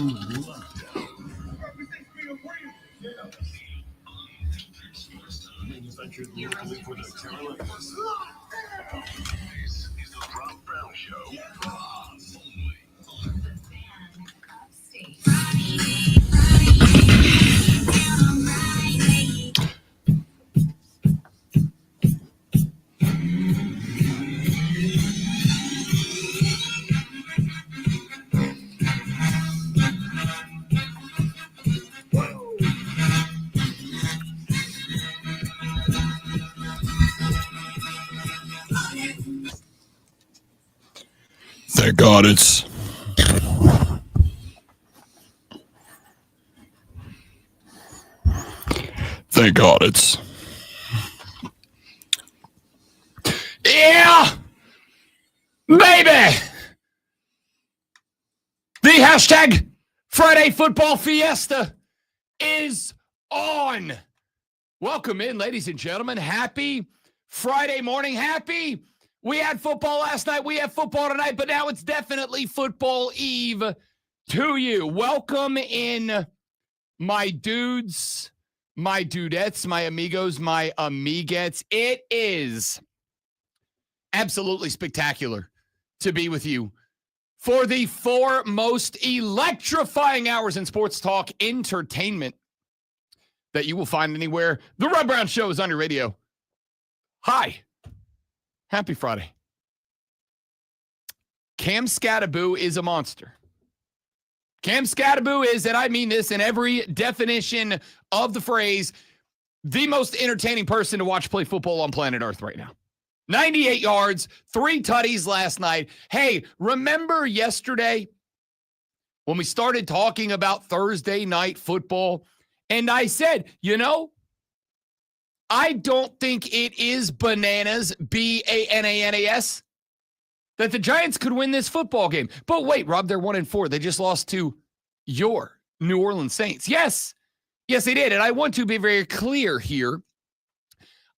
Manufactured locally for the Carolinas. This is the Rob Brown Show. Only on the Fan Upstate. Thank God it's... Thank God it's... Yeah! Baby! The hashtag Friday Football Fiesta is on. Welcome in, ladies and gentlemen. Happy Friday morning. Happy... We had football last night. We have football tonight, but now it's definitely football eve to you. Welcome in, my dudes, my dudettes, my amigos, my amiguettes. It is absolutely spectacular to be with you for the 4 most electrifying hours in sports talk entertainment that you will find anywhere. The Rob Brown Show is on your radio. Hi. Happy Friday. Cam Skattebo is a monster. Cam Skattebo is, and I mean this in every definition of the phrase, the most entertaining person to watch play football on planet Earth right now. 98 yards, 3 tutties last night. Hey, remember yesterday when we started talking about Thursday night football? And I said, you know, I don't think it is bananas, B-A-N-A-N-A-S, that the Giants could win this football game. But wait, Rob, they're 1-4. They just lost to your New Orleans Saints. Yes, they did. And I want to be very clear here.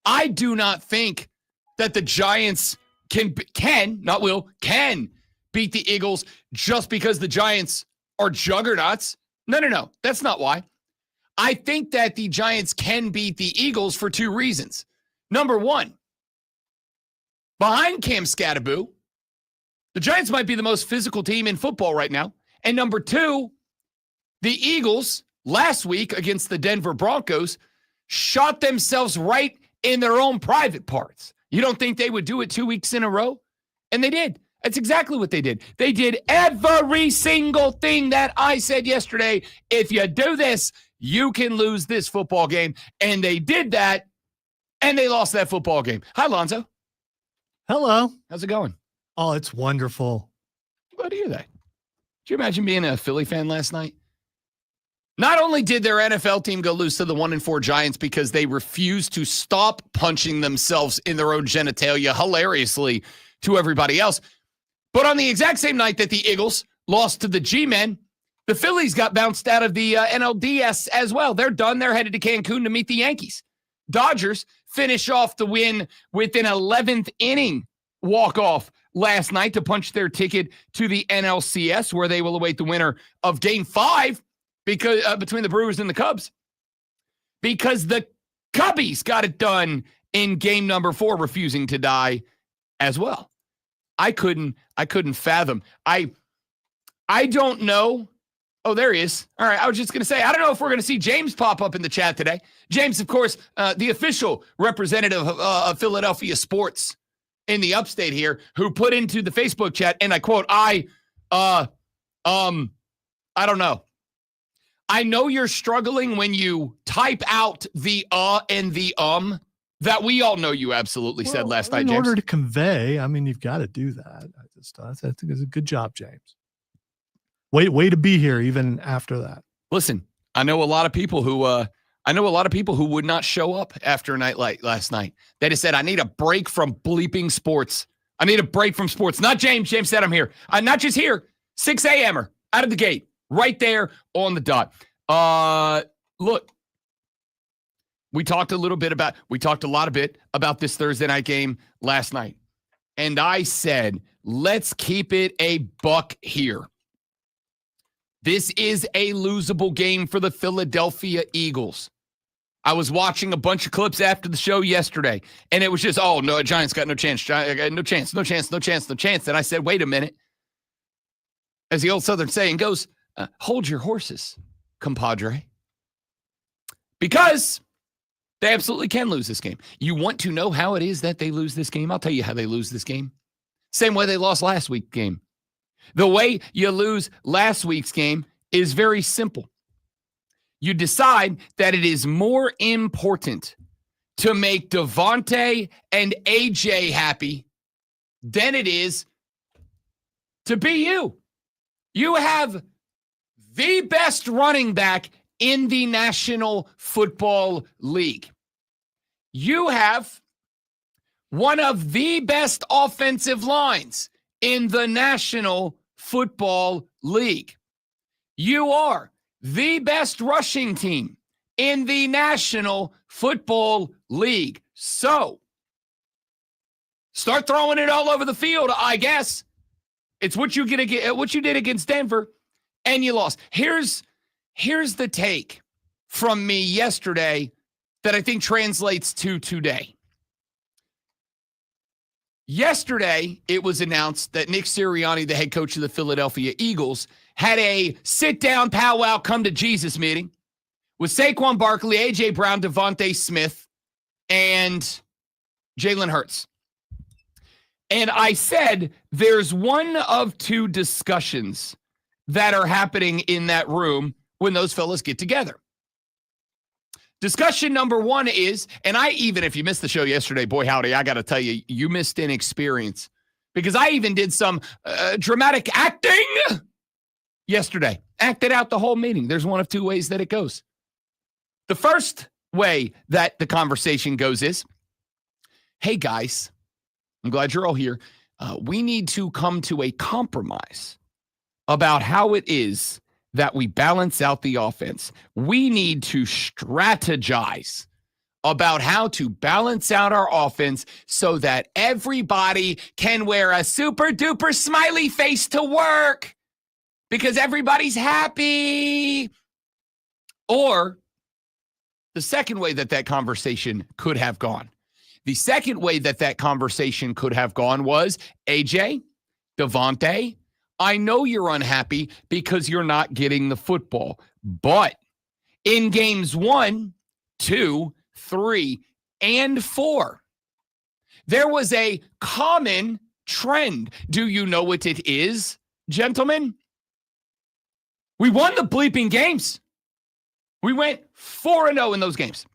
I do not think that the Giants can beat the Eagles just because the Giants are juggernauts. No. That's not why. I think that the Giants can beat the Eagles for 2 reasons. Number 1, behind Cam Skattebo, the Giants might be the most physical team in football right now. And number 2, the Eagles last week against the Denver Broncos shot themselves right in their own private parts. You don't think they would do it 2 weeks in a row? And they did. That's exactly what they did. They did every single thing that I said yesterday. If you do this, you can lose this football game. And they did that, and they lost that football game. Hi, Lonzo. Hello. How's it going? Oh, it's wonderful. Glad to hear that. Did you imagine being a Philly fan last night? Not only did their NFL team go lose to the 1-4 Giants because they refused to stop punching themselves in their own genitalia hilariously to everybody else, but on the exact same night that the Eagles lost to the G-Men, the Phillies got bounced out of the NLCS as well. They're done. They're headed to Cancun to meet the Yankees. Dodgers finish off the win with an 11th inning walk-off last night to punch their ticket to the NLCS, where they will await the winner of Game 5 because between the Brewers and the Cubs, because the Cubbies got it done in Game number 4, refusing to die as well. I couldn't fathom. I don't know. Oh, there he is. All right, I was just going to say, I don't know if we're going to see James pop up in the chat today. James, of course, the official representative of Philadelphia sports in the upstate here, who put into the Facebook chat, and I quote, I don't know. I know you're struggling when you type out the and the that we all know you absolutely said last night, James. In order to convey, I mean, you've got to do that. I think it's a good job, James. Way to be here even after that. Listen, I know a lot of people who would not show up after a night like last night. They just said, I need a break from bleeping sports. I need a break from sports. Not James. James said I'm here. I'm not just here. 6 a.m.er out of the gate, right there on the dot. Look, we talked a lot about this Thursday night game last night. And I said, let's keep it a buck here. This is a losable game for the Philadelphia Eagles. I was watching a bunch of clips after the show yesterday, and it was just, oh, no, Giants got no chance. No chance, no chance, no chance, no chance. And I said, wait a minute. As the old Southern saying goes, hold your horses, compadre. Because they absolutely can lose this game. You want to know how it is that they lose this game? I'll tell you how they lose this game. Same way they lost last week's game. The way you lose last week's game is very simple. You decide that it is more important to make Devontae and AJ happy than it is to be you. You have the best running back in the National Football League. You have one of the best offensive lines in the National Football League. You are the best rushing team in the National Football League. So, start throwing it all over the field, I guess. It's what you did against Denver, and you lost. Here's the take from me yesterday that I think translates to today. Yesterday, it was announced that Nick Sirianni, the head coach of the Philadelphia Eagles, had a sit-down, powwow, come-to-Jesus meeting with Saquon Barkley, A.J. Brown, Devontae Smith, and Jalen Hurts. And I said there's one of two discussions that are happening in that room when those fellas get together. Discussion number one is, and if you missed the show yesterday, boy, howdy, I got to tell you, you missed an experience because I even did some dramatic acting yesterday. Acted out the whole meeting. There's one of two ways that it goes. The first way that the conversation goes is, hey, guys, I'm glad you're all here. We need to come to a compromise about how it is that we balance out the offense. We need to strategize about how to balance out our offense so that everybody can wear a super duper smiley face to work because everybody's happy. Or the second way that conversation could have gone. The second way that conversation could have gone was, AJ, Devontae, I know you're unhappy because you're not getting the football, but in games 1, 2, 3, and 4, there was a common trend. Do you know what it is, gentlemen? We won the bleeping games. We went 4-0 in those games.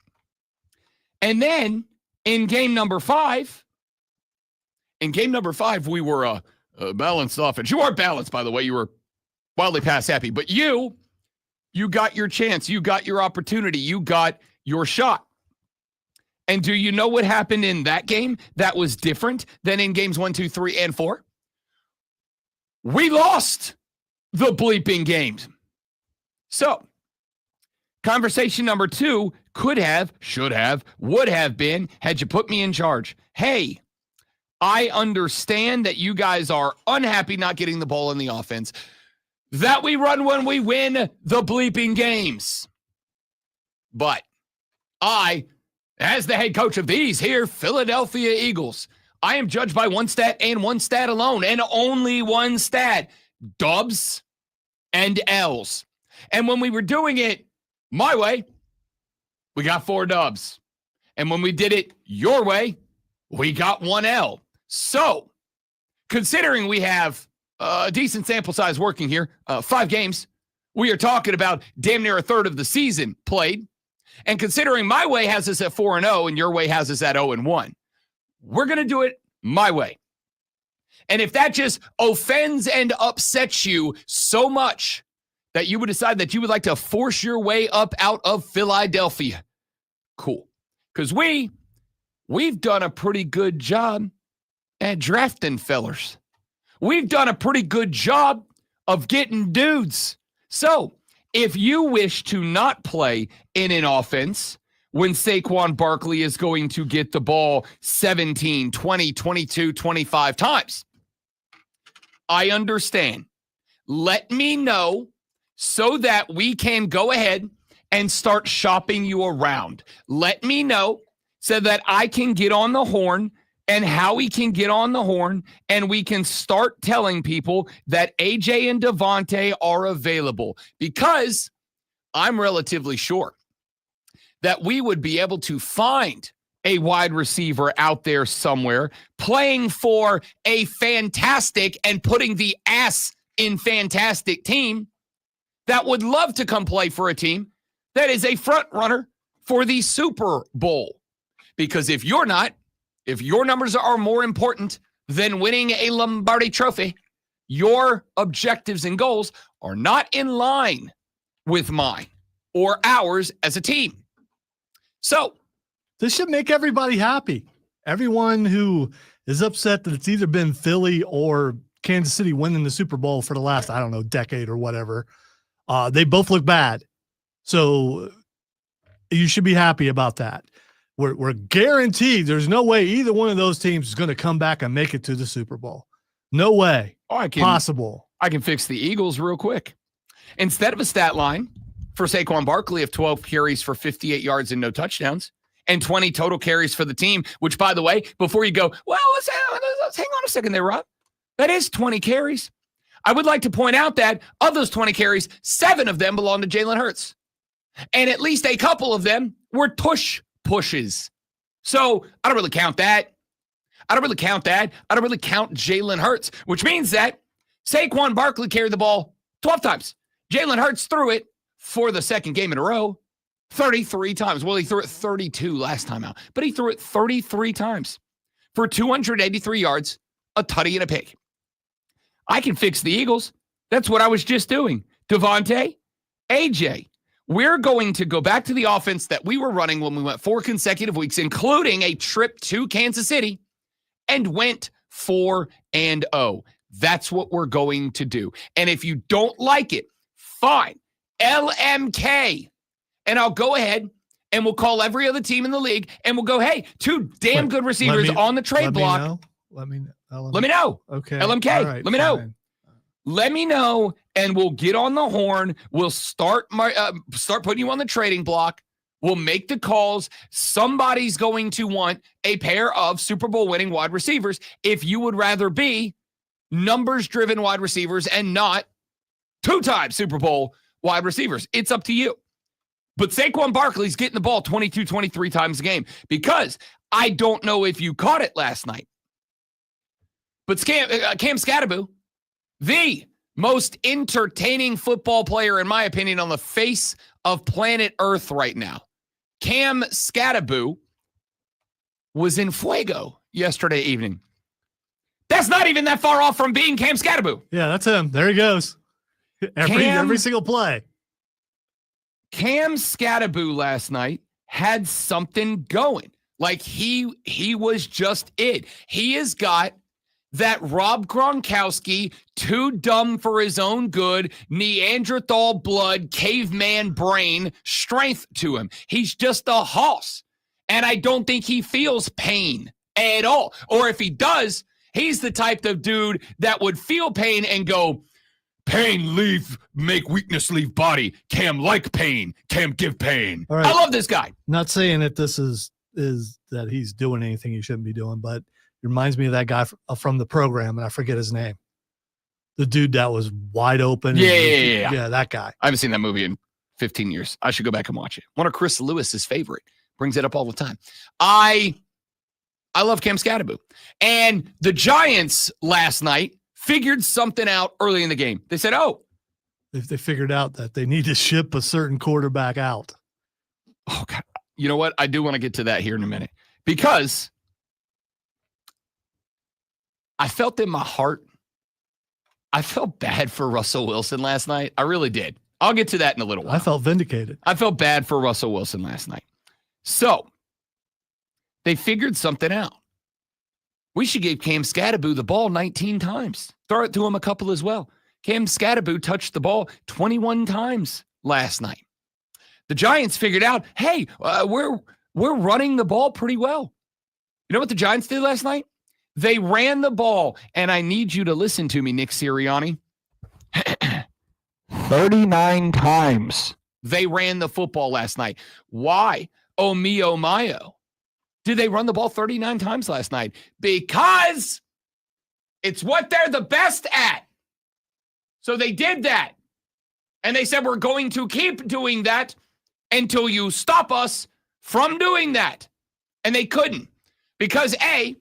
And then in game number 5, we were a balanced offense. You are balanced, by the way. You were wildly pass happy, but you got your chance. You got your opportunity. You got your shot. And do you know what happened in that game that was different than in games 1, 2, 3, and 4? We lost the bleeping games. So, conversation number 2 could have, should have, would have been, had you put me in charge. Hey, I understand that you guys are unhappy not getting the ball in the offense that we run when we win the bleeping games. But I, as the head coach of these here Philadelphia Eagles, I am judged by one stat and one stat alone, and only one stat: dubs and L's. And when we were doing it my way, we got 4 dubs. And when we did it your way, we got 1 L. So, considering we have a decent sample size working here, 5 games, we are talking about damn near a third of the season played. And considering my way has us at 4-0 and your way has us at 0-1, we're going to do it my way. And if that just offends and upsets you so much that you would decide that you would like to force your way up out of Philadelphia, cool. Because we've done a pretty good job at drafting fellers. We've done a pretty good job of getting dudes. So if you wish to not play in an offense when Saquon Barkley is going to get the ball 17, 20, 22, 25 times, I understand. Let me know so that we can go ahead and start shopping you around. Let me know so that I can get on the horn and how we can get on the horn, and we can start telling people that AJ and Devontae are available, because I'm relatively sure that we would be able to find a wide receiver out there somewhere playing for a fantastic and putting the ass in fantastic team that would love to come play for a team that is a front runner for the Super Bowl. Because if you're not, if your numbers are more important than winning a Lombardi trophy, your objectives and goals are not in line with mine or ours as a team. So this should make everybody happy. Everyone who is upset that it's either been Philly or Kansas City winning the Super Bowl for the last, I don't know, decade or whatever, they both look bad. So you should be happy about that. We're guaranteed there's no way either one of those teams is going to come back and make it to the Super Bowl. No way possible. I can fix the Eagles real quick. Instead of a stat line for Saquon Barkley of 12 carries for 58 yards and no touchdowns and 20 total carries for the team, which, by the way, before you go, well, let's hang on a second there, Rob. That is 20 carries. I would like to point out that of those 20 carries, 7 of them belong to Jalen Hurts. And at least a couple of them were pushes. So I don't really count that. I don't really count Jalen Hurts, which means that Saquon Barkley carried the ball 12 times. Jalen Hurts threw it for the second game in a row 33 times. Well, he threw it 32 last time out, but he threw it 33 times for 283 yards, a tutty and a pick. I can fix the Eagles. That's what I was just doing. Devontae, AJ, we're going to go back to the offense that we were running when we went 4 consecutive weeks, including a trip to Kansas City, and went 4-0. That's what we're going to do. And if you don't like it, fine. LMK. And I'll go ahead and we'll call every other team in the league and we'll go, hey, 2 damn good receivers on the trade block. Let me know. Okay. LMK. Right, let me know. Let me know, and we'll get on the horn. We'll start putting you on the trading block. We'll make the calls. Somebody's going to want a pair of Super Bowl winning wide receivers if you would rather be numbers-driven wide receivers and not 2-time Super Bowl wide receivers. It's up to you. But Saquon Barkley's getting the ball 22, 23 times a game, because I don't know if you caught it last night, but Cam Skattebo, the most entertaining football player, in my opinion, on the face of planet Earth right now, Cam Skattebo, was in Fuego yesterday evening. That's not even that far off from being Cam Skattebo. Yeah, that's him. There he goes. Every single play. Cam Skattebo last night had something going. Like he was just it. He has got that Rob Gronkowski, too dumb for his own good, Neanderthal blood, caveman brain strength to him. He's just a hoss. And I don't think he feels pain at all. Or if he does, he's the type of dude that would feel pain and go, pain, make weakness leave body. Cam like pain. Cam give pain. Right. I love this guy. Not saying that this is that he's doing anything he shouldn't be doing, but it reminds me of that guy from the program, and I forget his name. The dude that was wide open. Yeah, that guy. I haven't seen that movie in 15 years. I should go back and watch it. One of Chris Lewis's favorite. Brings it up all the time. I love Cam Skattebo. And the Giants last night figured something out early in the game. They said, if they figured out that they need to ship a certain quarterback out. Oh, God. You know what? I do want to get to that here in a minute, because I felt in my heart, I felt bad for Russell Wilson last night. I really did. I'll get to that in a little while. I felt vindicated. I felt bad for Russell Wilson last night. So they figured something out. We should give Cam Skattebo the ball 19 times. Throw it to him a couple as well. Cam Skattebo touched the ball 21 times last night. The Giants figured out, hey, we're running the ball pretty well. You know what the Giants did last night? They ran the ball, and I need you to listen to me, Nick Sirianni. 39 times they ran the football last night. Why? Oh, mio, mio. Did they run the ball 39 times last night? Because it's what they're the best at. So they did that. And they said, we're going to keep doing that until you stop us from doing that. And they couldn't. Because A,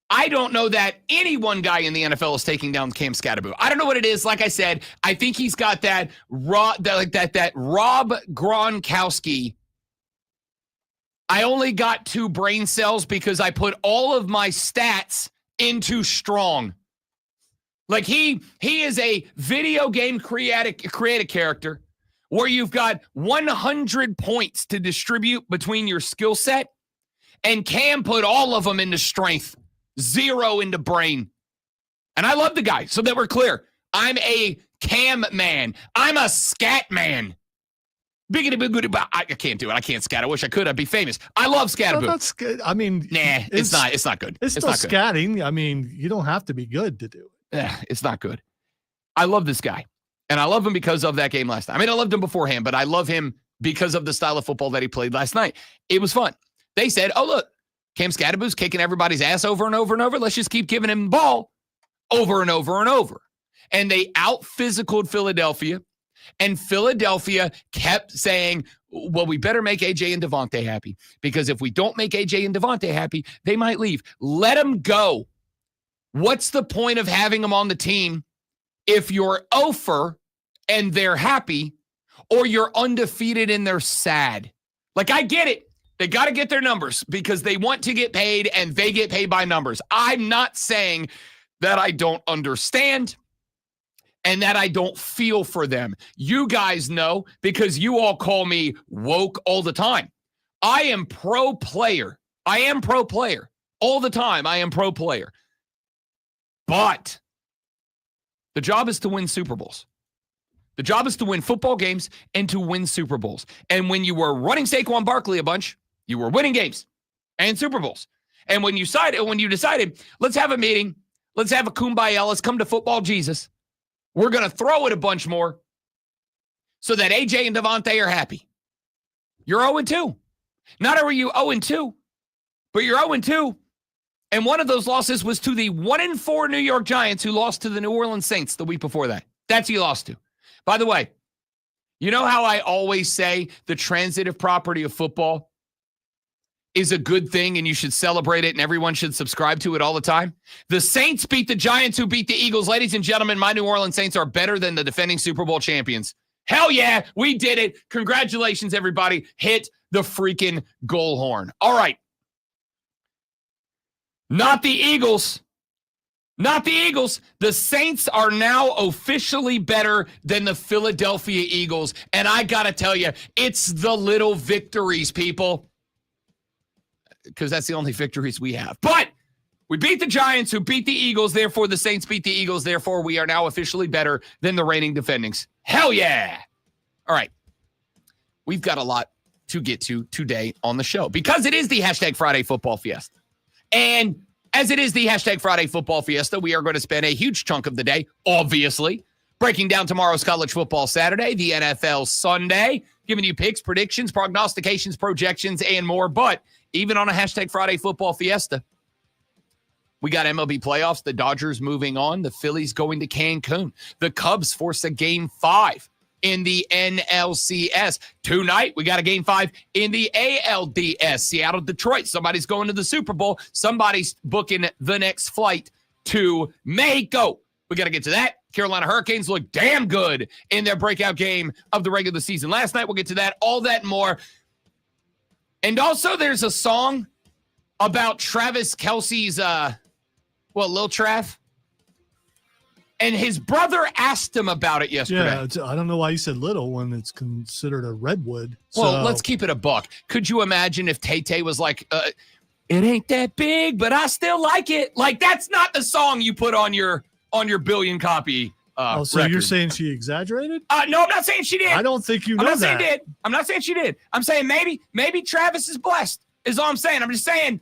I don't know that any one guy in the NFL is taking down Cam Scatterbo. I don't know what it is. Like I said, I think he's got that Rob Gronkowski. I only got 2 brain cells because I put all of my stats into strong. Like he is a video game creative character where you've got 100 points to distribute between your skill set, and Cam put all of them into strength, 0 into brain. And I love the guy, so that we're clear. I'm a Cam man. I'm a scat man. I can't do it. I can't scat. I wish I could. I'd be famous. I love scatterboo. That's good. I mean, it's not good. It's still scatting. I mean, you don't have to be good to do it. It's not good. I love this guy. And I love him because of that game last night. I mean, I loved him beforehand, but I love him because of the style of football that he played last night. It was fun. They said, oh, look, Cam Scatterboo's kicking everybody's ass over and over and over. Let's just keep giving him the ball over and over and over. And they out-physicaled Philadelphia. And Philadelphia kept saying, well, we better make AJ and Devontae happy, because if we don't make AJ and Devontae happy, they might leave. Let them go. What's the point of having them on the team if you're over and they're happy, or you're undefeated and they're sad? Like, I get it. They got to get their numbers because they want to get paid, and they get paid by numbers. I'm not saying that I don't understand and that I don't feel for them. You guys know, because you all call me woke all the time. I am pro player. I am pro player. All the time, I am pro player. But the job is to win Super Bowls. The job is to win football games and to win Super Bowls. And when you were running Saquon Barkley a bunch, you were winning games and Super Bowls. And when you decided, let's have a meeting, let's have a kumbaya, let's come to football Jesus. We're going to throw it a bunch more so that AJ and Devontae are happy. You're 0-2. Not only are you 0-2, but you're 0-2. And one of those losses was to the 1-4 New York Giants, who lost to the New Orleans Saints the week before that. That's who you lost to. By the way, you know how I always say the transitive property of football is a good thing and you should celebrate it and everyone should subscribe to it all the time? The Saints beat the Giants, who beat the Eagles. Ladies and gentlemen, my New Orleans Saints are better than the defending Super Bowl champions. Hell yeah, we did it. Congratulations, everybody. Hit the freaking goal horn. All right. Not the Eagles. Not the Eagles. The Saints are now officially better than the Philadelphia Eagles. And I got to tell you, it's the little victories, people. Because that's the only victories we have. But we beat the Giants, who beat the Eagles. Therefore, the Saints beat the Eagles. Therefore, we are now officially better than the reigning defendings. Hell yeah. All right. We've got a lot to get to today on the show, because it is the #Friday Football Fiesta. And as it is the #Friday Football Fiesta, we are going to spend a huge chunk of the day, obviously, breaking down tomorrow's college football Saturday, the NFL Sunday, giving you picks, predictions, prognostications, projections, and more. But even on a #Friday Football Fiesta, we got MLB playoffs, the Dodgers moving on, the Phillies going to Cancun, the Cubs force a Game 5 in the NLCS. Tonight, we got a Game 5 in the ALDS, Seattle, Detroit. Somebody's going to the Super Bowl. Somebody's booking the next flight to Mexico. We got to get to that. Carolina Hurricanes look damn good in their breakout game of the regular season last night. We'll get to that, all that and more. And also, there's a song about Travis Kelce's, Lil Trav. And his brother asked him about it yesterday. Yeah, I don't know why you said little when it's considered a redwood. Well, let's keep it a buck. Could you imagine if Tay-Tay was like, it ain't that big, but I still like it? Like, that's not the song you put on your billion copy so record. You're saying she exaggerated? No, I'm not saying she did. I don't think you know that. I'm not saying she did. I'm saying maybe Travis is blessed, is all I'm saying. I'm just saying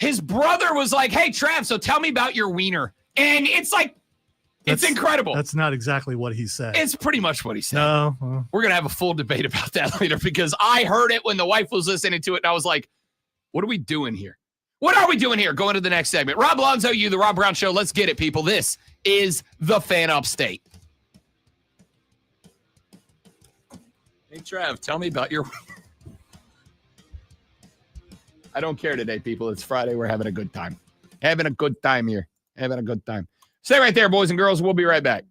his brother was like, hey, Trav, so tell me about your wiener. And it's like, It's incredible. That's not exactly what he said. It's pretty much what he said. No. Well, We're going to have a full debate about that later because I heard it when the wife was listening to it, and I was like, what are we doing here? What are we doing here? Going to the next segment. Rob Alonzo, you, the Rob Brown Show. Let's get it, people. This is the Fan Upstate. Hey, Trev, tell me about your... I don't care today, people. It's Friday. We're having a good time. Having a good time here. Having a good time. Stay right there, boys and girls. We'll be right back.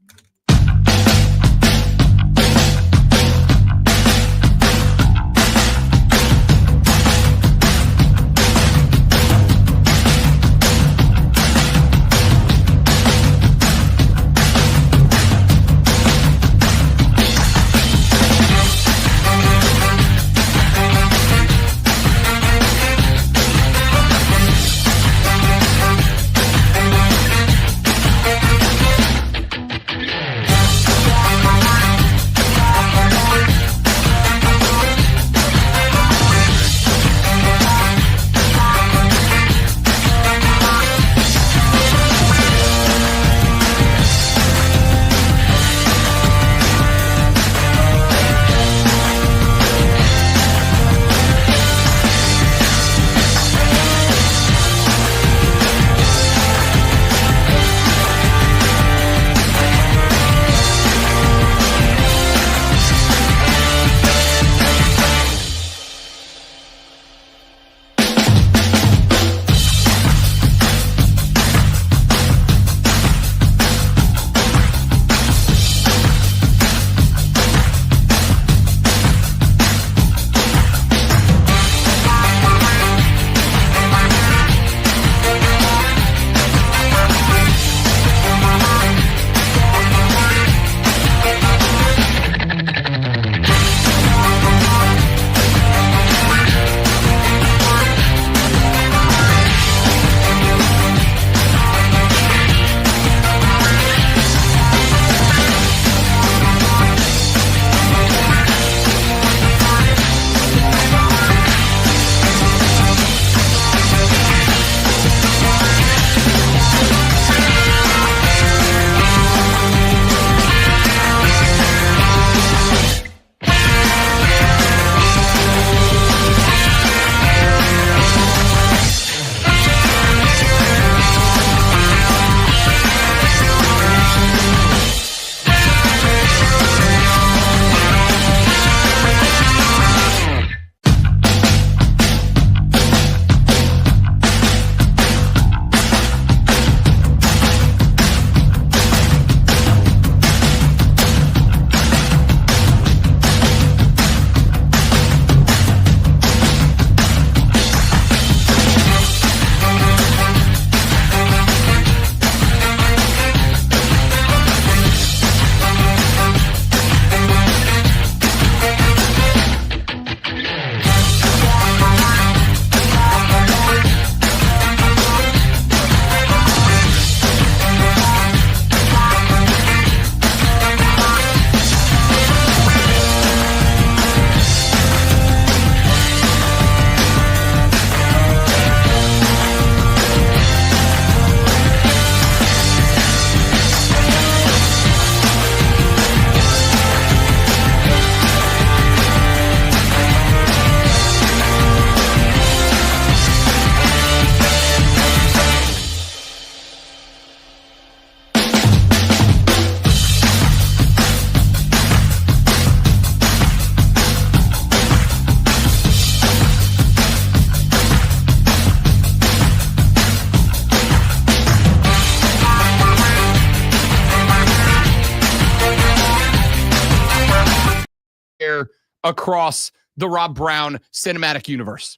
Across the Rob Brown cinematic universe.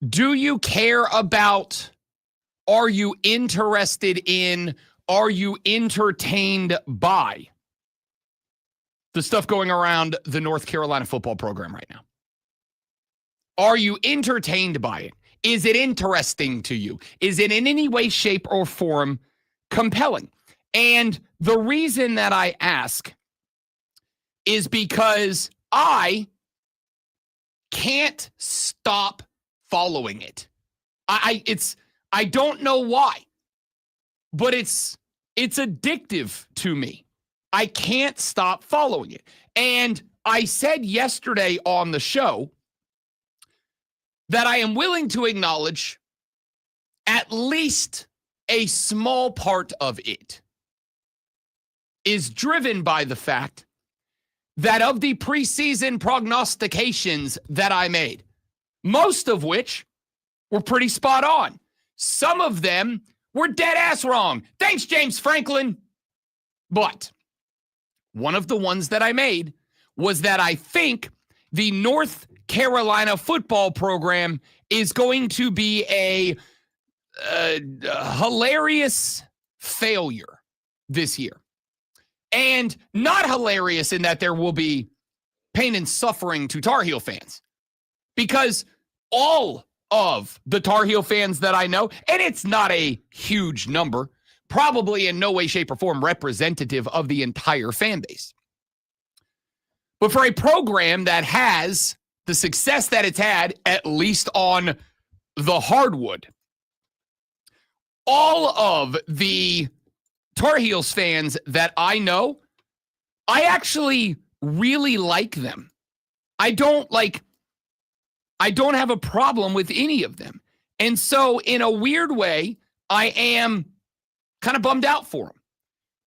Do you care about, are you interested in, are you entertained by the stuff going around the North Carolina football program right now? Are you entertained by it? Is it interesting to you? Is it in any way, shape, or form compelling? And the reason that I ask is because I can't stop following it. I don't know why. but it's addictive to me. I can't stop following it. And I said yesterday on the show that I am willing to acknowledge at least a small part of it is driven by the fact that of the preseason prognostications that I made, most of which were pretty spot on. Some of them were dead ass wrong. Thanks, James Franklin. But one of the ones that I made was that I think the North Carolina football program is going to be a hilarious failure this year. And not hilarious in that there will be pain and suffering to Tar Heel fans. Because all of the Tar Heel fans that I know, and it's not a huge number, probably in no way, shape, or form representative of the entire fan base. But for a program that has the success that it's had, at least on the hardwood, all of the Tar Heels fans that I know, I actually really like them. I don't have a problem with any of them. And so in a weird way, I am kind of bummed out for them.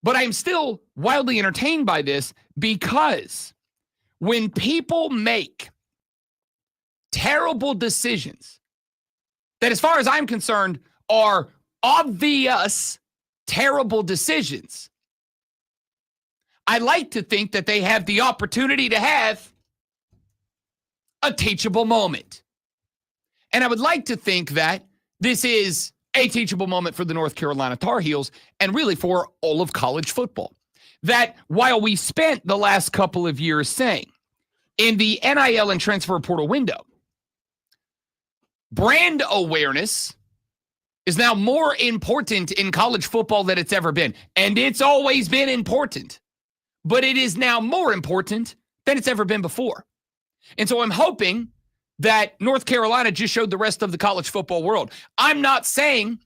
But I'm still wildly entertained by this because when people make terrible decisions that, as far as I'm concerned, are obvious terrible decisions, I like to think that they have the opportunity to have a teachable moment. And I would like to think that this is a teachable moment for the North Carolina Tar Heels and really for all of college football. That while we spent the last couple of years saying in the NIL and transfer portal window, brand awareness is now more important in college football than it's ever been. And it's always been important, but it is now more important than it's ever been before. And so I'm hoping that North Carolina just showed the rest of the college football world. I'm not saying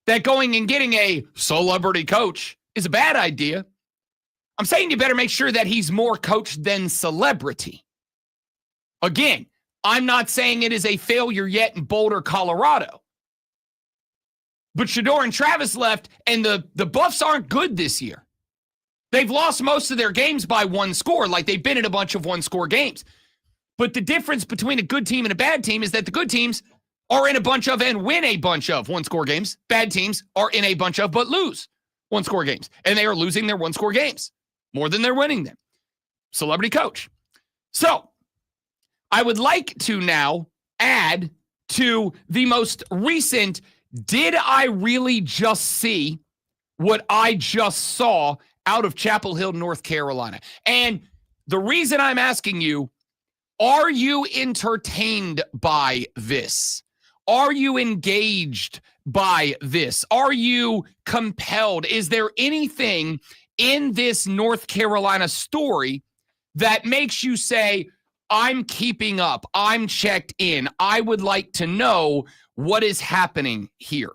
that going and getting a celebrity coach is a bad idea. I'm saying you better make sure that he's more coach than celebrity. Again, I'm not saying it is a failure yet in Boulder, Colorado. But Shador and Travis left, and the Buffs aren't good this year. They've lost most of their games by one score, like they've been in a bunch of one-score games. But the difference between a good team and a bad team is that the good teams are in a bunch of and win a bunch of one-score games. Bad teams are in a bunch of but lose one-score games. And they are losing their one-score games more than they're winning them. Celebrity coach. So I would like to now add to the most recent, did I really just see what I just saw out of Chapel Hill, North Carolina? And the reason I'm asking you, are you entertained by this? Are you engaged by this? Are you compelled? Is there anything in this North Carolina story that makes you say, I'm keeping up, I'm checked in, I would like to know what is happening here?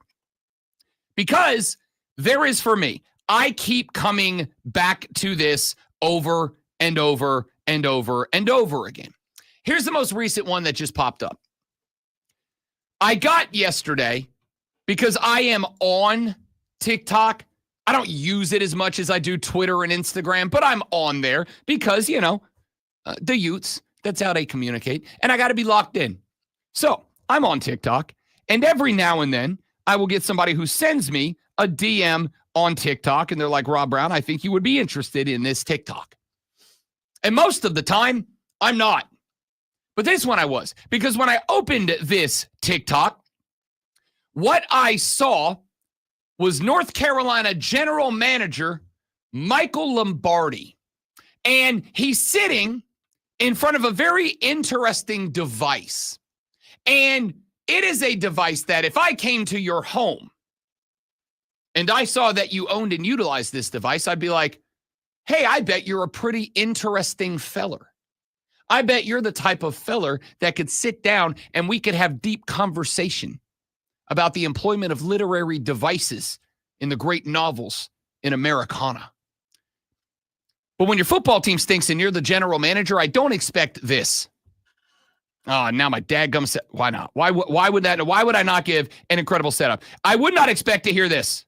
Because there is for me. I keep coming back to this over and over and over and over again. Here's the most recent one that just popped up. I got yesterday, because I am on TikTok. I don't use it as much as I do Twitter and Instagram, but I'm on there because, the youths, that's how they communicate. And I got to be locked in. So I'm on TikTok. And every now and then, I will get somebody who sends me a DM on TikTok. And they're like, Rob Brown, I think you would be interested in this TikTok. And most of the time, I'm not. But this one I was. Because when I opened this TikTok, what I saw was North Carolina General Manager Michael Lombardi. And he's sitting in front of a very interesting device. And it is a device that if I came to your home and I saw that you owned and utilized this device, I'd be like, hey, I bet you're a pretty interesting feller. I bet you're the type of feller that could sit down and we could have deep conversation about the employment of literary devices in the great novels in Americana. But when your football team stinks and you're the general manager, I don't expect this. Oh, now my dadgum set. Why not? Why would I not give an incredible setup? I would not expect to hear this.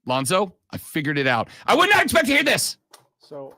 Lonzo, I figured it out. I would not expect to hear this. So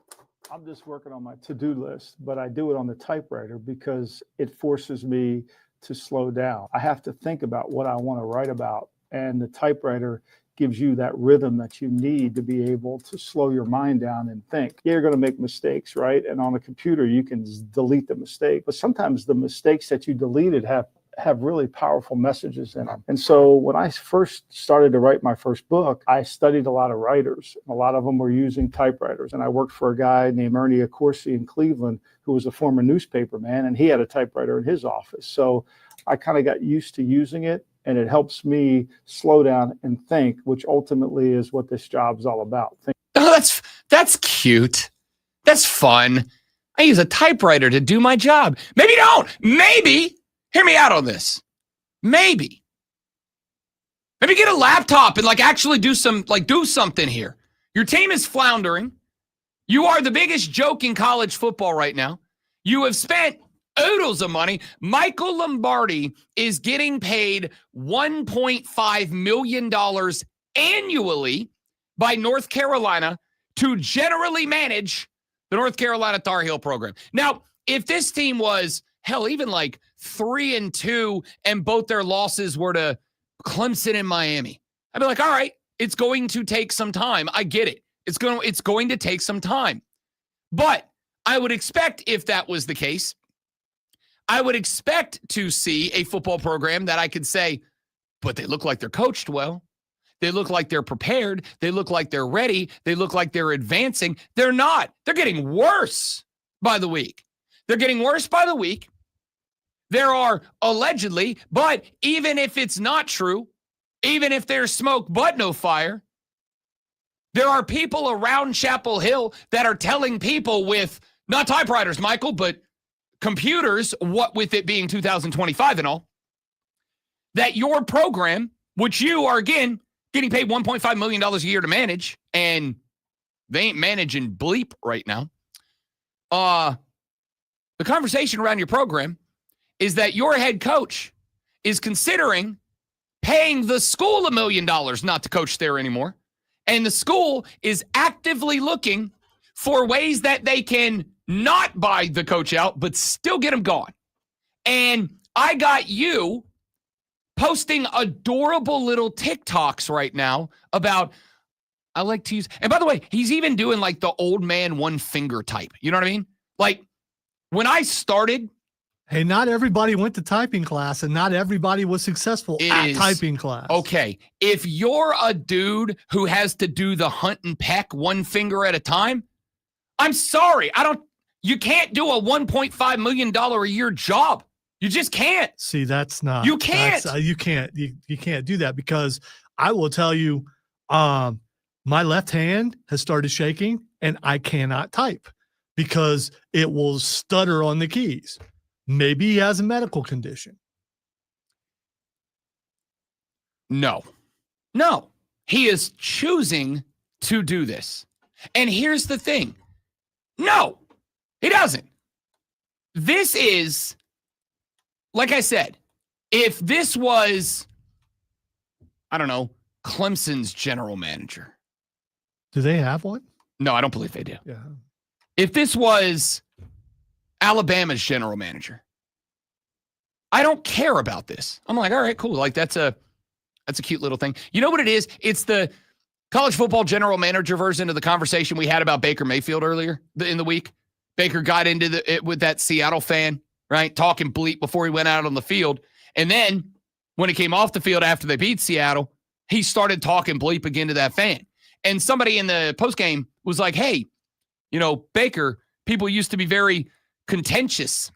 I'm just working on my to-do list, but I do it on the typewriter because it forces me to slow down. I have to think about what I want to write about, and the typewriter gives you that rhythm that you need to be able to slow your mind down and think. Yeah, you're going to make mistakes, right? And on a computer, you can delete the mistake, but sometimes the mistakes that you deleted have really powerful messages in them. And so when I first started to write my first book, I studied a lot of writers. A lot of them were using typewriters. And I worked for a guy named Ernie Accorsi in Cleveland, who was a former newspaper man, and he had a typewriter in his office. So I kind of got used to using it, and it helps me slow down and think, which ultimately is what this job's all about. Oh, that's cute. That's fun. I use a typewriter to do my job. Maybe don't. Maybe. Hear me out on this. Maybe get a laptop and actually do something here. Your team is floundering. You are the biggest joke in college football right now. You have spent oodles of money. Michael Lombardi is getting paid $1.5 million annually by North Carolina to generally manage the North Carolina Tar Heel program. Now, if this team was, hell, even 3-2 and both their losses were to Clemson and Miami, I'd be like, all right, it's going to take some time. I get it. It's going to take some time. But I would expect, if that was the case, I would expect to see a football program that I could say, but they look like they're coached well. They look like they're prepared. They look like they're ready. They look like they're advancing. They're not. They're getting worse by the week. They're getting worse by the week. There are allegedly, but even if it's not true, even if there's smoke but no fire, there are people around Chapel Hill that are telling people with, not typewriters, Michael, but computers, what with it being 2025 and all, that your program, which you are, again, getting paid $1.5 million a year to manage, and they ain't managing bleep right now. The conversation around your program is that your head coach is considering paying the school $1 million not to coach there anymore. And the school is actively looking for ways that they can not buy the coach out, but still get him gone. And I got you posting adorable little TikToks right now about, I like to use, and by the way, he's even doing the old man one finger type. You know what I mean? When I started. Hey, not everybody went to typing class, and not everybody was successful at typing class. Okay. If you're a dude who has to do the hunt and peck one finger at a time, I'm sorry. You can't do a $1.5 million a year job. You just can't. See, that's not. You can't. You can't do that, because I will tell you, my left hand has started shaking and I cannot type because it will stutter on the keys. Maybe he has a medical condition. No. He is choosing to do this. And here's the thing. No, he doesn't. This is, like I said, if this was, I don't know, Clemson's general manager. Do they have one? No, I don't believe they do. Yeah. If this was Alabama's general manager, I don't care about this. I'm like, all right, cool. That's a cute little thing. You know what it is? It's the college football general manager version of the conversation we had about Baker Mayfield earlier in the week. Baker got into it with that Seattle fan, right? Talking bleep before he went out on the field. And then when he came off the field after they beat Seattle, he started talking bleep again to that fan. And somebody in the postgame was like, hey, Baker, people used to be very contentious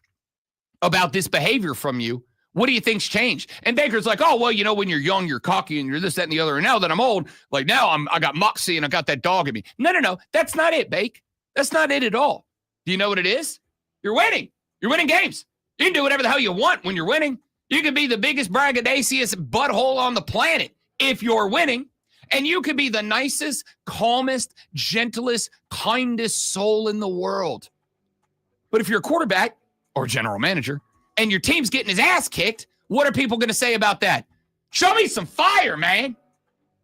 about this behavior from you. What do you think's changed? And Baker's like, oh, well, when you're young, you're cocky and you're this, that, and the other. And now that I'm old, now I got moxie and I got that dog in me. No. That's not it, Bake. That's not it at all. Do you know what it is? You're winning. You're winning games. You can do whatever the hell you want when you're winning. You could be the biggest braggadocious butthole on the planet if you're winning. And you could be the nicest, calmest, gentlest, kindest soul in the world. But if you're a quarterback or general manager and your team's getting his ass kicked, what are people going to say about that? Show me some fire, man.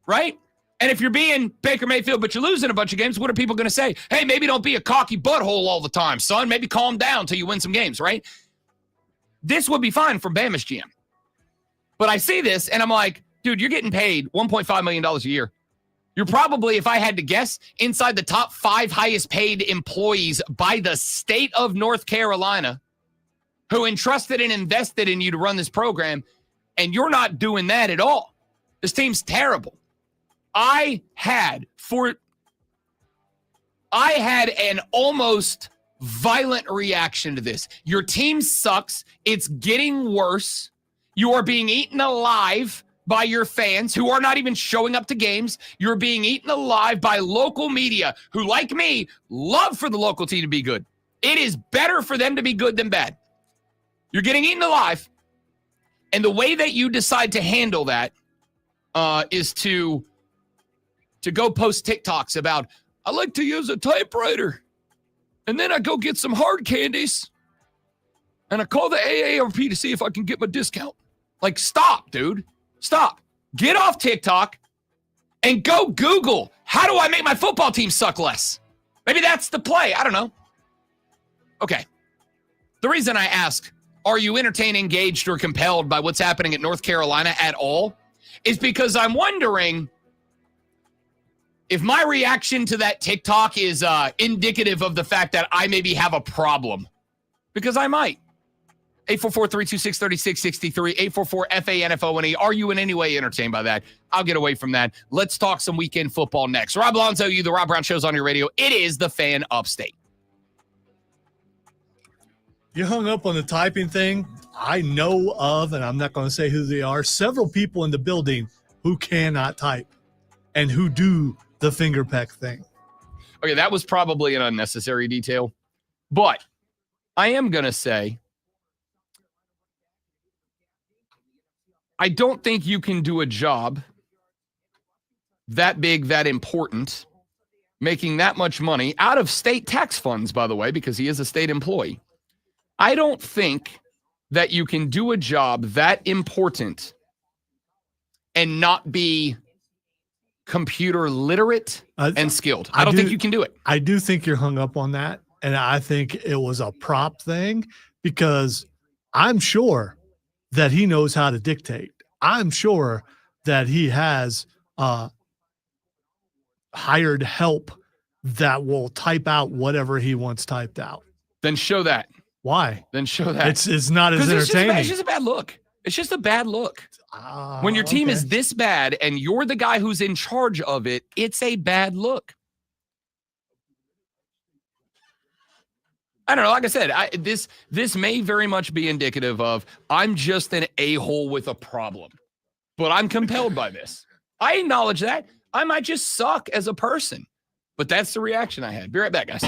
Right? And if you're being Baker Mayfield, but you're losing a bunch of games, what are people going to say? Hey, maybe don't be a cocky butthole all the time, son. Maybe calm down until you win some games, right? This would be fine from Bama's GM. But I see this, and I'm like, dude, you're getting paid $1.5 million a year. You're probably, if I had to guess, inside the top 5 highest paid employees by the state of North Carolina who entrusted and invested in you to run this program, and you're not doing that at all. This team's terrible. I had an almost violent reaction to this. Your team sucks. It's getting worse. You are being eaten alive by your fans who are not even showing up to games. You're being eaten alive by local media who, like me, love for the local team to be good. It is better for them to be good than bad. You're getting eaten alive. And the way that you decide to handle that is to go post TikToks about, I like to use a typewriter, and then I go get some hard candies, and I call the AARP to see if I can get my discount. Like, stop, dude. Stop. Get off TikTok and go Google, how do I make my football team suck less? Maybe that's the play. I don't know. Okay. The reason I ask, are you entertained, engaged, or compelled by what's happening at North Carolina at all, is because I'm wondering if my reaction to that TikTok is indicative of the fact that I maybe have a problem. Because I might. 844-326-3663, 844-FANFONE. Are you in any way entertained by that? I'll get away from that. Let's talk some weekend football next. Rob Alonso, the Rob Brown Show's on your radio. It is the Fan Upstate. You hung up on the typing thing. I know of, and I'm not going to say who they are, several people in the building who cannot type and who do the finger peck thing. Okay, that was probably an unnecessary detail. But I am going to say, I don't think you can do a job that big, that important, making that much money out of state tax funds, by the way, because he is a state employee. I don't think that you can do a job that important and not be computer literate and skilled. I don't think you can do it. I do think you're hung up on that, and I think it was a prop thing because I'm sure that he knows how to dictate. I'm sure that he has hired help that will type out whatever he wants typed out. Then show that. Why? Then show that. It's not as entertaining. It's just a bad look. It's just a bad look. When your team is this bad and you're the guy who's in charge of it, it's a bad look. I don't know. Like I said, this may very much be indicative of I'm just an a-hole with a problem, but I'm compelled by this. I acknowledge that. I might just suck as a person, but that's the reaction I had. Be right back, guys.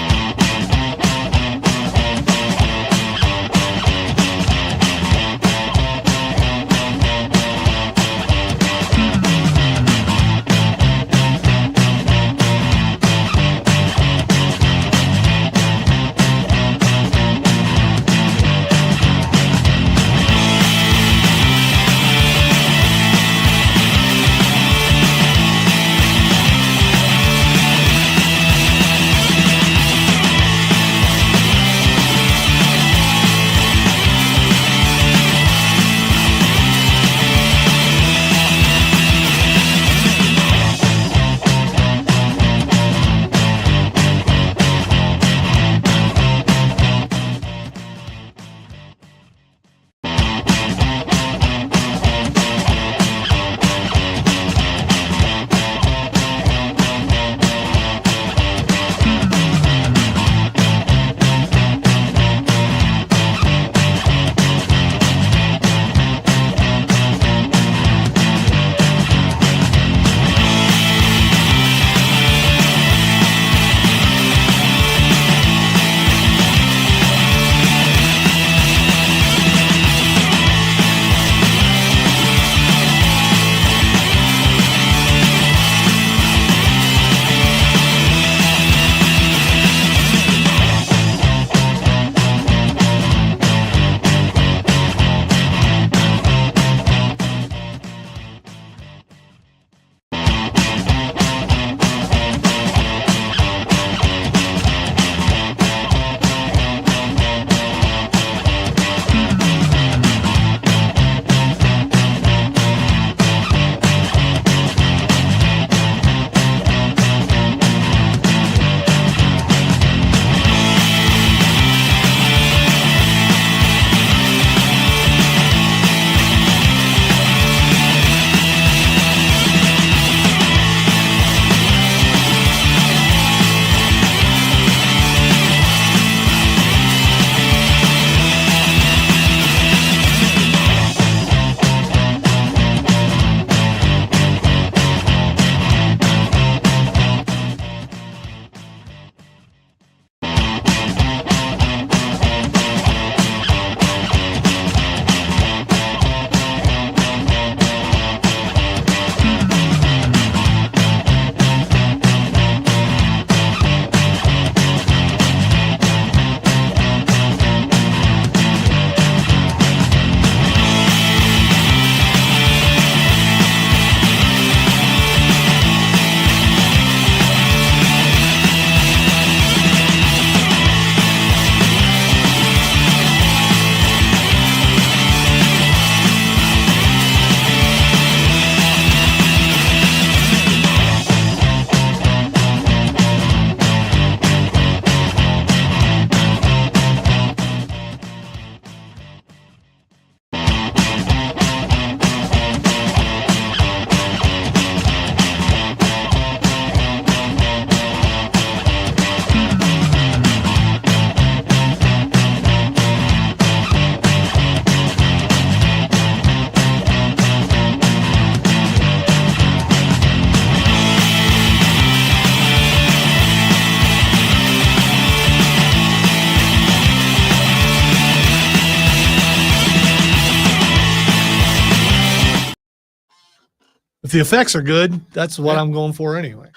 If the effects are good, that's what I'm going for anyway.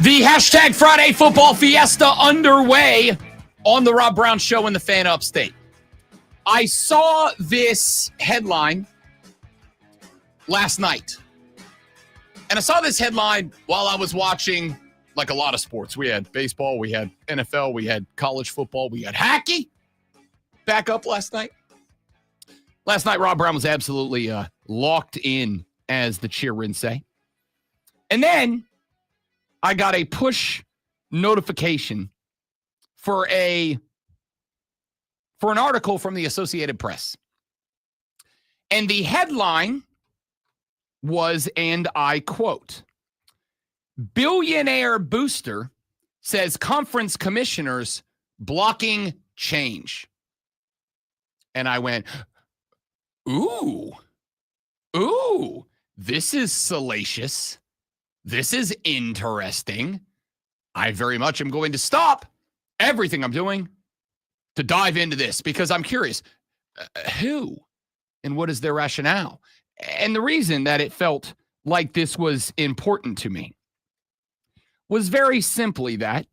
The hashtag Friday Football Fiesta underway on the Rob Brown Show in the Fan Upstate. I saw this headline last night. And I saw this headline while I was watching, like, a lot of sports. We had baseball, we had NFL, we had college football, we had hockey back up last night. Last night, Rob Brown was absolutely locked in, as the cheerins say. And then I got a push notification for an article from the Associated Press. And the headline was, and I quote, "Billionaire booster says conference commissioners blocking change." And I went, ooh, this is salacious. This is interesting. I very much am going to stop everything I'm doing to dive into this because I'm curious. Who and what is their rationale? And the reason that it felt like this was important to me was very simply that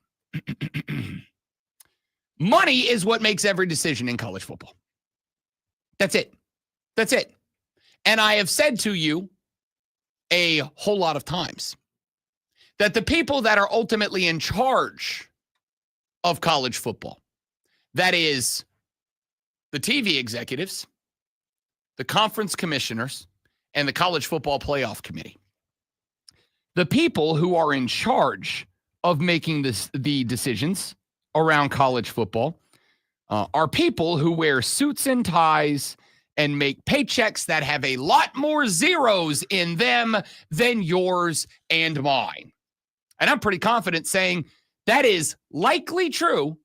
money is what makes every decision in college football. That's it. That's it. And I have said to you a whole lot of times that the people that are ultimately in charge of college football, that is the TV executives, the conference commissioners, and the College Football Playoff Committee. The people who are in charge of making the decisions around college football are people who wear suits and ties and make paychecks that have a lot more zeros in them than yours and mine. And I'm pretty confident saying that is likely true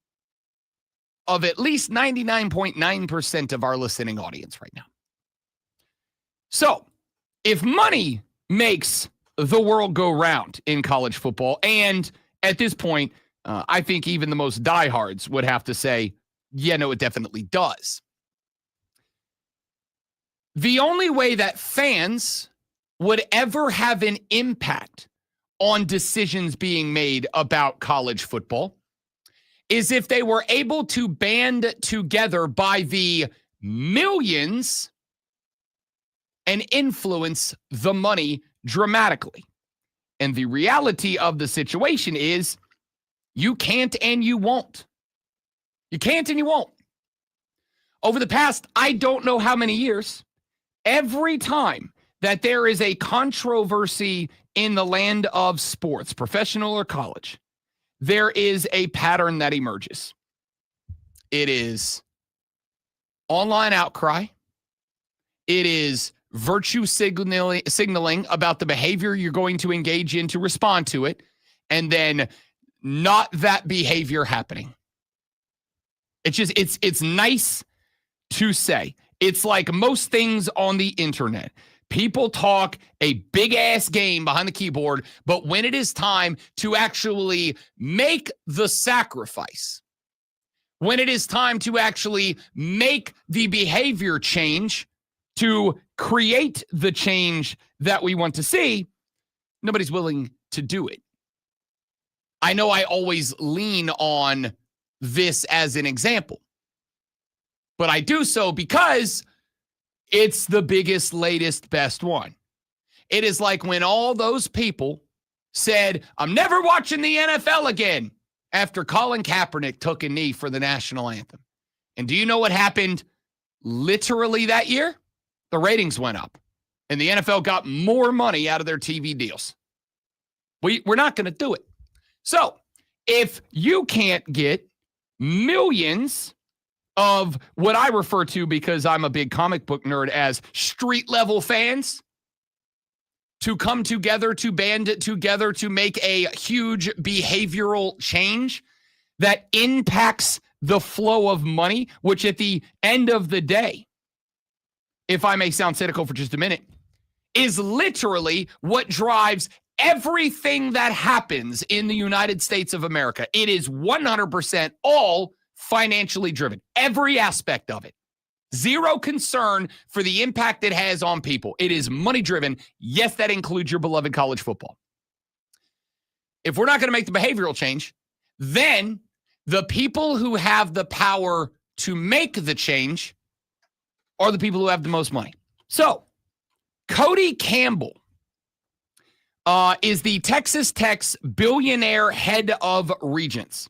of at least 99.9% of our listening audience right now. So, if money makes the world go round in college football, and at this point, I think even the most diehards would have to say, yeah, no, it definitely does. The only way that fans would ever have an impact on decisions being made about college football is if they were able to band together by the millions and influence the money dramatically. And the reality of the situation is you can't and you won't. You can't and you won't. Over the past, I don't know how many years, every time that there is a controversy in the land of sports, professional or college, there is a pattern that emerges. It is online outcry. It is virtue signaling about the behavior you're going to engage in to respond to it, and then not that behavior happening. It's nice to say. It's like most things on the internet. People talk a big-ass game behind the keyboard, but when it is time to actually make the sacrifice, when it is time to actually make the behavior change to create the change that we want to see, nobody's willing to do it. I know I always lean on this as an example, but I do so because it's the biggest, latest, best one. It is like when all those people said, I'm never watching the NFL again after Colin Kaepernick took a knee for the national anthem. And do you know what happened literally that year? The ratings went up, and the NFL got more money out of their TV deals. We're not going to do it. So if you can't get millions of what I refer to, because I'm a big comic book nerd, as street level fans to come together, to band it together, to make a huge behavioral change that impacts the flow of money, which at the end of the day, if I may sound cynical for just a minute, is literally what drives everything that happens in the United States of America, it is 100% all financially driven. Every aspect of it. Zero concern for the impact it has on people. It is money driven. Yes, that includes your beloved college football. If we're not going to make the behavioral change, then the people who have the power to make the change are the people who have the most money. So, Cody Campbell is the Texas Tech's billionaire head of regents.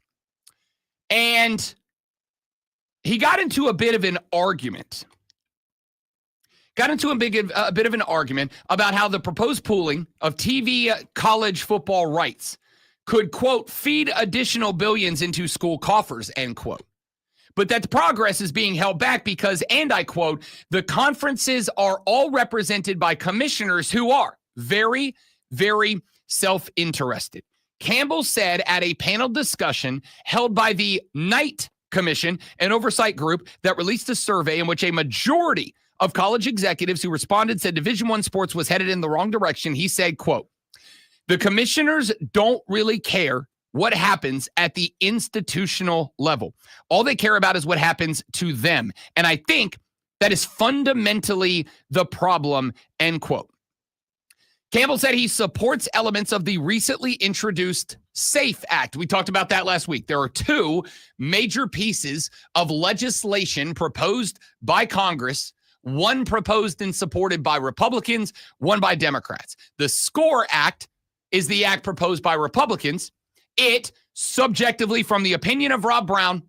And he got into a bit of an argument. Got into a bit of an argument about how the proposed pooling of TV college football rights could, quote, feed additional billions into school coffers, end quote. But that the progress is being held back because, and I quote, the conferences are all represented by commissioners who are very, very self-interested. Campbell said at a panel discussion held by the Knight Commission, an oversight group that released a survey in which a majority of college executives who responded said Division I sports was headed in the wrong direction. He said, quote, the commissioners don't really care what happens at the institutional level. All they care about is what happens to them. And I think that is fundamentally the problem, end quote. Campbell said he supports elements of the recently introduced SAFE Act. We talked about that last week. There are two major pieces of legislation proposed by Congress, one proposed and supported by Republicans, one by Democrats. The SCORE Act is the act proposed by Republicans. It, subjectively, from the opinion of Rob Brown,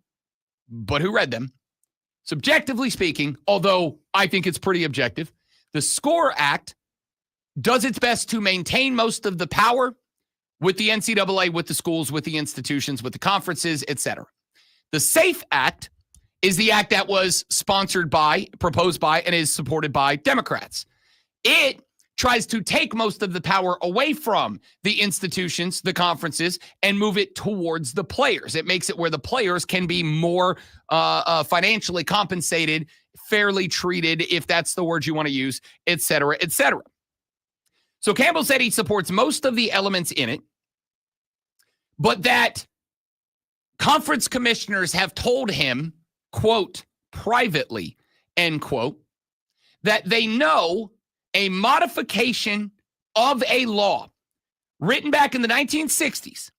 but who read them, subjectively speaking, although I think it's pretty objective, the SCORE Act does its best to maintain most of the power with the NCAA, with the schools, with the institutions, with the conferences, etc. The SAFE Act is the act that was sponsored by, proposed by, and is supported by Democrats. It tries to take most of the power away from the institutions, the conferences, and move it towards the players. It makes it where the players can be more financially compensated, fairly treated, if that's the word you want to use, et cetera, et cetera. So Campbell said he supports most of the elements in it, but that conference commissioners have told him, quote, privately, end quote, that they know a modification of a law written back in the 1960s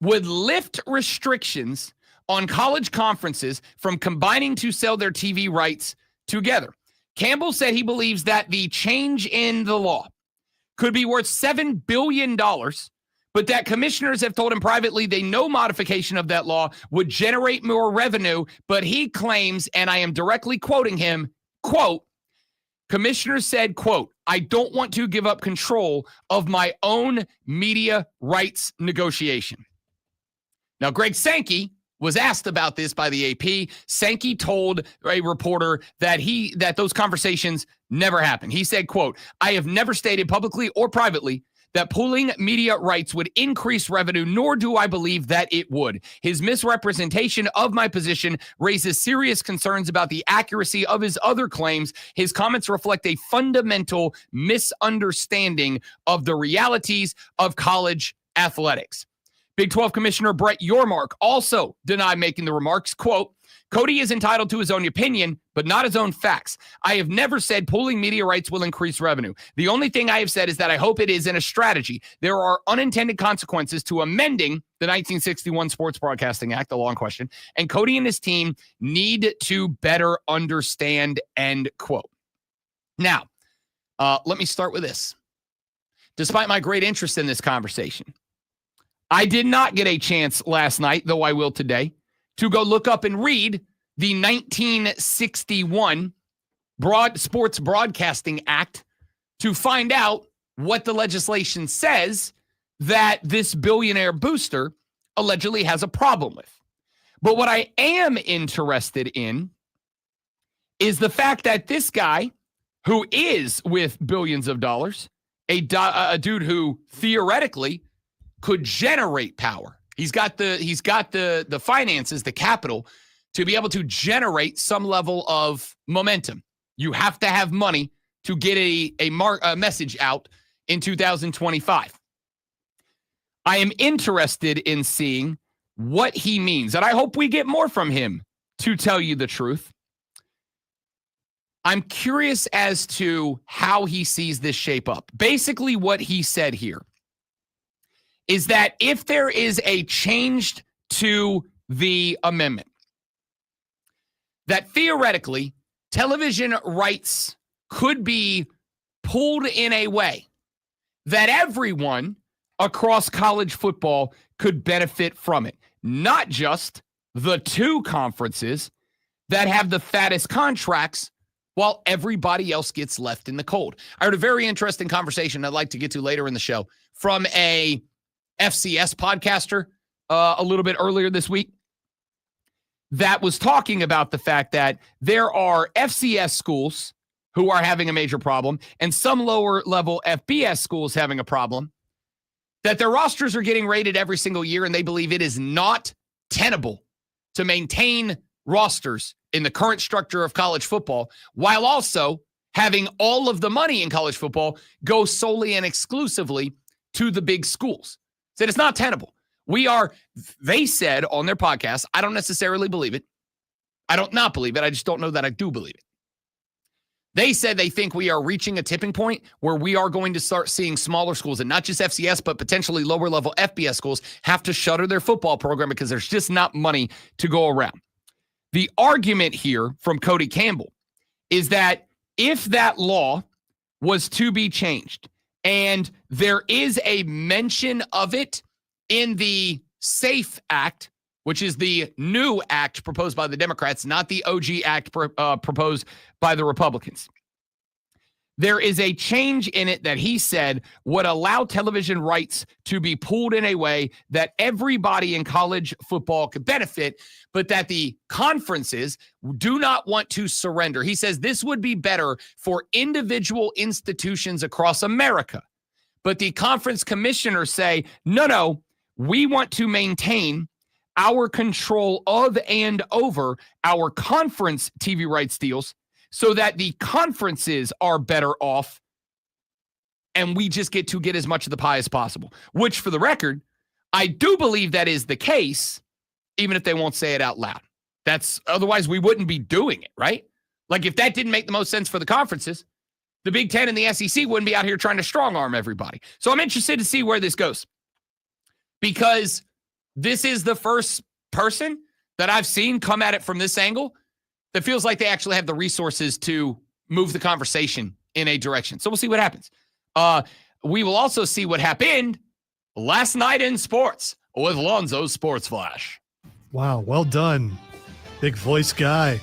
would lift restrictions on college conferences from combining to sell their TV rights together. Campbell said he believes that the change in the law could be worth $7 billion, but that commissioners have told him privately they know modification of that law would generate more revenue, but he claims, and I am directly quoting him, quote, commissioners said, quote, I don't want to give up control of my own media rights negotiation. Now, Greg Sankey was asked about this by the AP. Sankey told a reporter that those conversations never happened. He said, quote, I have never stated publicly or privately that pooling media rights would increase revenue, nor do I believe that it would. His misrepresentation of my position raises serious concerns about the accuracy of his other claims. His comments reflect a fundamental misunderstanding of the realities of college athletics. Big 12 Commissioner Brett Yormark also denied making the remarks, quote, Cody is entitled to his own opinion, but not his own facts. I have never said pooling media rights will increase revenue. The only thing I have said is that I hope it is in a strategy. There are unintended consequences to amending the 1961 Sports Broadcasting Act, the long question, and Cody and his team need to better understand, end quote. Now, let me start with this. Despite my great interest in this conversation, I did not get a chance last night, though I will today, to go look up and read the 1961 Sports Broadcasting Act to find out what the legislation says that this billionaire booster allegedly has a problem with. But what I am interested in is the fact that this guy, who is with billions of dollars, a dude who theoretically could generate power. He's got the finances, the capital to be able to generate some level of momentum. You have to have money to get a message out in 2025. I am interested in seeing what he means, and I hope we get more from him, to tell you the truth. I'm curious as to how he sees this shape up. Basically, what he said here is that if there is a change to the amendment, that theoretically television rights could be pulled in a way that everyone across college football could benefit from it. Not just the two conferences that have the fattest contracts while everybody else gets left in the cold. I heard a very interesting conversation I'd like to get to later in the show from a FCS podcaster a little bit earlier this week that was talking about the fact that there are FCS schools who are having a major problem and some lower level FBS schools having a problem, that their rosters are getting rated every single year, and they believe it is not tenable to maintain rosters in the current structure of college football while also having all of the money in college football go solely and exclusively to the big schools. Said it's not tenable. They said on their podcast, I don't necessarily believe it. I don't not believe it. I just don't know that I do believe it. They said they think we are reaching a tipping point where we are going to start seeing smaller schools, and not just FCS, but potentially lower level FBS schools have to shutter their football program because there's just not money to go around. The argument here from Cody Campbell is that if that law was to be changed, and there is a mention of it in the SAFE Act, which is the new act proposed by the Democrats, not the OG act proposed by the Republicans. There is a change in it that he said would allow television rights to be pooled in a way that everybody in college football could benefit, but that the conferences do not want to surrender. He says this would be better for individual institutions across America. But the conference commissioners say, no, we want to maintain our control of and over our conference TV rights deals so that the conferences are better off and we just get to get as much of the pie as possible. Which, for the record, I do believe that is the case, even if they won't say it out loud. Otherwise we wouldn't be doing it, right? Like if that didn't make the most sense for the conferences, the Big Ten and the SEC wouldn't be out here trying to strong arm everybody. So I'm interested to see where this goes, because this is the first person that I've seen come at it from this angle that feels like they actually have the resources to move the conversation in a direction. So we'll see what happens. We will also see what happened last night in sports with Lonzo's Sports Flash. Wow, well done, big voice guy.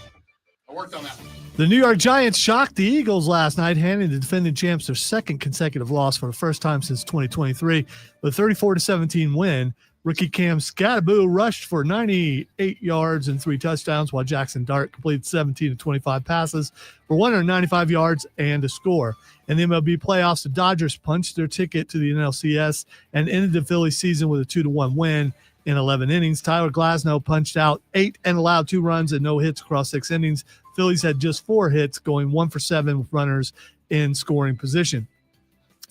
I worked on that one. The New York Giants shocked the Eagles last night, handing the defending champs their second consecutive loss for the first time since 2023. With a 34-17 win, rookie Cam Scattaboo rushed for 98 yards and 3 touchdowns, while Jackson Dart completed 17 of 25 passes for 195 yards and a score. In the MLB playoffs, the Dodgers punched their ticket to the NLCS and ended the Phillies season with a 2-1 win in 11 innings. Tyler Glasnow punched out 8 and allowed 2 runs and no hits across 6 innings. Phillies had just 4 hits, going 1 for 7 with runners in scoring position.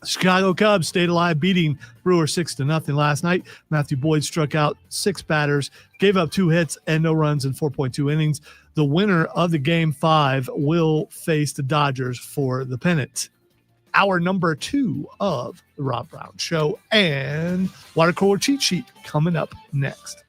Chicago Cubs stayed alive, beating Brewers 6-0 last night. Matthew Boyd struck out 6 batters, gave up 2 hits and no runs in 4.2 innings. The winner of the Game 5 will face the Dodgers for the pennant. Hour number 2 of the Rob Brown Show and Water Cooler Cheat Sheet coming up next.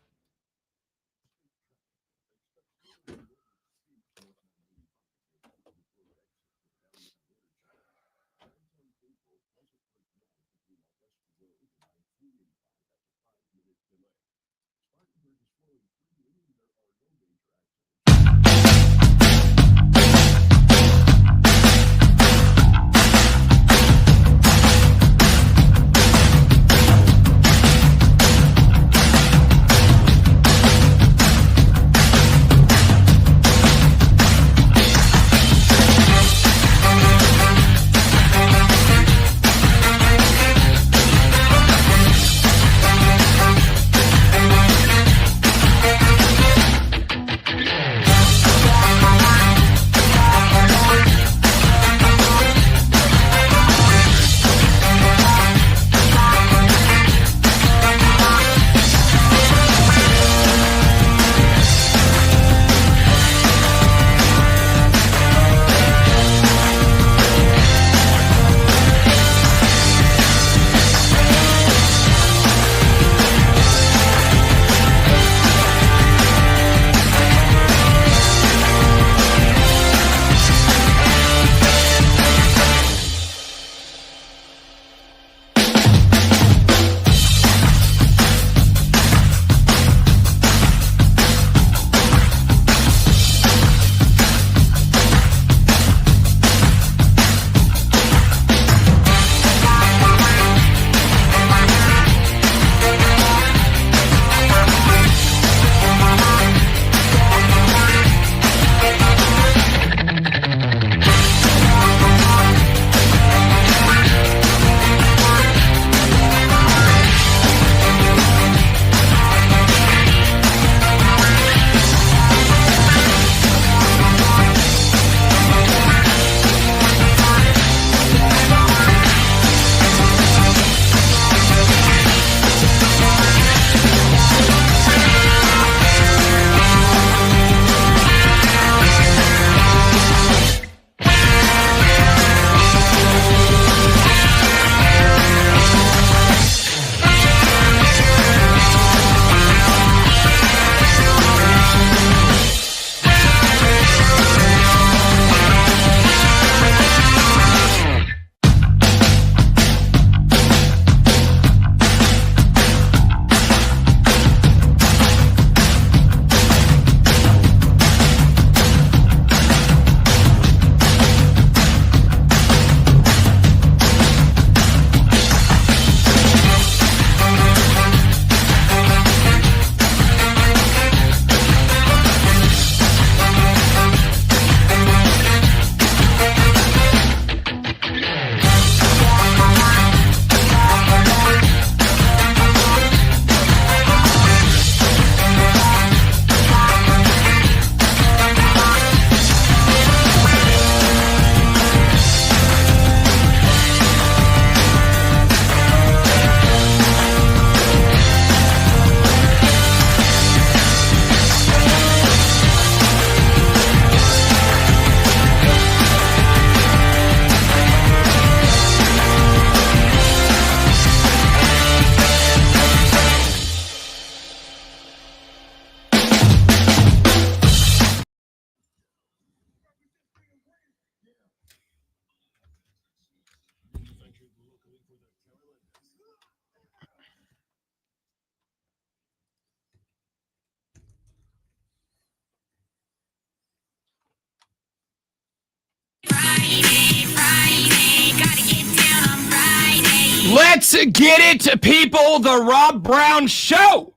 Let's get it, people. The Rob Brown Show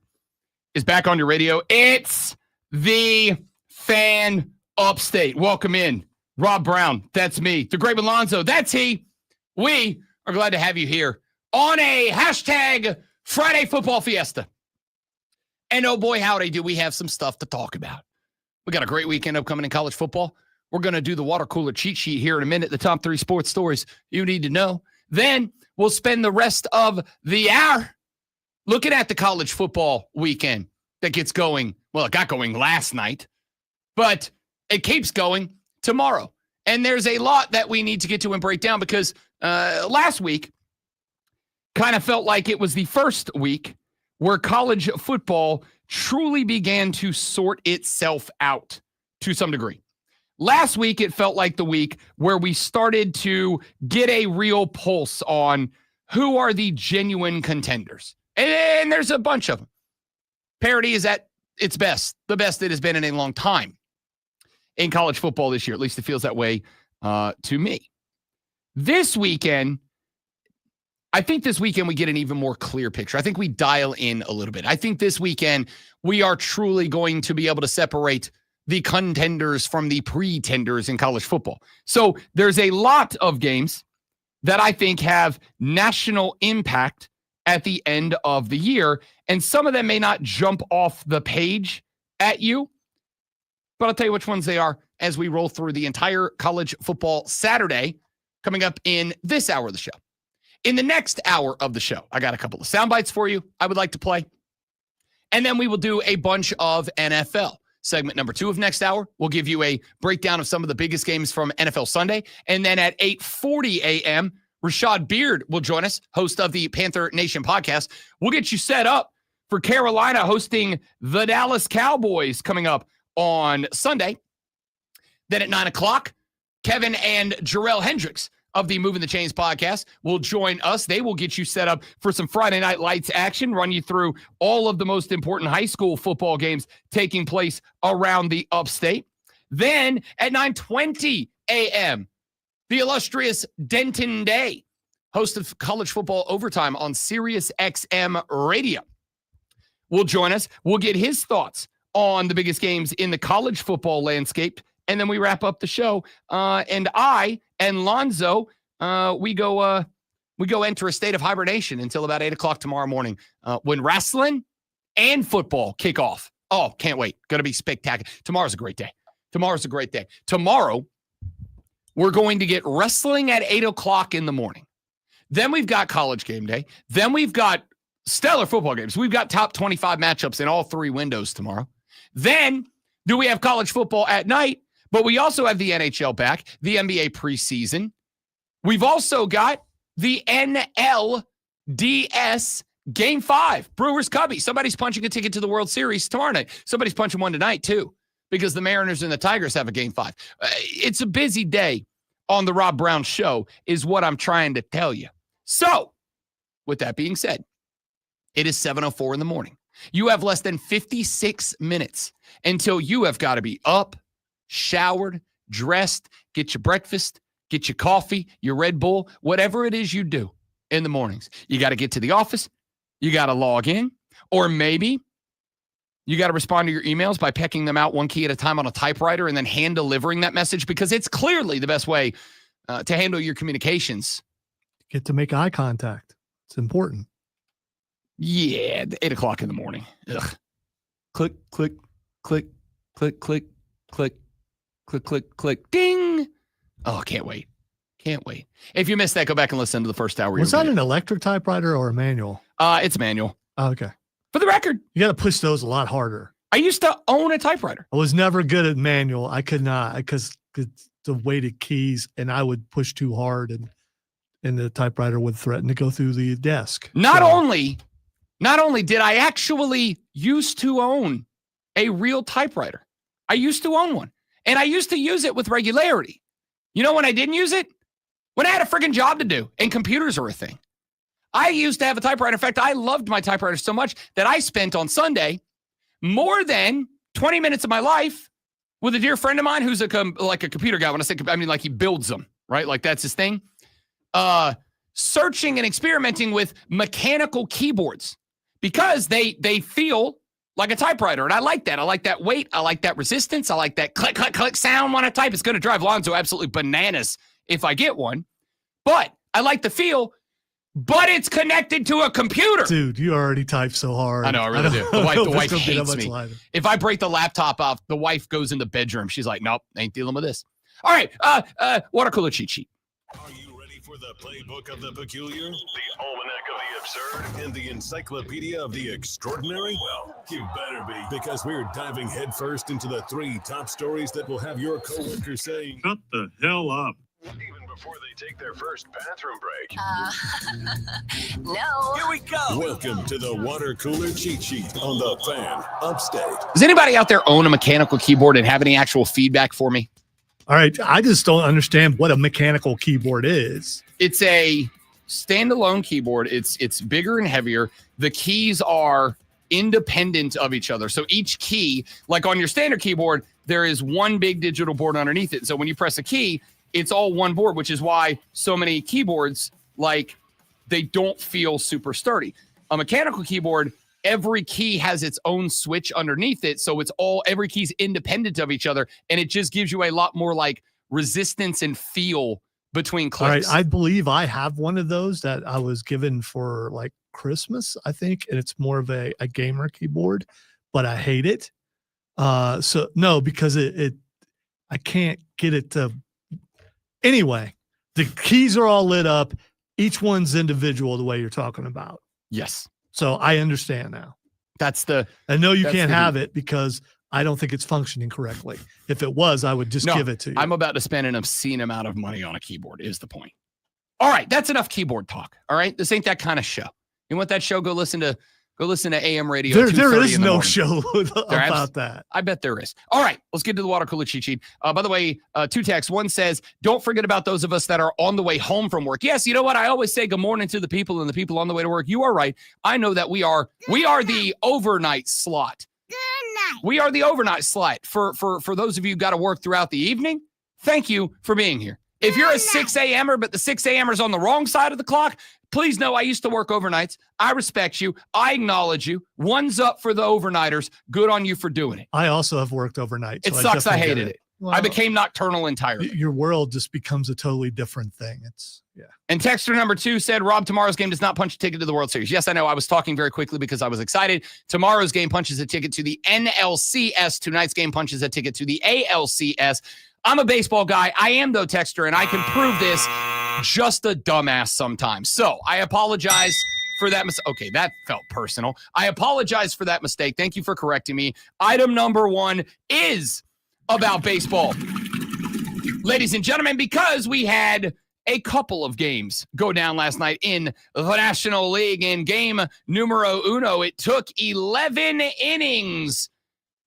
is back on your radio. It's the Fan Upstate. Welcome in, Rob Brown. That's me. The Great Alonzo. That's he. We are glad to have you here on a hashtag Friday Football Fiesta. And oh boy, howdy, do we have some stuff to talk about. We got a great weekend upcoming in college football. We're going to do the water cooler cheat sheet here in a minute, the top 3 sports stories you need to know. Then we'll spend the rest of the hour looking at the college football weekend that gets going. Well, it got going last night, but it keeps going tomorrow. And there's a lot that we need to get to and break down because last week kind of felt like it was the first week where college football truly began to sort itself out to some degree. Last week, it felt like the week where we started to get a real pulse on who are the genuine contenders. And there's a bunch of them. Parity is at its best, the best it has been in a long time in college football this year. At least it feels that way to me. This weekend, I think this weekend we get an even more clear picture. I think we dial in a little bit. I think this weekend we are truly going to be able to separate the contenders from the pretenders in college football. So there's a lot of games that I think have national impact at the end of the year. And some of them may not jump off the page at you, but I'll tell you which ones they are as we roll through the entire college football Saturday coming up in this hour of the show. In the next hour of the show, I got a couple of sound bites for you I would like to play. And then we will do a bunch of NFL. Segment number 2 of next hour, we'll give you a breakdown of some of the biggest games from NFL Sunday. And then at 8:40 a.m., Rashad Beard will join us, host of the Panther Nation podcast. We'll get you set up for Carolina hosting the Dallas Cowboys coming up on Sunday. Then at 9 o'clock, Kevin and Jarrell Hendricks of the Moving the Chains podcast will join us. They will get you set up for some Friday Night Lights action, run you through all of the most important high school football games taking place around the upstate. Then at 9:20 a.m., the illustrious Denton Day, host of College Football Overtime on Sirius XM Radio, will join us. We'll get his thoughts on the biggest games in the college football landscape. And then we wrap up the show. And I and Lonzo, we go enter a state of hibernation until about 8 o'clock tomorrow morning when wrestling and football kick off. Oh, can't wait. Going to be spectacular. Tomorrow's a great day. Tomorrow, we're going to get wrestling at 8 o'clock in the morning. Then we've got college game day. Then we've got stellar football games. We've got top 25 matchups in all 3 windows tomorrow. Then do we have college football at night? But we also have the NHL back, the NBA preseason. We've also got the NLDS Game 5, Brewers Cubbies. Somebody's punching a ticket to the World Series tomorrow night. Somebody's punching one tonight, too, because the Mariners and the Tigers have a Game 5. It's a busy day on the Rob Brown Show is what I'm trying to tell you. So, with that being said, it is 7:04 in the morning. You have less than 56 minutes until you have got to be up, showered, dressed, get your breakfast, get your coffee, your Red Bull, whatever it is you do in the mornings. You got to get to the office. You got to log in. Or maybe you got to respond to your emails by pecking them out one key at a time on a typewriter and then hand delivering that message because it's clearly the best way to handle your communications. Get to make eye contact. It's important. Yeah, 8 o'clock in the morning. Ugh. Click, click, click, click, click, click. Click, click, click, ding. Oh, can't wait. If you missed that, go back and listen to the first hour. Was that an electric typewriter or a manual? It's manual. Oh, okay. For the record, you got to push those a lot harder. I used to own a typewriter. I was never good at manual. I could not because the weighted keys and I would push too hard and the typewriter would threaten to go through the desk. Not only did I actually used to own a real typewriter. I used to own one. And I used to use it with regularity. You know when I didn't use it? When I had a friggin' job to do and computers are a thing. I used to have a typewriter. In fact, I loved my typewriter so much that I spent on Sunday more than 20 minutes of my life with a dear friend of mine who's like a computer guy. When I say, I mean like he builds them, right? Like that's his thing. searching and experimenting with mechanical keyboards because they feel like a typewriter. And I like that. I like that weight. I like that resistance. I like that click, click, click sound when I type. It's going to drive Lonzo absolutely bananas if I get one. But I like the feel, but it's connected to a computer. Dude, you already type so hard. I know, I really do. The wife it's gonna be that hates much me. lighter. If I break the laptop off, the wife goes in the bedroom. She's like, nope, ain't dealing with this. All right, water cooler cheat sheet. Are you ready for the playbook of the peculiar, the almanac of the absurd, and the encyclopedia of the extraordinary? Well, you better be, because we're diving headfirst into the 3 top stories that will have your coworkers saying, "Shut the hell up." even before they take their first bathroom break. No. Here we go. Welcome to the water cooler cheat sheet on the Fan Upstate. Does anybody out there own a mechanical keyboard and have any actual feedback for me? All right. I just don't understand what a mechanical keyboard is. It's a standalone keyboard. It's bigger and heavier. The keys are independent of each other. So each key, like on your standard keyboard, there is one big digital board underneath it. So when you press a key, it's all one board, which is why so many keyboards, like, they don't feel super sturdy. A mechanical keyboard, every key has its own switch underneath it. So it's every key's independent of each other. And it just gives you a lot more like resistance and feel between clicks. All right. I believe I have one of those that I was given for like Christmas, I think. And it's more of a gamer keyboard, but I hate it. So no, because I can't get it to. Anyway, the keys are all lit up. Each one's individual the way you're talking about. Yes. So I understand now. I know you can't have it because I don't think it's functioning correctly. If it was, I would just give it to you. I'm about to spend an obscene amount of money on a keyboard is the point. All right. That's enough keyboard talk. All right. This ain't that kind of show. You want that show? Go listen to AM radio. There is in the no morning. show about that. I bet there is. All right, let's get to the water cooler cheat sheet. By the way, 2 texts. One says, don't forget about those of us that are on the way home from work. Yes, you know what? I always say good morning to the people and the people on the way to work. You are right. I know that we are the overnight slot. Good night. We are the overnight slot. For those of you who got to work throughout the evening, thank you for being here. If you're a 6 a.m.er, but the 6 a.m.er's on the wrong side of the clock, please know I used to work overnights. I respect you. I acknowledge you. One's up for the overnighters. Good on you for doing it. I also have worked overnight. It so sucks. I definitely hated get it. Well, I became nocturnal entirely. Your world just becomes a totally different thing. Yeah. And texter number 2 said, Rob, tomorrow's game does not punch a ticket to the World Series. Yes, I know. I was talking very quickly because I was excited. Tomorrow's game punches a ticket to the NLCS. Tonight's game punches a ticket to the ALCS. I'm a baseball guy. I am, though, texter, and I can prove this. Just a dumbass sometimes. So I apologize for that mistake. Okay, that felt personal. I apologize for that mistake. Thank you for correcting me. Item number 1 is about baseball. Ladies and gentlemen, because we had a couple of games go down last night in the National League in game numero uno, it took 11 innings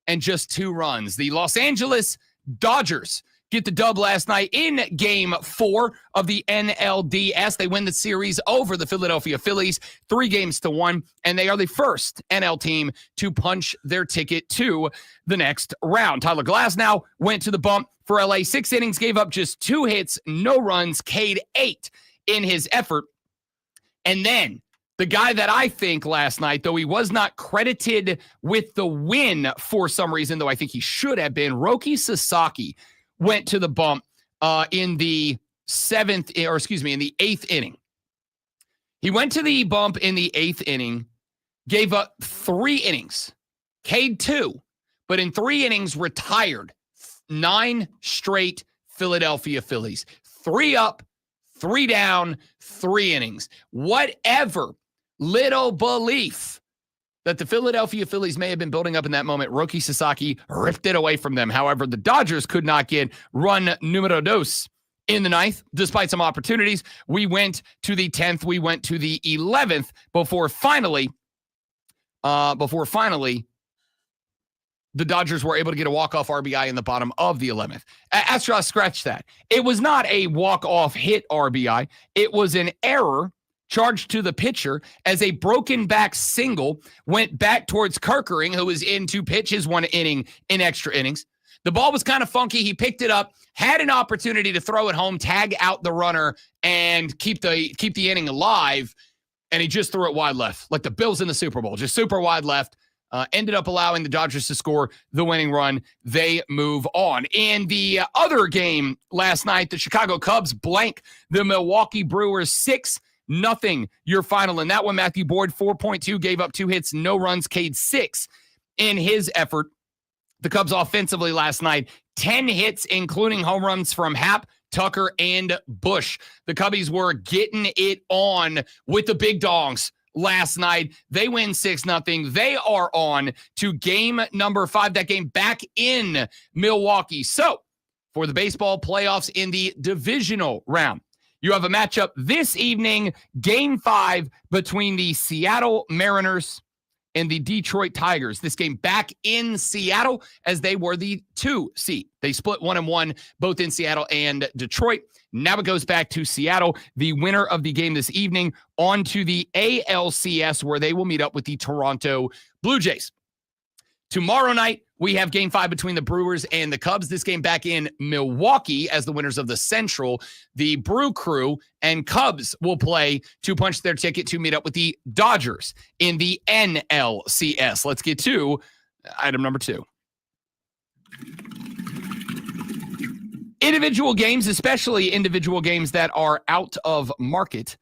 and just 2 runs. The Los Angeles Dodgers get the dub last night in game 4 of the NLDS. They win the series over the Philadelphia Phillies 3-1, and they are the first NL team to punch their ticket to the next round. Tyler Glasnow went to the bump for LA. 6 innings, gave up just 2 hits, no runs, K'd 8 in his effort. And then the guy that I think last night, though he was not credited with the win for some reason, though I think he should have been, Roki Sasaki went to the bump in the 8th inning. He went to the bump in the 8th inning, gave up 3 innings, K'd 2, but in 3 innings retired 9 straight Philadelphia Phillies. 3 up, 3 down, 3 innings. Whatever little belief that the Philadelphia Phillies may have been building up in that moment, Roki Sasaki ripped it away from them. However, the Dodgers could not get run numero dos in the 9th, despite some opportunities. We went to the 10th. We went to the 11th before finally, the Dodgers were able to get a walk-off RBI in the bottom of the 11th. After I scratched that, it was not a walk-off hit RBI. It was an error charged to the pitcher as a broken back single went back towards Kerkering, who was in to pitch his 1 inning in extra innings. The ball was kind of funky. He picked it up, had an opportunity to throw it home, tag out the runner, and keep the inning alive, and he just threw it wide left, like the Bills in the Super Bowl, just super wide left. Ended up allowing the Dodgers to score the winning run. They move on. In the other game last night, the Chicago Cubs blank the Milwaukee Brewers 6-0. Your final in that one, Matthew Boyd, 4.2, gave up 2 hits, no runs, K'd 6 in his effort. The Cubs offensively last night, 10 hits, including home runs from Happ, Tucker, and Bush. The Cubbies were getting it on with the big dogs last night. They win 6-0. They are on to game number 5, that game back in Milwaukee. So for the baseball playoffs in the divisional round, you have a matchup this evening, game 5 between the Seattle Mariners and the Detroit Tigers. This game back in Seattle as they were the 2 seed. They split 1-1, both in Seattle and Detroit. Now it goes back to Seattle. The winner of the game this evening on to the ALCS, where they will meet up with the Toronto Blue Jays. Tomorrow night, we have game 5 between the Brewers and the Cubs. This game back in Milwaukee as the winners of the Central. The Brew Crew and Cubs will play to punch their ticket to meet up with the Dodgers in the NLCS. Let's get to item number 2. Individual games, especially individual games that are out of market,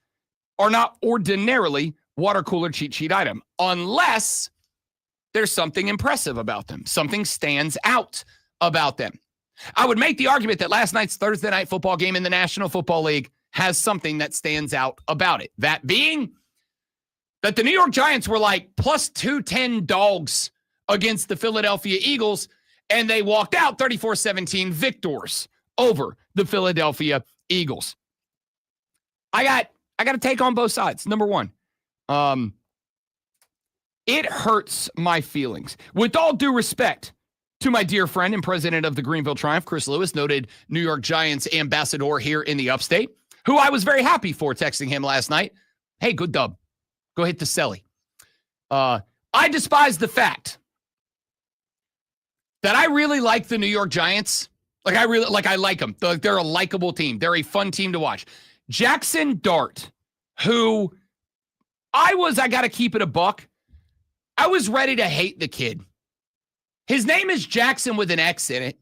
are not ordinarily water cooler cheat sheet item unless there's something impressive about them. Something stands out about them. I would make the argument that last night's Thursday night football game in the National Football League has something that stands out about it. That being that the New York Giants were like plus 210 dogs against the Philadelphia Eagles, and they walked out 34-17 victors over the Philadelphia Eagles. I got to take on both sides. Number one, it hurts my feelings. With all due respect to my dear friend and president of the Greenville Triumph, Chris Lewis, noted New York Giants ambassador here in the upstate, who I was very happy for, texting him last night. Hey, good dub. Go hit the celly. I despise the fact that I really like the New York Giants. I like them. They're a likable team. They're a fun team to watch. Jackson Dart, who I got to keep it a buck. I was ready to hate the kid. His name is Jackson with an X in it.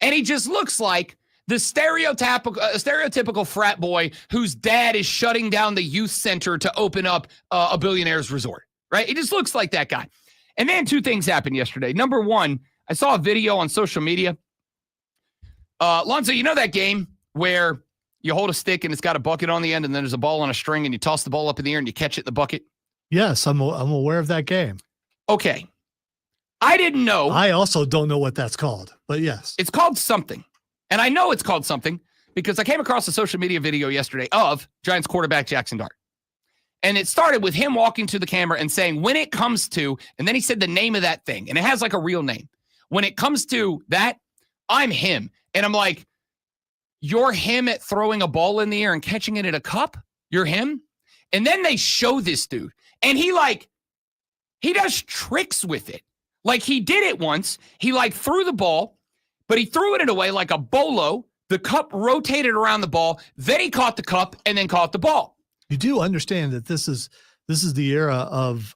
And he just looks like the stereotypical frat boy whose dad is shutting down the youth center to open up a billionaire's resort, right? He just looks like that guy. And then 2 things happened yesterday. Number one, I saw a video on social media. Lonzo, you know that game where you hold a stick and it's got a bucket on the end and then there's a ball on a string and you toss the ball up in the air and you catch it in the bucket? Yes, I'm aware of that game. Okay. I didn't know. I also don't know what that's called, but yes. It's called something. And I know it's called something because I came across a social media video yesterday of Giants quarterback Jackson Dart. And it started with him walking to the camera and saying, when it comes to, and then he said the name of that thing, and it has like a real name. When it comes to that, I'm him. And I'm like, you're him at throwing a ball in the air and catching it at a cup? You're him? And then they show this dude. And he does tricks with it. Like he did it once. He threw the ball, but he threw it in a way like a bolo. The cup rotated around the ball. Then he caught the cup and then caught the ball. You do understand that this is the era of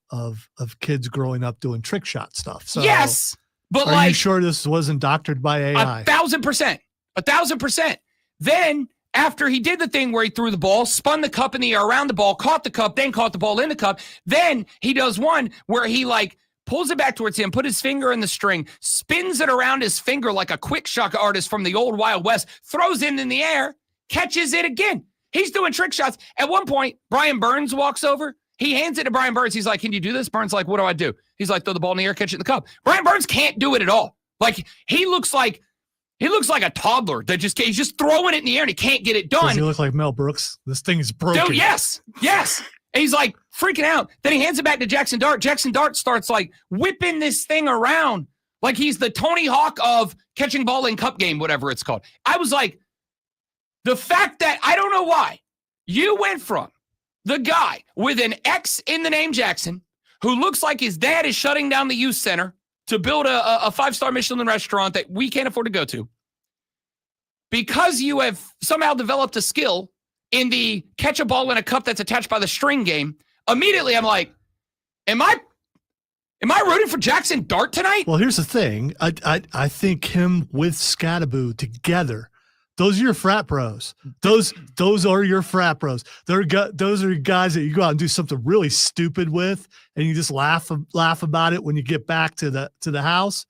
kids growing up doing trick shot stuff. So yes, but are you sure this wasn't doctored by AI? 1,000%. 1,000%. Then after he did the thing where he threw the ball, spun the cup in the air around the ball, caught the cup, then caught the ball in the cup. Then he does one where he pulls it back towards him, put his finger in the string, spins it around his finger like a quick shock artist from the old Wild West, throws it in the air, catches it again. He's doing trick shots. At one point, Brian Burns walks over. He hands it to Brian Burns. He's like, can you do this? Burns like, what do I do? He's like, throw the ball in the air, catch it in the cup. Brian Burns can't do it at all. He looks like a toddler that he's just throwing it in the air and he can't get it done. Does he look like Mel Brooks? This thing is broken. Dude, yes. And he's freaking out. Then he hands it back to Jackson Dart. Jackson Dart starts whipping this thing around like he's the Tony Hawk of catching ball in cup game, whatever it's called. I was like, the fact that I don't know why you went from the guy with an X in the name Jackson, who looks like his dad is shutting down the youth center to build a 5-star Michelin restaurant that we can't afford to go to, because you have somehow developed a skill in the catch a ball in a cup that's attached by the string game, immediately I'm like, am I rooting for Jackson Dart tonight? Well, here's the thing. I think him with Scattaboo together, those are your frat bros. Those are your frat bros. Those are guys that you go out and do something really stupid with, and you just laugh about it when you get back to the house.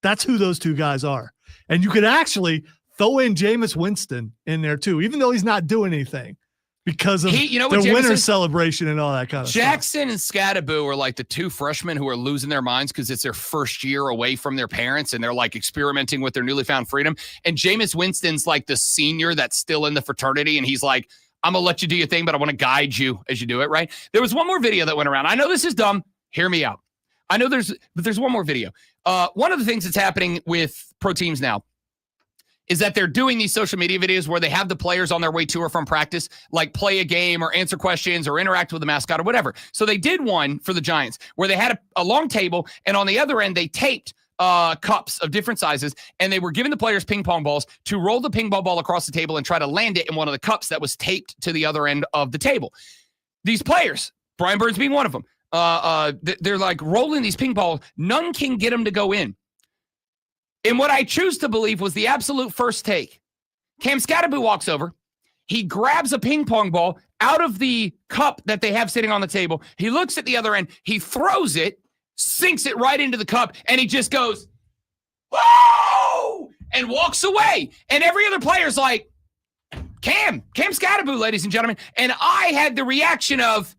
That's who those two guys are. And you could actually throw in Jameis Winston in there too, even though he's not doing anything, because of their winter celebration and all that kind of stuff. Jackson and Scattaboo are like the two freshmen who are losing their minds because it's their first year away from their parents and they're like experimenting with their newly found freedom. And Jameis Winston's like the senior that's still in the fraternity, and he's like, I'm going to let you do your thing, but I want to guide you as you do it, right? There was one more video that went around. I know this is dumb. Hear me out. I know there's one more video. One of the things that's happening with pro teams now is that they're doing these social media videos where they have the players on their way to or from practice, like play a game or answer questions or interact with the mascot or whatever. So they did one for the Giants where they had a long table, and on the other end, they taped cups of different sizes, and they were giving the players ping pong balls to roll the ping pong ball across the table and try to land it in one of the cups that was taped to the other end of the table. These players, Brian Burns being one of them, they're like rolling these ping balls. None can get them to go in. And what I choose to believe was the absolute first take. Cam Scattaboo walks over. He grabs a ping pong ball out of the cup that they have sitting on the table. He looks at the other end. He throws it, sinks it right into the cup, and he just goes, whoa, and walks away. And every other player's like, Cam Scattaboo, ladies and gentlemen. And I had the reaction of,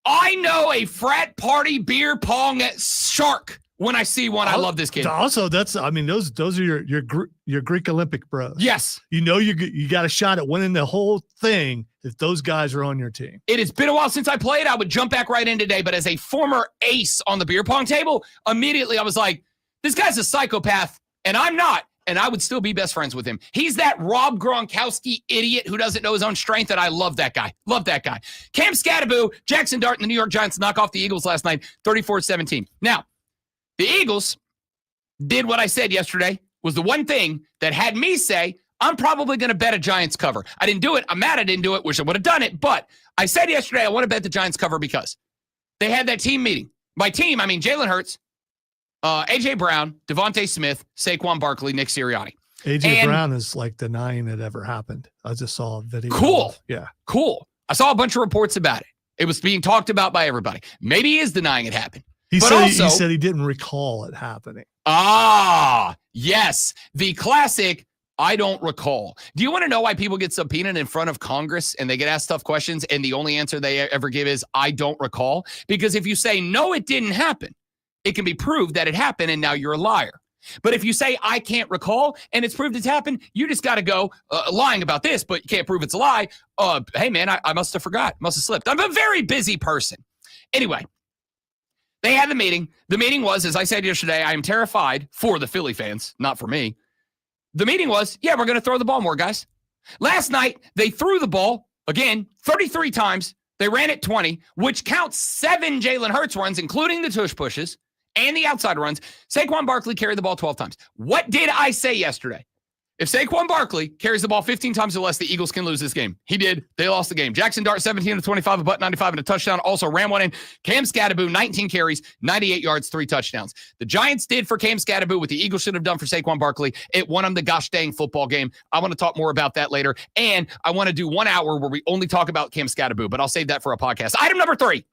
I know a frat party beer pong shark. When I see one, I love this kid. Also, those are your Greek Olympic bros. Yes. You got a shot at winning the whole thing if those guys are on your team. It has been a while since I played. I would jump back right in today, but as a former ace on the beer pong table, immediately I was like, this guy's a psychopath, and I'm not, and I would still be best friends with him. He's that Rob Gronkowski idiot who doesn't know his own strength, and I love that guy. Love that guy. Cam Scattaboo, Jackson Dart, and the New York Giants knock off the Eagles last night, 34-17. Now, the Eagles did what I said yesterday, was the one thing that had me say, I'm probably going to bet a Giants cover. I didn't do it. I'm mad I didn't do it. Wish I would have done it. But I said yesterday I want to bet the Giants cover because they had that team meeting. By team, I mean Jalen Hurts, A.J. Brown, Devontae Smith, Saquon Barkley, Nick Sirianni. A.J. Brown is like denying it ever happened. I just saw a video. Cool. Yeah. Cool. I saw a bunch of reports about it. It was being talked about by everybody. Maybe he is denying it happened. He said he didn't recall it happening. Ah, yes. The classic, I don't recall. Do you want to know why people get subpoenaed in front of Congress and they get asked tough questions and the only answer they ever give is, I don't recall? Because if you say, no, it didn't happen, it can be proved that it happened and now you're a liar. But if you say, I can't recall, and it's proved it's happened, you just got to go lying about this, but you can't prove it's a lie. Hey, man, I must have forgot, must have slipped. I'm a very busy person. Anyway. They had the meeting. The meeting was, as I said yesterday, I am terrified for the Philly fans, not for me. The meeting was, yeah, we're going to throw the ball more, guys. Last night, they threw the ball, again, 33 times. They ran it 20, which counts 7 Jalen Hurts runs, including the tush pushes and the outside runs. Saquon Barkley carried the ball 12 times. What did I say yesterday? If Saquon Barkley carries the ball 15 times or less, the Eagles can lose this game. He did. They lost the game. Jackson Dart, 17-25, a butt 95 and a touchdown. Also ran one in. Cam Scattaboo, 19 carries, 98 yards, 3 touchdowns. The Giants did for Cam Scattaboo what the Eagles should have done for Saquon Barkley. It won them the gosh dang football game. I want to talk more about that later. And I want to do 1 hour where we only talk about Cam Scattaboo, but I'll save that for a podcast. Item number 3.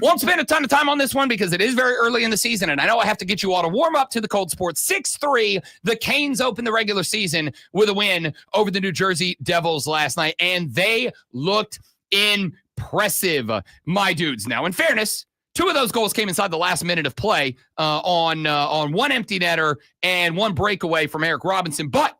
Won't spend a ton of time on this one because it is very early in the season, and I know I have to get you all to warm up to the cold sports. 6-3, the Canes opened the regular season with a win over the New Jersey Devils last night, and they looked impressive, my dudes. Now, in fairness, 2 of those goals came inside the last minute of play on one empty netter and 1 breakaway from Eric Robinson. But,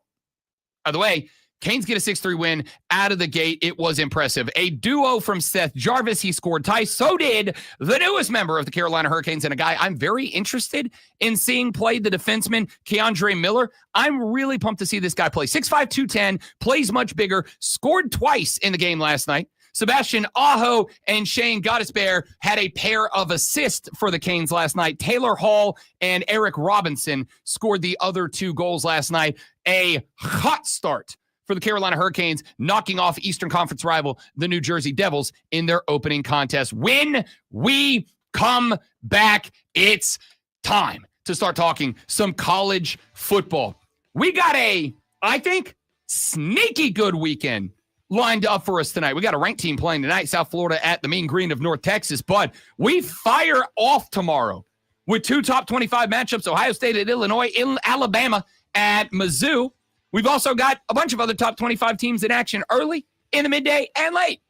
by the way, Canes get a 6-3 win out of the gate. It was impressive. A duo from Seth Jarvis. He scored twice. So did the newest member of the Carolina Hurricanes and a guy I'm very interested in seeing play, the defenseman, Keandre Miller. I'm really pumped to see this guy play. 6'5", 210, plays much bigger, scored twice in the game last night. Sebastian Aho and Shane Gottesbear had a pair of assists for the Canes last night. Taylor Hall and Eric Robinson scored the other 2 goals last night. A hot start for the Carolina Hurricanes, knocking off Eastern Conference rival, the New Jersey Devils, in their opening contest. When we come back, it's time to start talking some college football. We got I think, sneaky good weekend lined up for us tonight. We got a ranked team playing tonight, South Florida at the Mean Green of North Texas, but we fire off tomorrow with 2 top 25 matchups, Ohio State at Illinois, Alabama at Mizzou. We've also got a bunch of other top 25 teams in action early, in the midday, and late.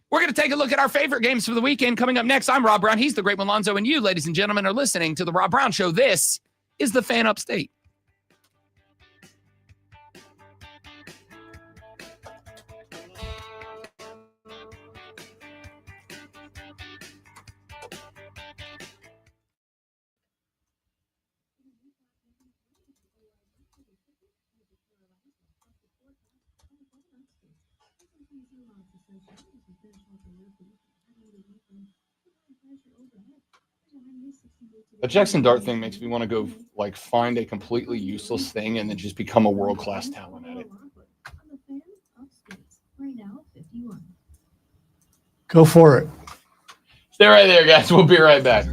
We're going to take a look at our favorite games for the weekend. Coming up next, I'm Rob Brown. He's the great one, Lonzo, and you, ladies and gentlemen, are listening to The Rob Brown Show. This is the Fan Upstate. The Jackson Dart thing makes me want to go find a completely useless thing and then just become a world-class talent at it. Go for it. Stay right there, guys. We'll be right back.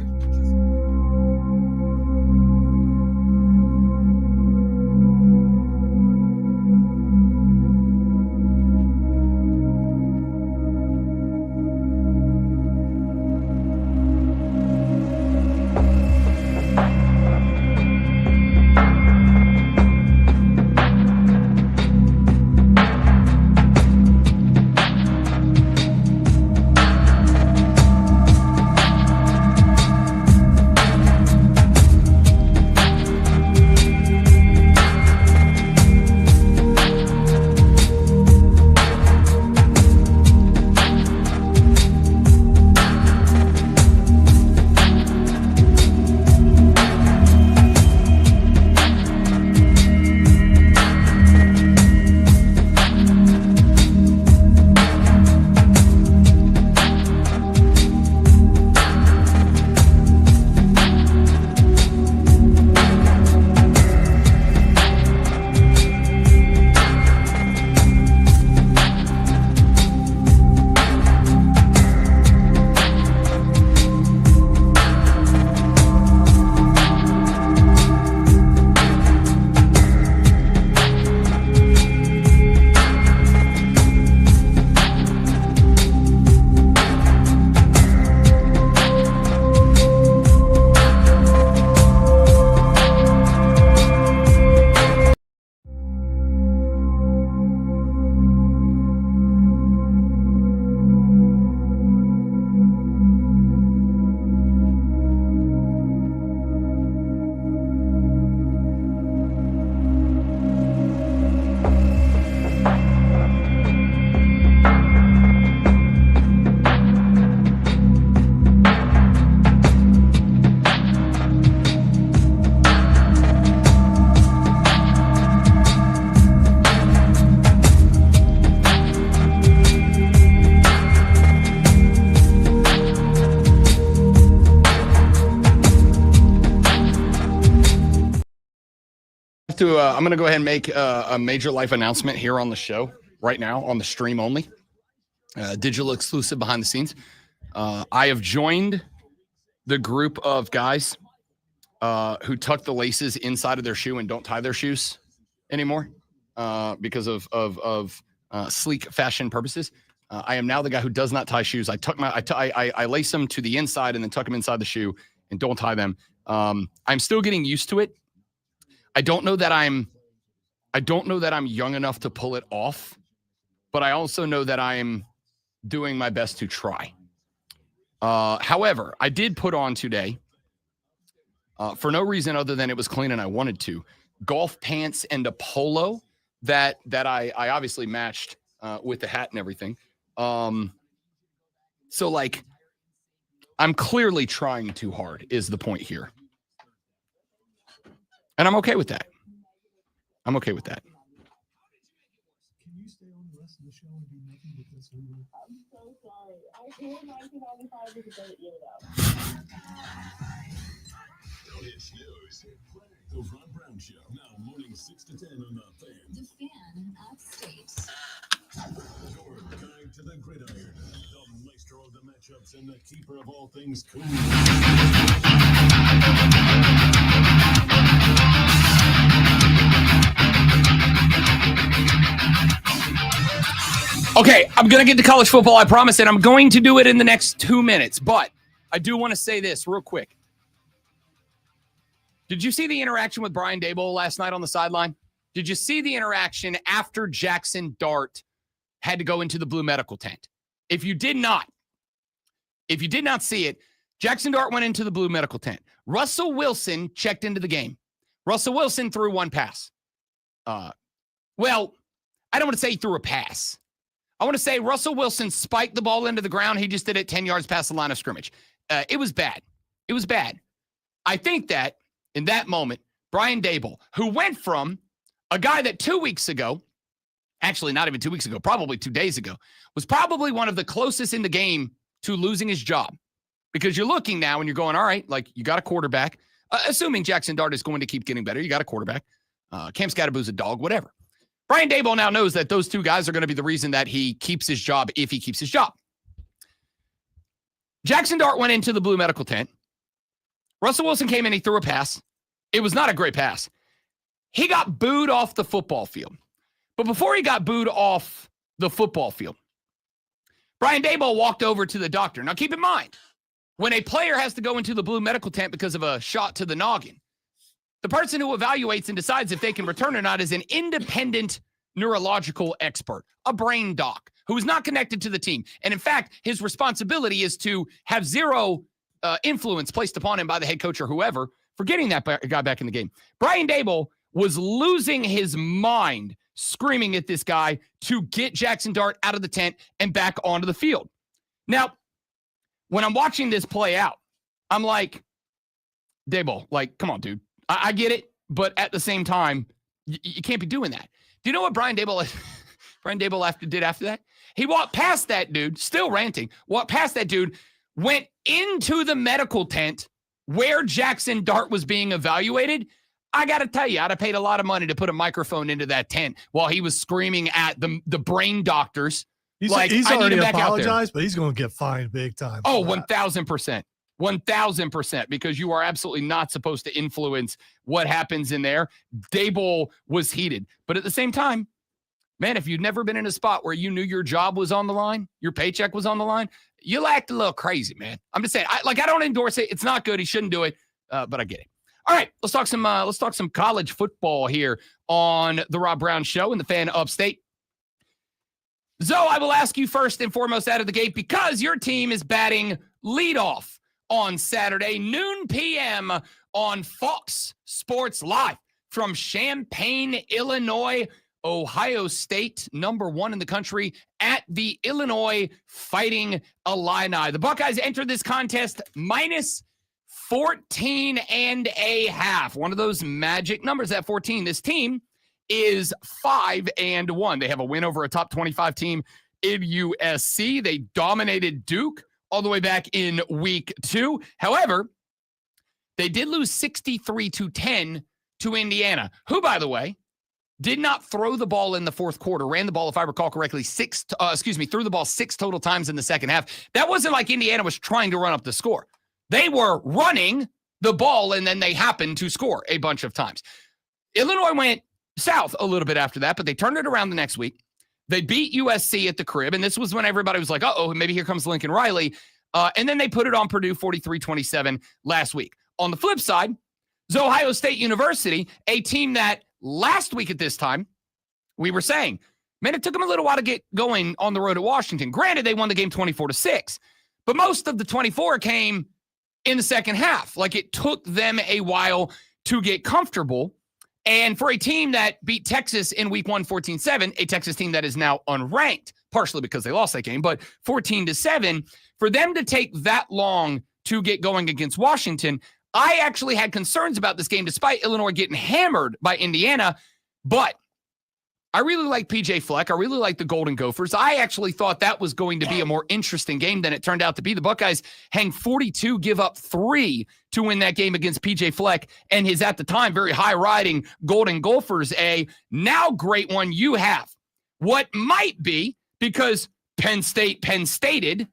I'm going to go ahead and make a major life announcement here on the show right now, on the stream only. Digital exclusive behind the scenes. I have joined the group of guys who tuck the laces inside of their shoe and don't tie their shoes anymore because of sleek fashion purposes. I am now the guy who does not tie shoes. I lace them to the inside and then tuck them inside the shoe and don't tie them. I'm still getting used to it. I don't know that I'm young enough to pull it off, but I also know that I'm doing my best to try. However, I did put on today, for no reason other than it was clean and I wanted to, golf pants and a polo that I obviously matched with the hat and everything. So like, I'm clearly trying too hard is the point here. And I'm okay with that. I'm okay with that. Can you stay on the rest of the show and be making because we will? I'm so It's news. The Rob Brown Show. Now morning 6 to 10 on the Fan. The Fan Upstate. Your guide to the gridiron. The maestro of the matchups and the keeper of all things cool. Okay, I'm going to get to college football, I promise, and I'm going to do it in the next 2 minutes. But I do want to say this real quick. Did you see the interaction with Brian Daboll last night on the sideline? Did you see the interaction after Jackson Dart had to go into the blue medical tent? If you did not see it, Jackson Dart went into the blue medical tent. Russell Wilson checked into the game. Russell Wilson threw one pass. Well, I don't want to say he threw a pass. I want to say Russell Wilson spiked the ball into the ground. He just did it 10 yards past the line of scrimmage. It was bad. It was bad. I think that in that moment, Brian Daboll, who went from a guy that 2 weeks ago, actually not even 2 weeks ago, probably 2 days ago, was probably one of the closest in the game to losing his job. Because you're looking now and you're going, all right, like you got a quarterback, assuming Jackson Dart is going to keep getting better. You got a quarterback. Cam Scatterboo's a dog, whatever. Brian Daboll now knows that those two guys are going to be the reason that he keeps his job if he keeps his job. Jackson Dart went into the blue medical tent. Russell Wilson came in, he threw a pass. It was not a great pass. He got booed off the football field. But before he got booed off the football field, Brian Daboll walked over to the doctor. Now keep in mind, when a player has to go into the blue medical tent because of a shot to the noggin, the person who evaluates and decides if they can return or not is an independent neurological expert, a brain doc, who is not connected to the team. And in fact, his responsibility is to have zero influence placed upon him by the head coach or whoever for getting that guy back in the game. Brian Daboll was losing his mind screaming at this guy to get Jackson Dart out of the tent and back onto the field. Now, when I'm watching this play out, I'm like, Daboll, like, come on, dude. I get it, but at the same time, you can't be doing that. Do you know what Brian Daboll did after that? He walked past that dude, still ranting, walked past that dude, went into the medical tent where Jackson Dart was being evaluated. I got to tell you, I'd have paid a lot of money to put a microphone into that tent while he was screaming at the brain doctors. He's I already apologized, but he's going to get fined big time. Oh, 1,000%. 1,000%, because you are absolutely not supposed to influence what happens in there. Daboll was heated. But at the same time, man, if you've never been in a spot where you knew your job was on the line, your paycheck was on the line, you'll act a little crazy, man. I'm just saying, I don't endorse it. It's not good. He shouldn't do it, but I get it. All right, let's talk some college football here on the Rob Brown Show in the Fan Upstate. Zoe, I will ask you first and foremost out of the gate, because your team is batting leadoff on Saturday, noon p.m. on Fox Sports Live from Champaign, Illinois. Ohio State, #1 in the country, at the Illinois Fighting Illini. The Buckeyes entered this contest minus 14.5. One of those magic numbers at 14. This team is 5-1. They have a win over a top 25 team in USC. They dominated Duke all the way back in week 2. However, they did lose 63-10 to Indiana, who, by the way, did not throw the ball in the fourth quarter, ran the ball, if I recall correctly, threw the ball 6 total times in the second half. That wasn't like Indiana was trying to run up the score. They were running the ball, and then they happened to score a bunch of times. Illinois went south a little bit after that, but they turned it around the next week. They beat USC at the crib, and this was when everybody was like, uh-oh, maybe here comes Lincoln Riley. And then they put it on Purdue 43-27 last week. On the flip side, Ohio State University, a team that last week at this time, we were saying, man, it took them a little while to get going on the road at Washington. Granted, they won the game 24-6, but most of the 24 came in the second half. Like, it took them a while to get comfortable. And for a team that beat Texas in week 1, 14-7, a Texas team that is now unranked, partially because they lost that game, but 14-7, for them to take that long to get going against Washington, I actually had concerns about this game despite Illinois getting hammered by Indiana. But I really like PJ Fleck. I really like the Golden Gophers. I actually thought that was going to be a more interesting game than it turned out to be. The Buckeyes hang 42, give up 3 to win that game against PJ Fleck and his, at the time, very high-riding Golden Gophers. A now great one you have. What might be, because Penn Stated,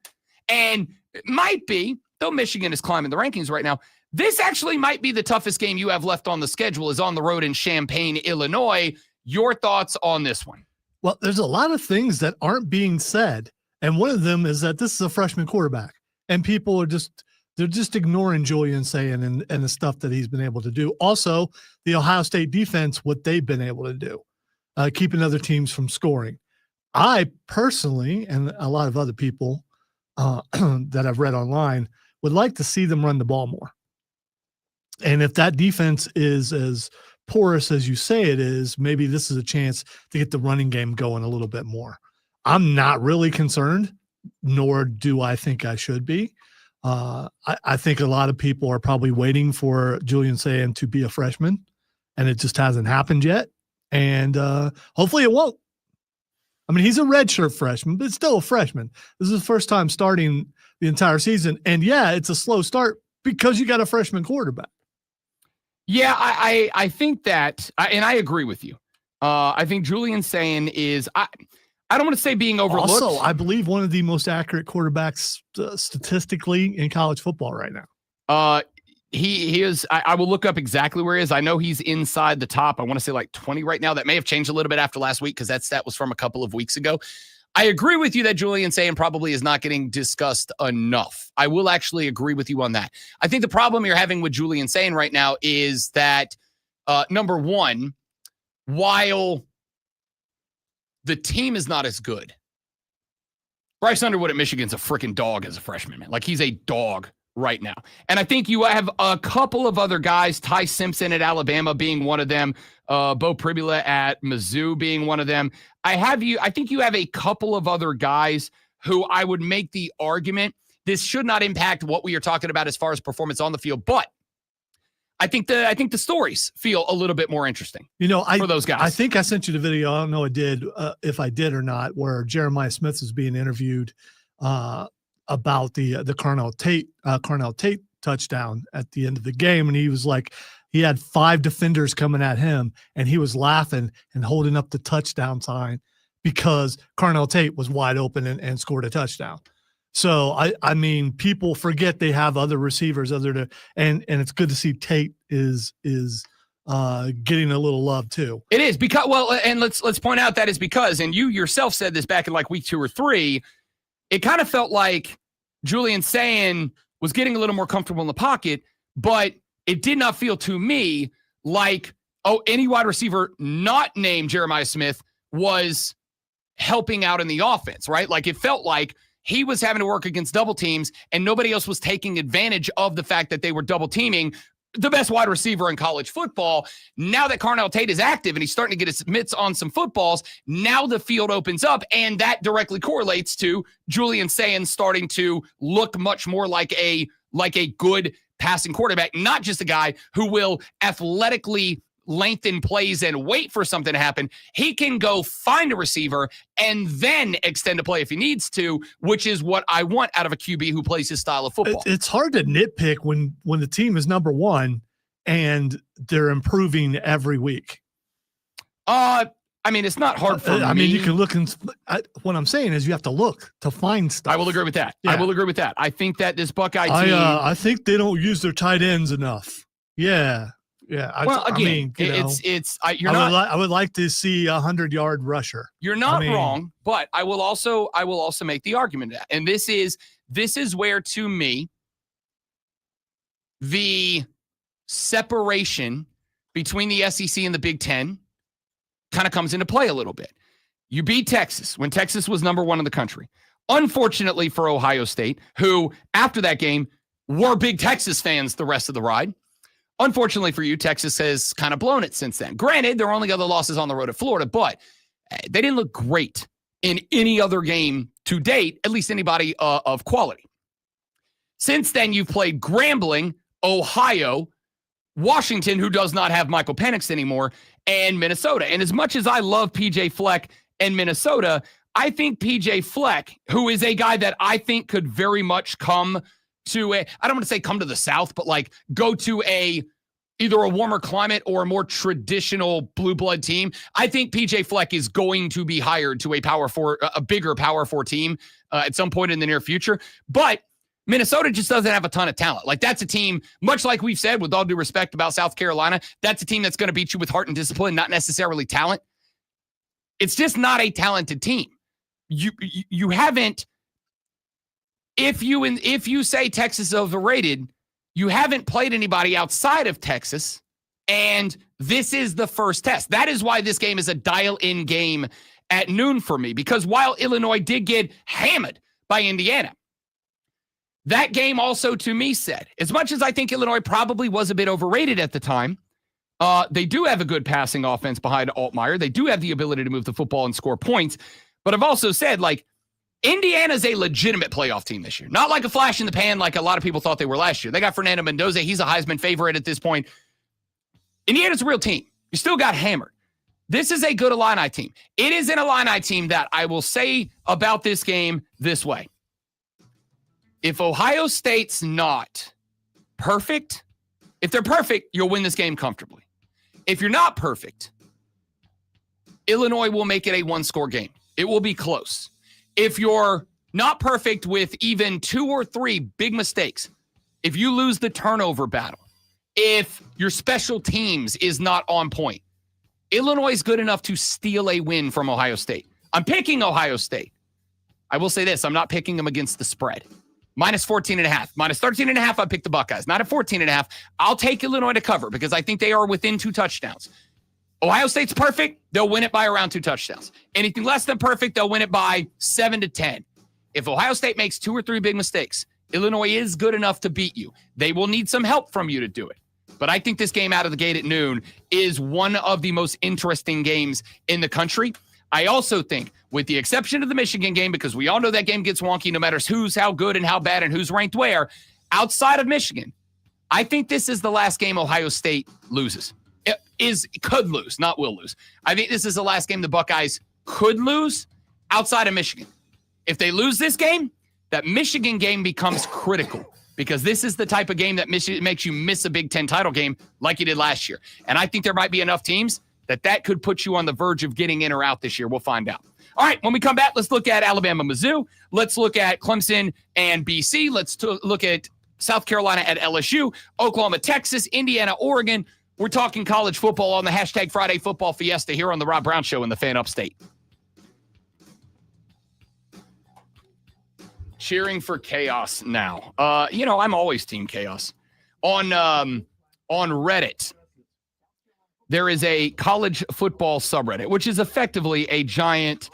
and it might be, though Michigan is climbing the rankings right now, this actually might be the toughest game you have left on the schedule, is on the road in Champaign, Illinois. Your thoughts on this one? Well, there's a lot of things that aren't being said. And one of them is that this is a freshman quarterback. And people are they're just ignoring Julian Sayin and the stuff that he's been able to do. Also, the Ohio State defense, what they've been able to do, keeping other teams from scoring. I personally, and a lot of other people that I've read online, would like to see them run the ball more. And if that defense is as porous as you say it is, maybe this is a chance to get the running game going a little bit more. I'm not really concerned, nor do I think I should be. I think a lot of people are probably waiting for Julian Sayin to be a freshman, and it just hasn't happened yet. And hopefully it won't. I mean, he's a redshirt freshman, but it's still a freshman. This is his first time starting the entire season. And yeah, it's a slow start because you got a freshman quarterback. Yeah, I think that, and I agree with you. I think Julian Sayin is, I don't want to say being overlooked. Also, I believe one of the most accurate quarterbacks statistically in college football right now. He is, I will look up exactly where he is. I know he's inside the top, I want to say like 20 right now. That may have changed a little bit after last week because that stat was from a couple of weeks ago. I agree with you that Julian Sayin probably is not getting discussed enough. I will actually agree with you on that. I think the problem you're having with Julian Sayin right now is that, number one, while the team is not as good, Bryce Underwood at Michigan's a freaking dog as a freshman, man. Like, he's a dog right now. And I think you have a couple of other guys, Ty Simpson at Alabama being one of them, Bo Pribula at Mizzou being one of them. I think you have a couple of other guys who I would make the argument this should not impact what we are talking about as far as performance on the field, but I think the stories feel a little bit more interesting. For those guys. I think I sent you the video. I don't know if I did or not, where Jeremiah Smith is being interviewed about the Carnell Tate touchdown at the end of the game, and he was like, he had 5 defenders coming at him, and he was laughing and holding up the touchdown sign because Carnell Tate was wide open and scored a touchdown. So I mean, people forget they have other receivers and it's good to see Tate is getting a little love too. It is because, well, and let's point out that is because, and you yourself said this back in like week 2 or 3, it kind of felt like Julian Sayin was getting a little more comfortable in the pocket, but it did not feel to me like, any wide receiver not named Jeremiah Smith was helping out in the offense, right? Like, it felt like he was having to work against double teams and nobody else was taking advantage of the fact that they were double teaming the best wide receiver in college football. Now that Carnell Tate is active and he's starting to get his mitts on some footballs, now the field opens up, and that directly correlates to Julian Sayin starting to look much more like a good passing quarterback, not just a guy who will athletically lengthen plays and wait for something to happen. He can go find a receiver and then extend a play if he needs to, which is what I want out of a QB who plays his style of football. It's hard to nitpick when the team is number 1 and they're improving every week. I mean, it's not hard for me. I mean, you can look and what I'm saying is you have to look to find stuff. I will agree with that. Yeah. I will agree with that. I think that this Buckeye team. I think they don't use their tight ends enough. Yeah. Yeah. I would like to see a 100-yard rusher. You're not wrong, but I will also make the argument that, and this is where, to me, the separation between the SEC and the Big Ten kind of comes into play a little bit. You beat Texas when Texas was number 1 in the country. Unfortunately for Ohio State, who after that game were big Texas fans the rest of the ride. Unfortunately for you, Texas has kind of blown it since then. Granted, their only other losses on the road at Florida, but they didn't look great in any other game to date, at least anybody of quality. Since then, you've played Grambling, Ohio, Washington, who does not have Michael Penix anymore, and Minnesota. And as much as I love PJ Fleck and Minnesota, I think PJ Fleck, who is a guy that I think could very much come to I don't want to say come to the South, but like go to either a warmer climate or a more traditional blue blood team. I think PJ Fleck is going to be hired to a bigger Power 4 team at some point in the near future. But Minnesota just doesn't have a ton of talent. Like, that's a team, much like we've said, with all due respect about South Carolina, that's a team that's going to beat you with heart and discipline, not necessarily talent. It's just not a talented team. You haven't, if you say Texas is overrated, you haven't played anybody outside of Texas, and this is the first test. That is why this game is a dial-in game at noon for me, because while Illinois did get hammered by Indiana, that game also, to me, said, as much as I think Illinois probably was a bit overrated at the time, they do have a good passing offense behind Altmaier. They do have the ability to move the football and score points. But I've also said, like, Indiana's a legitimate playoff team this year. Not like a flash in the pan like a lot of people thought they were last year. They got Fernando Mendoza. He's a Heisman favorite at this point. Indiana's a real team. You still got hammered. This is a good Illini team. It is an Illini team that I will say about this game this way. If Ohio State's not perfect, if they're perfect, you'll win this game comfortably. If you're not perfect, Illinois will make it a one-score game. It will be close. If you're not perfect with even 2 or 3 big mistakes, if you lose the turnover battle, if your special teams is not on point, Illinois is good enough to steal a win from Ohio State. I'm picking Ohio State. I will say this, I'm not picking them against the spread. Minus 14.5. Minus 13.5, I picked the Buckeyes. Not at 14.5. I'll take Illinois to cover because I think they are within 2 touchdowns. Ohio State's perfect. They'll win it by around 2 touchdowns. Anything less than perfect, they'll win it by 7 to 10. If Ohio State makes 2 or 3 big mistakes, Illinois is good enough to beat you. They will need some help from you to do it. But I think this game out of the gate at noon is one of the most interesting games in the country. I also think, with the exception of the Michigan game, because we all know that game gets wonky no matter who's how good and how bad and who's ranked where, outside of Michigan, I think this is the last game Ohio State loses. Could lose, not will lose. I think this is the last game the Buckeyes could lose outside of Michigan. If they lose this game, that Michigan game becomes critical because this is the type of game that makes you miss a Big Ten title game like you did last year. And I think there might be enough teams that could put you on the verge of getting in or out this year. We'll find out. All right, when we come back, let's look at Alabama, Mizzou. Let's look at Clemson and BC. Let's look at South Carolina at LSU, Oklahoma, Texas, Indiana, Oregon. We're talking college football on the hashtag Friday Football Fiesta here on the Rob Brown Show in the Fan Upstate. Cheering for chaos now. I'm always team chaos. On Reddit, there is a college football subreddit, which is effectively a giant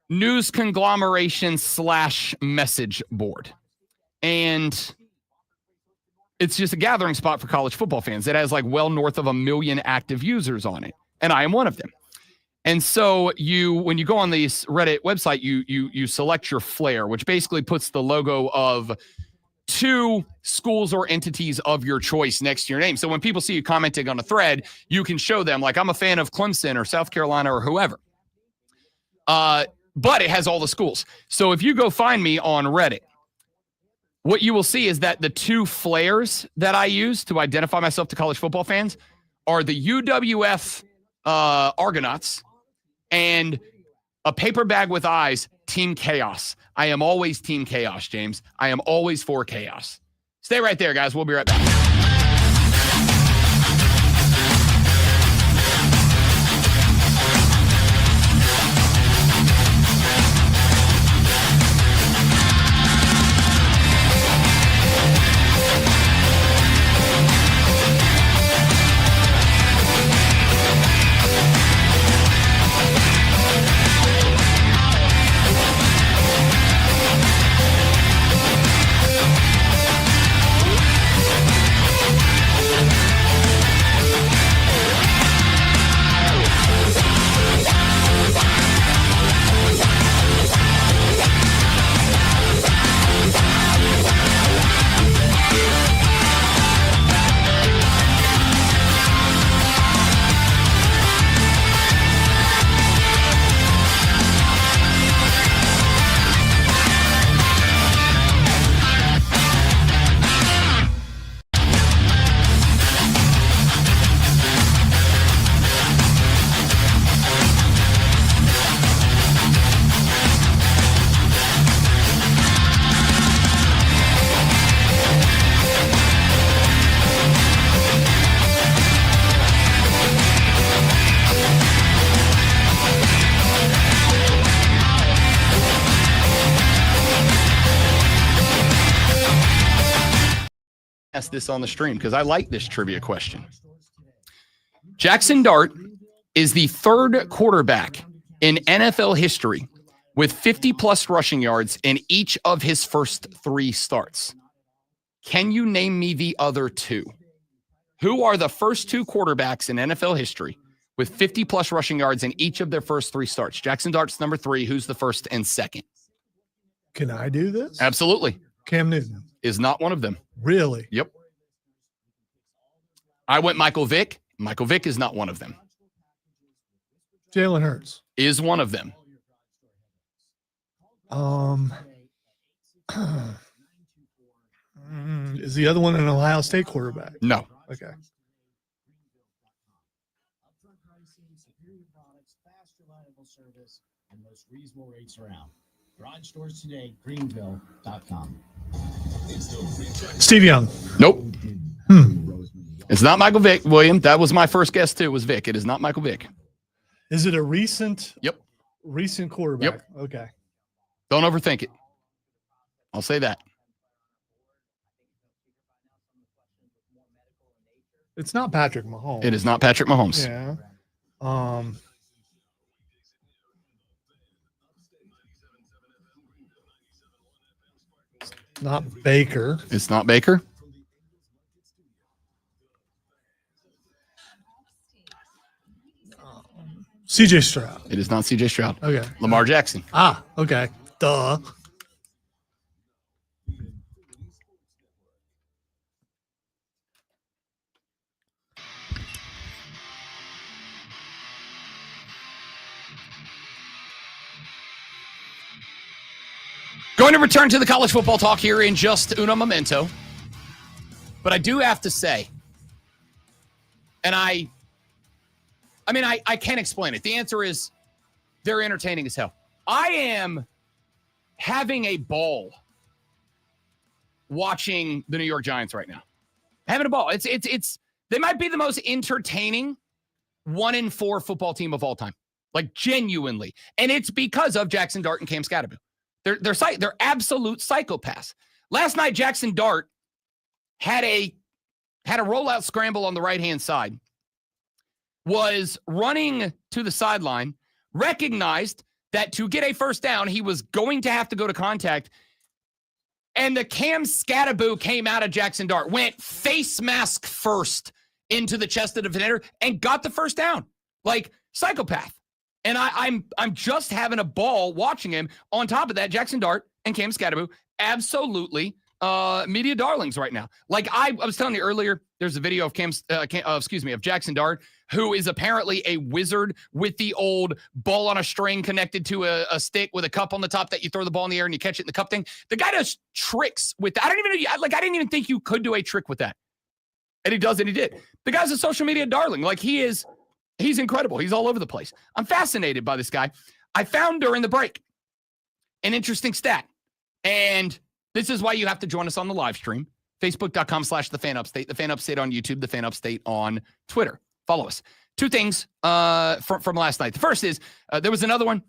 news conglomeration / message board. And it's just a gathering spot for college football fans. It has like well north of 1 million active users on it. And I am one of them. And so when you go on the Reddit website, you select your flair, which basically puts the logo of 2 schools or entities of your choice next to your name. So when people see you commenting on a thread, you can show them, like, I'm a fan of Clemson or South Carolina or whoever. But it has all the schools. So if you go find me on Reddit, what you will see is that the 2 flares that I use to identify myself to college football fans are the UWF Argonauts and a paper bag with eyes, Team Chaos. I am always Team Chaos, James. I am always for chaos. Stay right there, guys. We'll be right back. ask this on the stream because I like this trivia question. Jackson Dart is the third quarterback in NFL history with 50-plus rushing yards in each of his first 3 starts. Can you name me the other 2? Who are the first 2 quarterbacks in NFL history with 50-plus rushing yards in each of their first 3 starts? Jackson Dart's number 3. Who's the first and second? Can I do this? Absolutely. Cam Newton. Is not one of them. Really? Yep. I went Michael Vick. Michael Vick is not one of them. Jalen Hurts. Is one of them. Is the other one an Ohio State quarterback? No. Okay. Garage stores today, Greenville.com. Steve Young. Nope. It's not Michael Vick, William. That was my first guess too, was Vick. It is not Michael Vick. Is it a recent? Yep. Recent quarterback. Yep. Okay. Don't overthink it. I'll say that. It's not Patrick Mahomes. It is not Patrick Mahomes. Yeah. Not Baker. It's not Baker. CJ Stroud. It is not CJ Stroud. Okay. Lamar Jackson. Okay. Duh. Going to return to the college football talk here in just uno momento. But I do have to say, and I can't explain it. The answer is they're entertaining as hell. I am having a ball watching the New York Giants right now. Having a ball. It's they might be the most entertaining 1-4 football team of all time. Like genuinely. And it's because of Jackson Dart and Cam Scatterbo. They're absolute psychopaths. Last night, Jackson Dart had a rollout scramble on the right-hand side, was running to the sideline, recognized that to get a first down, he was going to have to go to contact, and the Cam Scatterbo came out of Jackson Dart, went face mask first into the chest of the defender, and got the first down. Like, psychopath. And I'm just having a ball watching him. On top of that, Jackson Dart and Cam Scatterbo, absolutely media darlings right now. Like I was telling you earlier, there's a video of of Jackson Dart, who is apparently a wizard with the old ball on a string connected to a stick with a cup on the top that you throw the ball in the air and you catch it in the cup thing. The guy does tricks with that. I didn't even think you could do a trick with that. And he does, and he did. The guy's a social media darling. Like he's incredible. He's all over the place. I'm fascinated by this guy. I found during the break an interesting stat. And this is why you have to join us on the live stream. Facebook.com/TheFanUpstate. The Fan Upstate on YouTube. The Fan Upstate on Twitter. Follow us. 2 things from last night. The first is there was another one.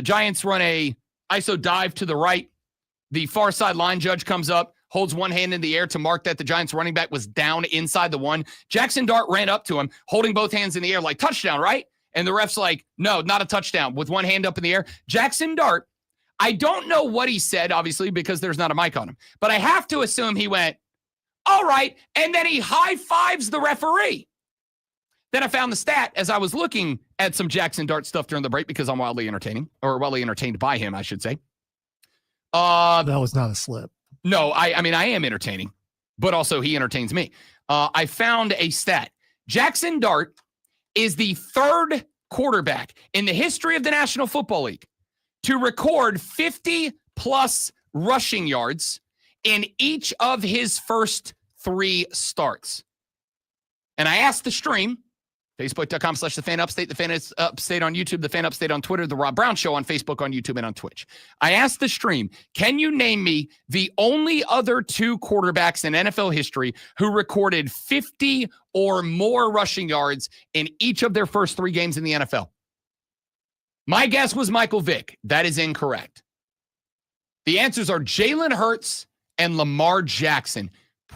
Giants run a ISO dive to the right. The far side line judge comes up, holds one hand in the air to mark that the Giants running back was down inside the 1. Jackson Dart ran up to him, holding both hands in the air like, touchdown, right? And the ref's like, no, not a touchdown, with one hand up in the air. Jackson Dart, I don't know what he said, obviously, because there's not a mic on him. But I have to assume he went, all right, and then he high-fives the referee. Then I found the stat as I was looking at some Jackson Dart stuff during the break because I'm wildly entertained by him, I should say. That was not a slip. No, I mean, I am entertaining, but also he entertains me. I found a stat. Jackson Dart is the 3rd quarterback in the history of the National Football League to record 50-plus rushing yards in each of his first 3 starts. And I asked the stream, Facebook.com/TheFanUpstate, the Fan Upstate on YouTube, the Fan Upstate on Twitter, the Rob Brown Show on Facebook, on YouTube, and on Twitch. I asked the stream, can you name me the only other 2 quarterbacks in NFL history who recorded 50 or more rushing yards in each of their first 3 games in the NFL? My guess was Michael Vick. That is incorrect. The answers are Jalen Hurts and Lamar Jackson.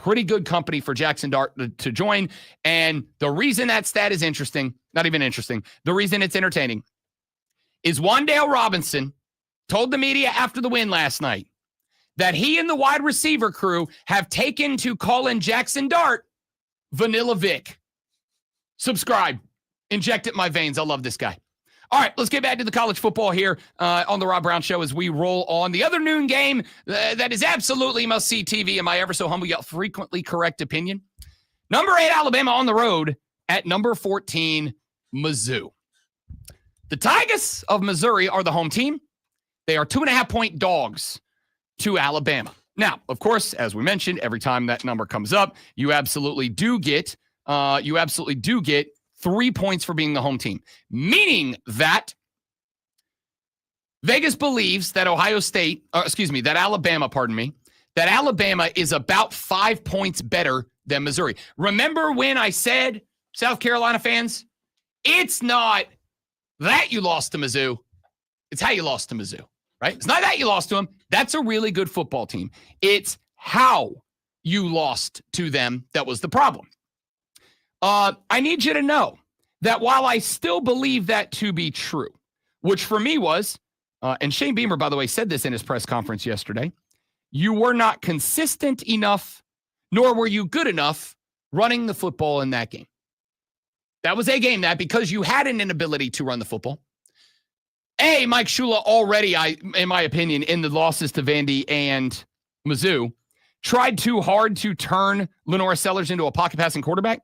pretty good company for Jackson Dart to join. And the reason that stat is interesting, not even interesting, the reason it's entertaining is Wan'Dale Robinson told the media after the win last night that he and the wide receiver crew have taken to calling Jackson Dart Vanilla Vic. Subscribe. Inject it in my veins. I love this guy. All right, let's get back to the college football here on the Rob Brown Show as we roll on. The other noon game that is absolutely must-see TV, in my ever so humble yet frequently correct opinion. Number 8, Alabama on the road at number 14, Mizzou. The Tigers of Missouri are the home team. They are 2.5-point dogs to Alabama. Now, of course, as we mentioned, every time that number comes up, you absolutely do get 3 points for being the home team, meaning that Vegas believes that Alabama is about 5 points better than Missouri. Remember when I said, South Carolina fans, it's not that you lost to Mizzou, it's how you lost to Mizzou, right? It's not that you lost to them. That's a really good football team. It's how you lost to them that was the problem. I need you to know that while I still believe that to be true, which for me was, and Shane Beamer, by the way, said this in his press conference yesterday, you were not consistent enough, nor were you good enough running the football in that game. That was a game that, because you had an inability to run the football, Mike Shula already, in my opinion, in the losses to Vandy and Mizzou, tried too hard to turn Lenore Sellers into a pocket passing quarterback.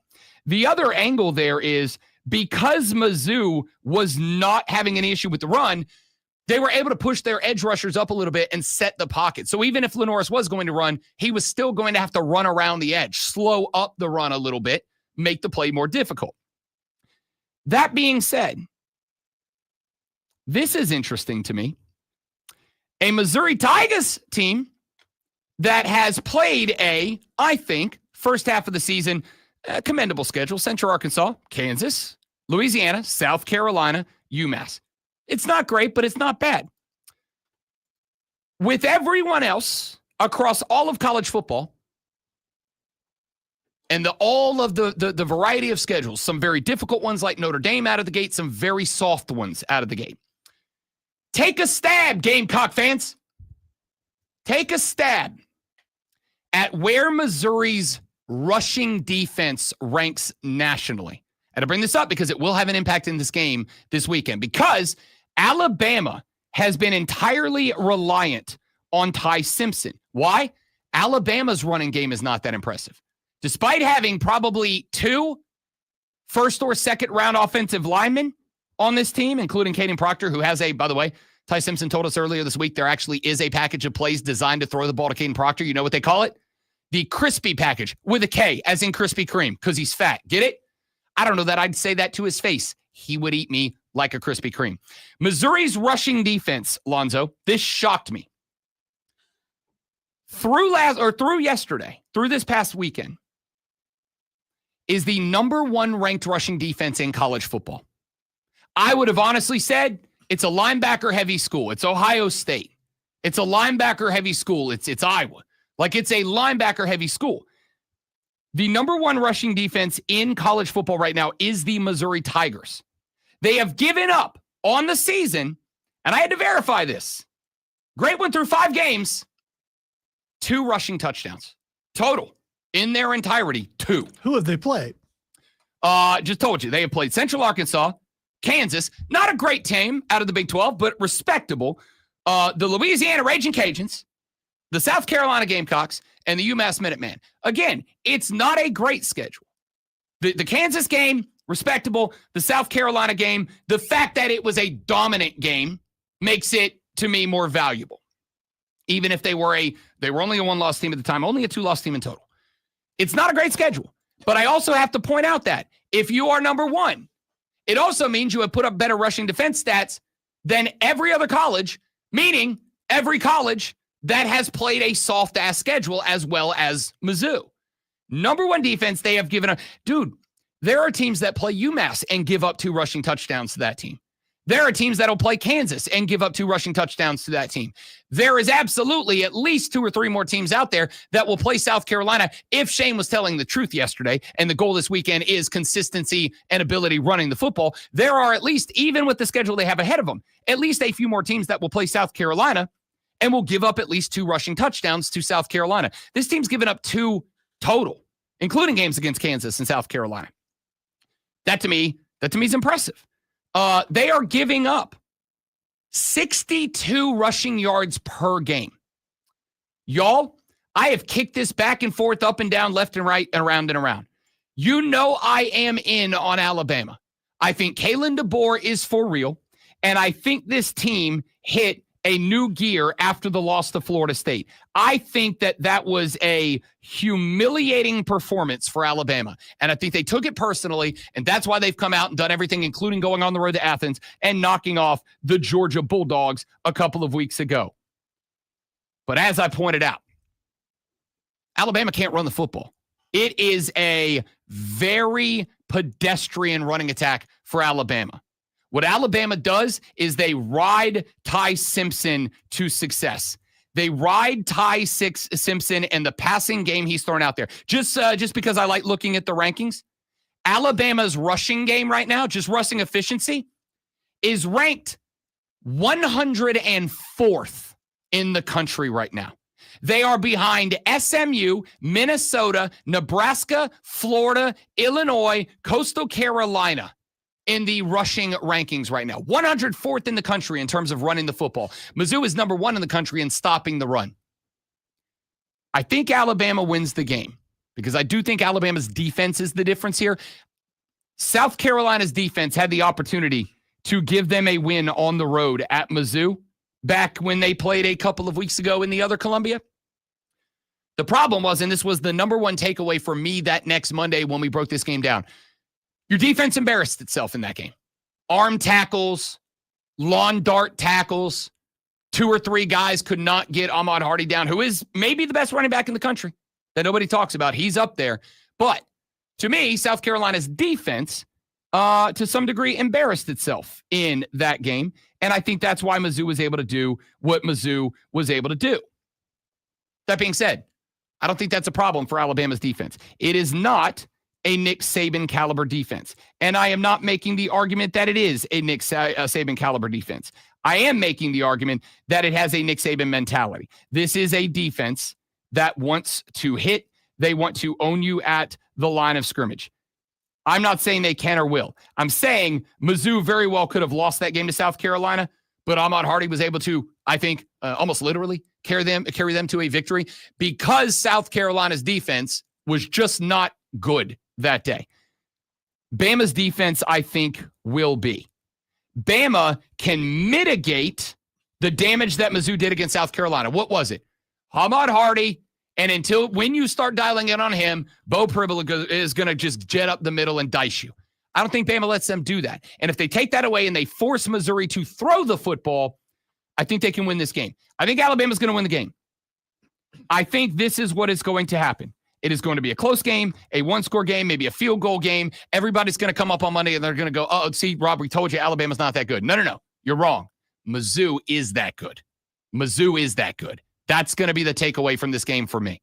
The other angle there is because Mizzou was not having any issue with the run, they were able to push their edge rushers up a little bit and set the pocket. So even if Lenoris was going to run, he was still going to have to run around the edge, slow up the run a little bit, make the play more difficult. That being said, this is interesting to me. A Missouri Tigers team that has played I think, first half of the season, commendable schedule: Central Arkansas, Kansas, Louisiana, South Carolina, UMass. It's not great, but it's not bad. With everyone else across all of college football and all of the variety of schedules, some very difficult ones like Notre Dame out of the gate, some very soft ones out of the gate. Take a stab, Gamecock fans. Take a stab at where Missouri's rushing defense ranks nationally. And I bring this up because it will have an impact in this game this weekend, because Alabama has been entirely reliant on Ty Simpson. Why? Alabama's running game is not that impressive. Despite having probably 2 first or second round offensive linemen on this team, including Caden Proctor, who has by the way, Ty Simpson told us earlier this week, there actually is a package of plays designed to throw the ball to Caden Proctor. You know what they call it? The crispy package, with a K, as in Krispy Kreme, because he's fat. Get it? I don't know that I'd say that to his face. He would eat me like a Krispy Kreme. Missouri's rushing defense, Lonzo, this shocked me. Through this past weekend, is the number 1 ranked rushing defense in college football. I would have honestly said it's a linebacker-heavy school. It's Ohio State. It's a linebacker-heavy school. It's Iowa. Like, it's a linebacker-heavy school. The number 1 rushing defense in college football right now is the Missouri Tigers. They have given up on the season, and I had to verify this. Great went through 5 games, 2 rushing touchdowns. Total, in their entirety, 2. Who have they played? Just told you. They have played Central Arkansas, Kansas, not a great team out of the Big 12, but respectable. The Louisiana Raging Cajuns, the South Carolina Gamecocks, and the UMass Minutemen. Again, it's not a great schedule. The Kansas game, respectable. The South Carolina game, the fact that it was a dominant game makes it, to me, more valuable. Even if they were only a 1-loss team at the time, only a 2-loss team in total. It's not a great schedule. But I also have to point out that if you are number 1, it also means you have put up better rushing defense stats than every other college, meaning every college that has played a soft-ass schedule as well as Mizzou. Number 1 defense, they have given up. Dude, there are teams that play UMass and give up 2 rushing touchdowns to that team. There are teams that will play Kansas and give up 2 rushing touchdowns to that team. There is absolutely at least 2 or 3 more teams out there that will play South Carolina if Shane was telling the truth yesterday, and the goal this weekend is consistency and ability running the football. There are at least, even with the schedule they have ahead of them, at least a few more teams that will play South Carolina and will give up at least 2 rushing touchdowns to South Carolina. This team's given up 2 total, including games against Kansas and South Carolina. That to me is impressive. They are giving up 62 rushing yards per game. Y'all, I have kicked this back and forth, up and down, left and right, and around and around. You know I am in on Alabama. I think Kalen DeBoer is for real, and I think this team hit a new gear after the loss to Florida State. I think that was a humiliating performance for Alabama, and I think they took it personally, and that's why they've come out and done everything, including going on the road to Athens and knocking off the Georgia Bulldogs a couple of weeks ago. But as I pointed out, Alabama can't run the football. It is a very pedestrian running attack for Alabama. What Alabama does is they ride Ty Simpson to success. They ride Ty Simpson and the passing game he's thrown out there. Just because I like looking at the rankings, Alabama's rushing game right now, just rushing efficiency, is ranked 104th in the country right now. They are behind SMU, Minnesota, Nebraska, Florida, Illinois, Coastal Carolina in the rushing rankings right now. 104th in the country in terms of running the football. Mizzou is number 1 in the country in stopping the run. I think Alabama wins the game because I do think Alabama's defense is the difference here. South Carolina's defense had the opportunity to give them a win on the road at Mizzou back when they played a couple of weeks ago in the other Columbia. The problem was, and this was the number 1 takeaway for me that next Monday when we broke this game down, your defense embarrassed itself in that game. Arm tackles, lawn dart tackles. 2 or 3 guys could not get Ahmad Hardy down, who is maybe the best running back in the country that nobody talks about. He's up there. But to me, South Carolina's defense, to some degree, embarrassed itself in that game. And I think that's why Mizzou was able to do what Mizzou was able to do. That being said, I don't think that's a problem for Alabama's defense. It is not a Nick Saban caliber defense. And I am not making the argument that it is a Nick Saban caliber defense. I am making the argument that it has a Nick Saban mentality. This is a defense that wants to hit. They want to own you at the line of scrimmage. I'm not saying they can or will. I'm saying Mizzou very well could have lost that game to South Carolina, but Ahmad Hardy was able to, I think, almost literally carry them to a victory because South Carolina's defense was just not good that day. Bama's defense, I think, will be. Bama can mitigate the damage that Mizzou did against South Carolina. What was it? Ahmad Hardy, and until when you start dialing in on him, Bo Pribble is going to just jet up the middle and dice you. I don't think Bama lets them do that. And if they take that away and they force Missouri to throw the football, I think they can win this game. I think Alabama's going to win the game. I think this is what is going to happen. It is going to be a close game, a 1-score game, maybe a field goal game. Everybody's going to come up on Monday and they're going to go, oh, see, Rob, we told you Alabama's not that good. No. You're wrong. Mizzou is that good. Mizzou is that good. That's going to be the takeaway from this game for me.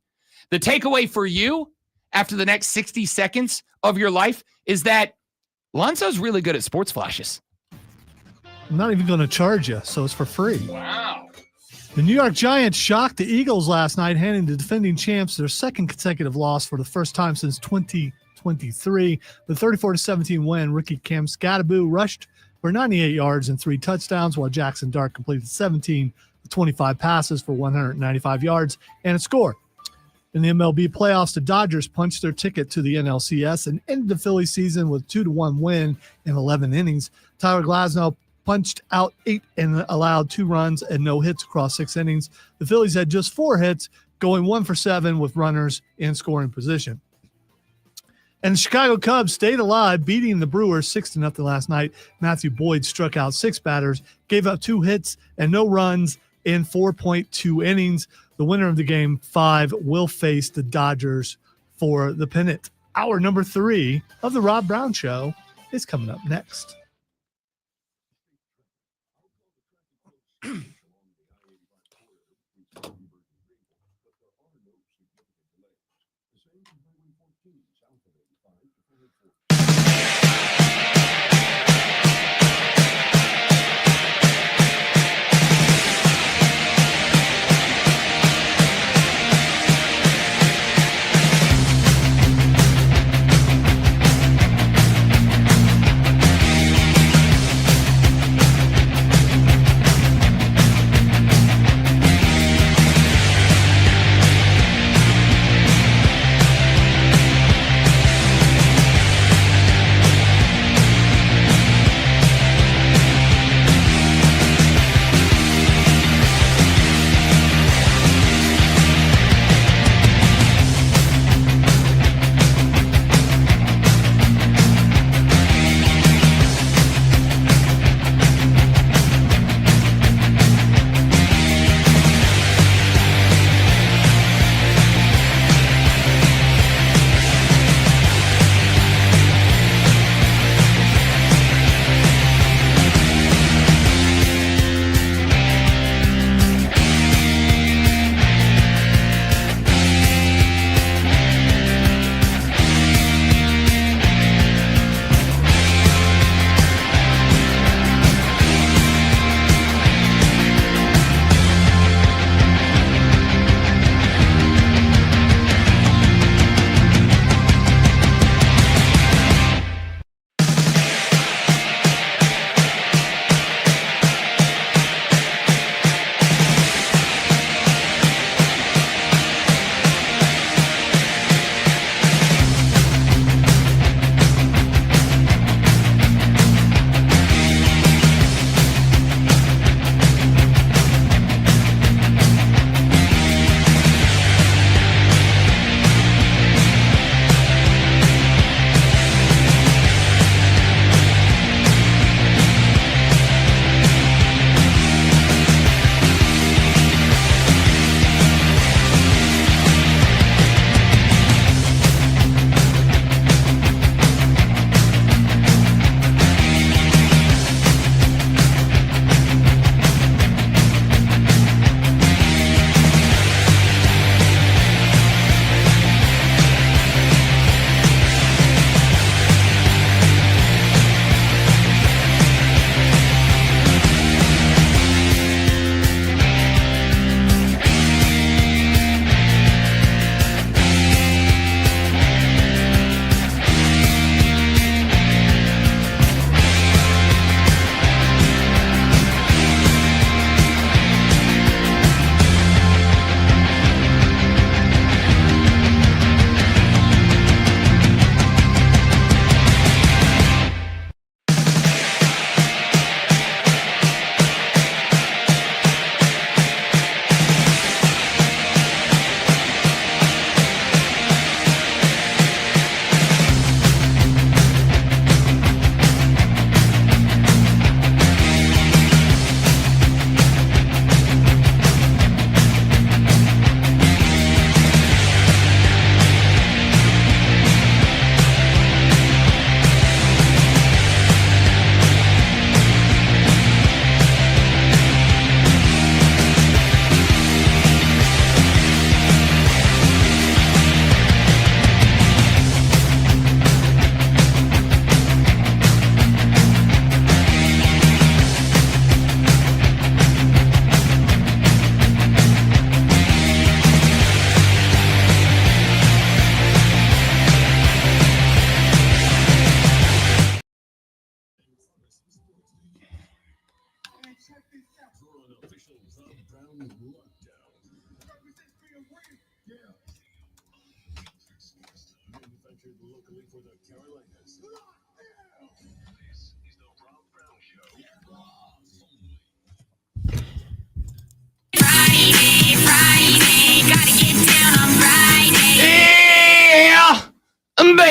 The takeaway for you after the next 60 seconds of your life is that Lonzo's really good at sports flashes. I'm not even going to charge you, so it's for free. Wow. The New York Giants shocked the Eagles last night, handing the defending champs their second consecutive loss for the first time since 2023. The 34-17 win, rookie Cam Scatteroo rushed for 98 yards and 3 touchdowns, while Jackson Dart completed 17 of 25 passes for 195 yards and a score. In the MLB playoffs, the Dodgers punched their ticket to the NLCS and ended the Phillies season with a 2-1 win in 11 innings. Tyler Glasnow punched out 8 and allowed 2 runs and no hits across 6 innings. The Phillies had just 4 hits, going 1 for 7 with runners in scoring position. And the Chicago Cubs stayed alive, beating the Brewers 6-0 last night. Matthew Boyd struck out 6 batters, gave up 2 hits and no runs in 4.2 innings. The winner of the game 5 will face the Dodgers for the pennant. Hour number 3 of the Rob Brown Show is coming up next.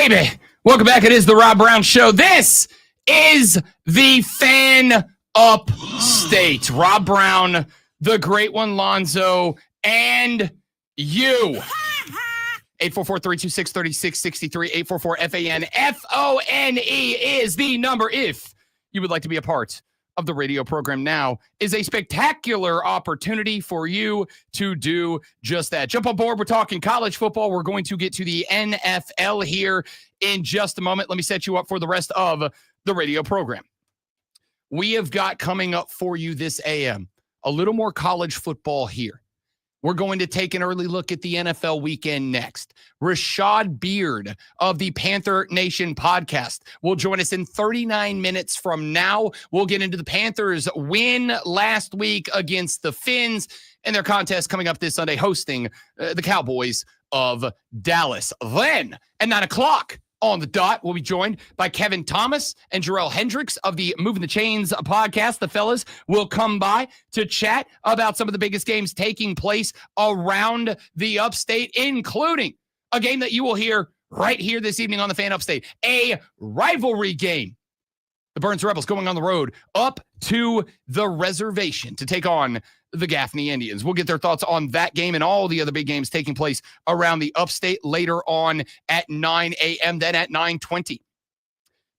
Baby, welcome back. It is the Rob Brown Show. This is the Fan Up State. Rob Brown, the great one, Lonzo, and you. 844-326-3663, 844-FAN-FONE is the number if you would like to be a part of the radio program now is a spectacular opportunity for you to do just that. Jump on board. We're talking college football. We're going to get to the NFL here in just a moment. Let me set you up for the rest of the radio program. We have got coming up for you this AM a little more college football here. We're going to take an early look at the NFL weekend next. Rashad Beard of the Panther Nation podcast will join us in 39 minutes from now. We'll get into the Panthers' win last week against the Finns and their contest coming up this Sunday hosting the Cowboys of Dallas. Then at 9 o'clock on the dot, we'll be joined by Kevin Thomas and Jarrell Hendricks of the Moving the Chains podcast. The fellas will come by to chat about some of the biggest games taking place around the upstate, including a game that you will hear right here this evening on the Fan Upstate, a rivalry game. The Burns Rebels going on the road up to the reservation to take on the Gaffney Indians. We'll get their thoughts on that game and all the other big games taking place around the upstate later on at 9 a.m., then at 9:20.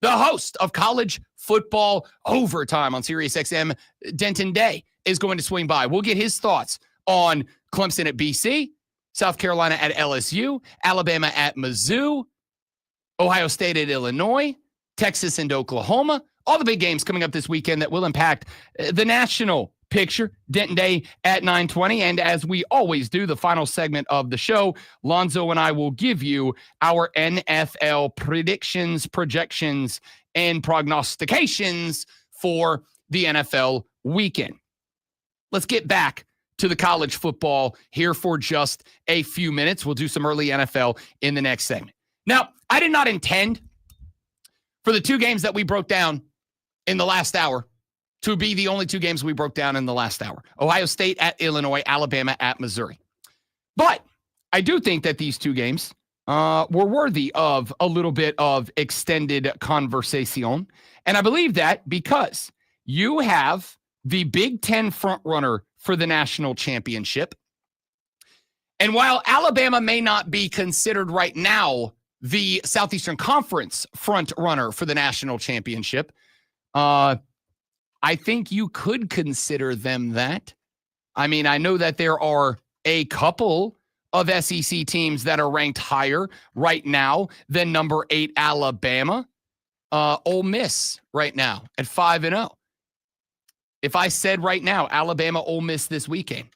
The host of College Football Overtime on SiriusXM, Denton Day, is going to swing by. We'll get his thoughts on Clemson at BC, South Carolina at LSU, Alabama at Mizzou, Ohio State at Illinois, Texas and Oklahoma, all the big games coming up this weekend that will impact the national picture. Denton Day at 9:20. And as we always do, the final segment of the show, Lonzo and I will give you our NFL predictions, projections, and prognostications for the NFL weekend. Let's get back to the college football here for just a few minutes. We'll do some early NFL in the next segment. Now, I did not intend for the two games that we broke down in the last hour to be the only two games we broke down in the last hour. Ohio State at Illinois, Alabama at Missouri. But I do think that these two games were worthy of a little bit of extended conversation. And I believe that because you have the Big Ten frontrunner for the national championship. And while Alabama may not be considered right now the Southeastern Conference front runner for the national championship, I think you could consider them that. I mean, I know that there are a couple of SEC teams that are ranked higher right now than number 8 Alabama. Ole Miss right now at 5-0. If I said right now, Alabama, Ole Miss this weekend,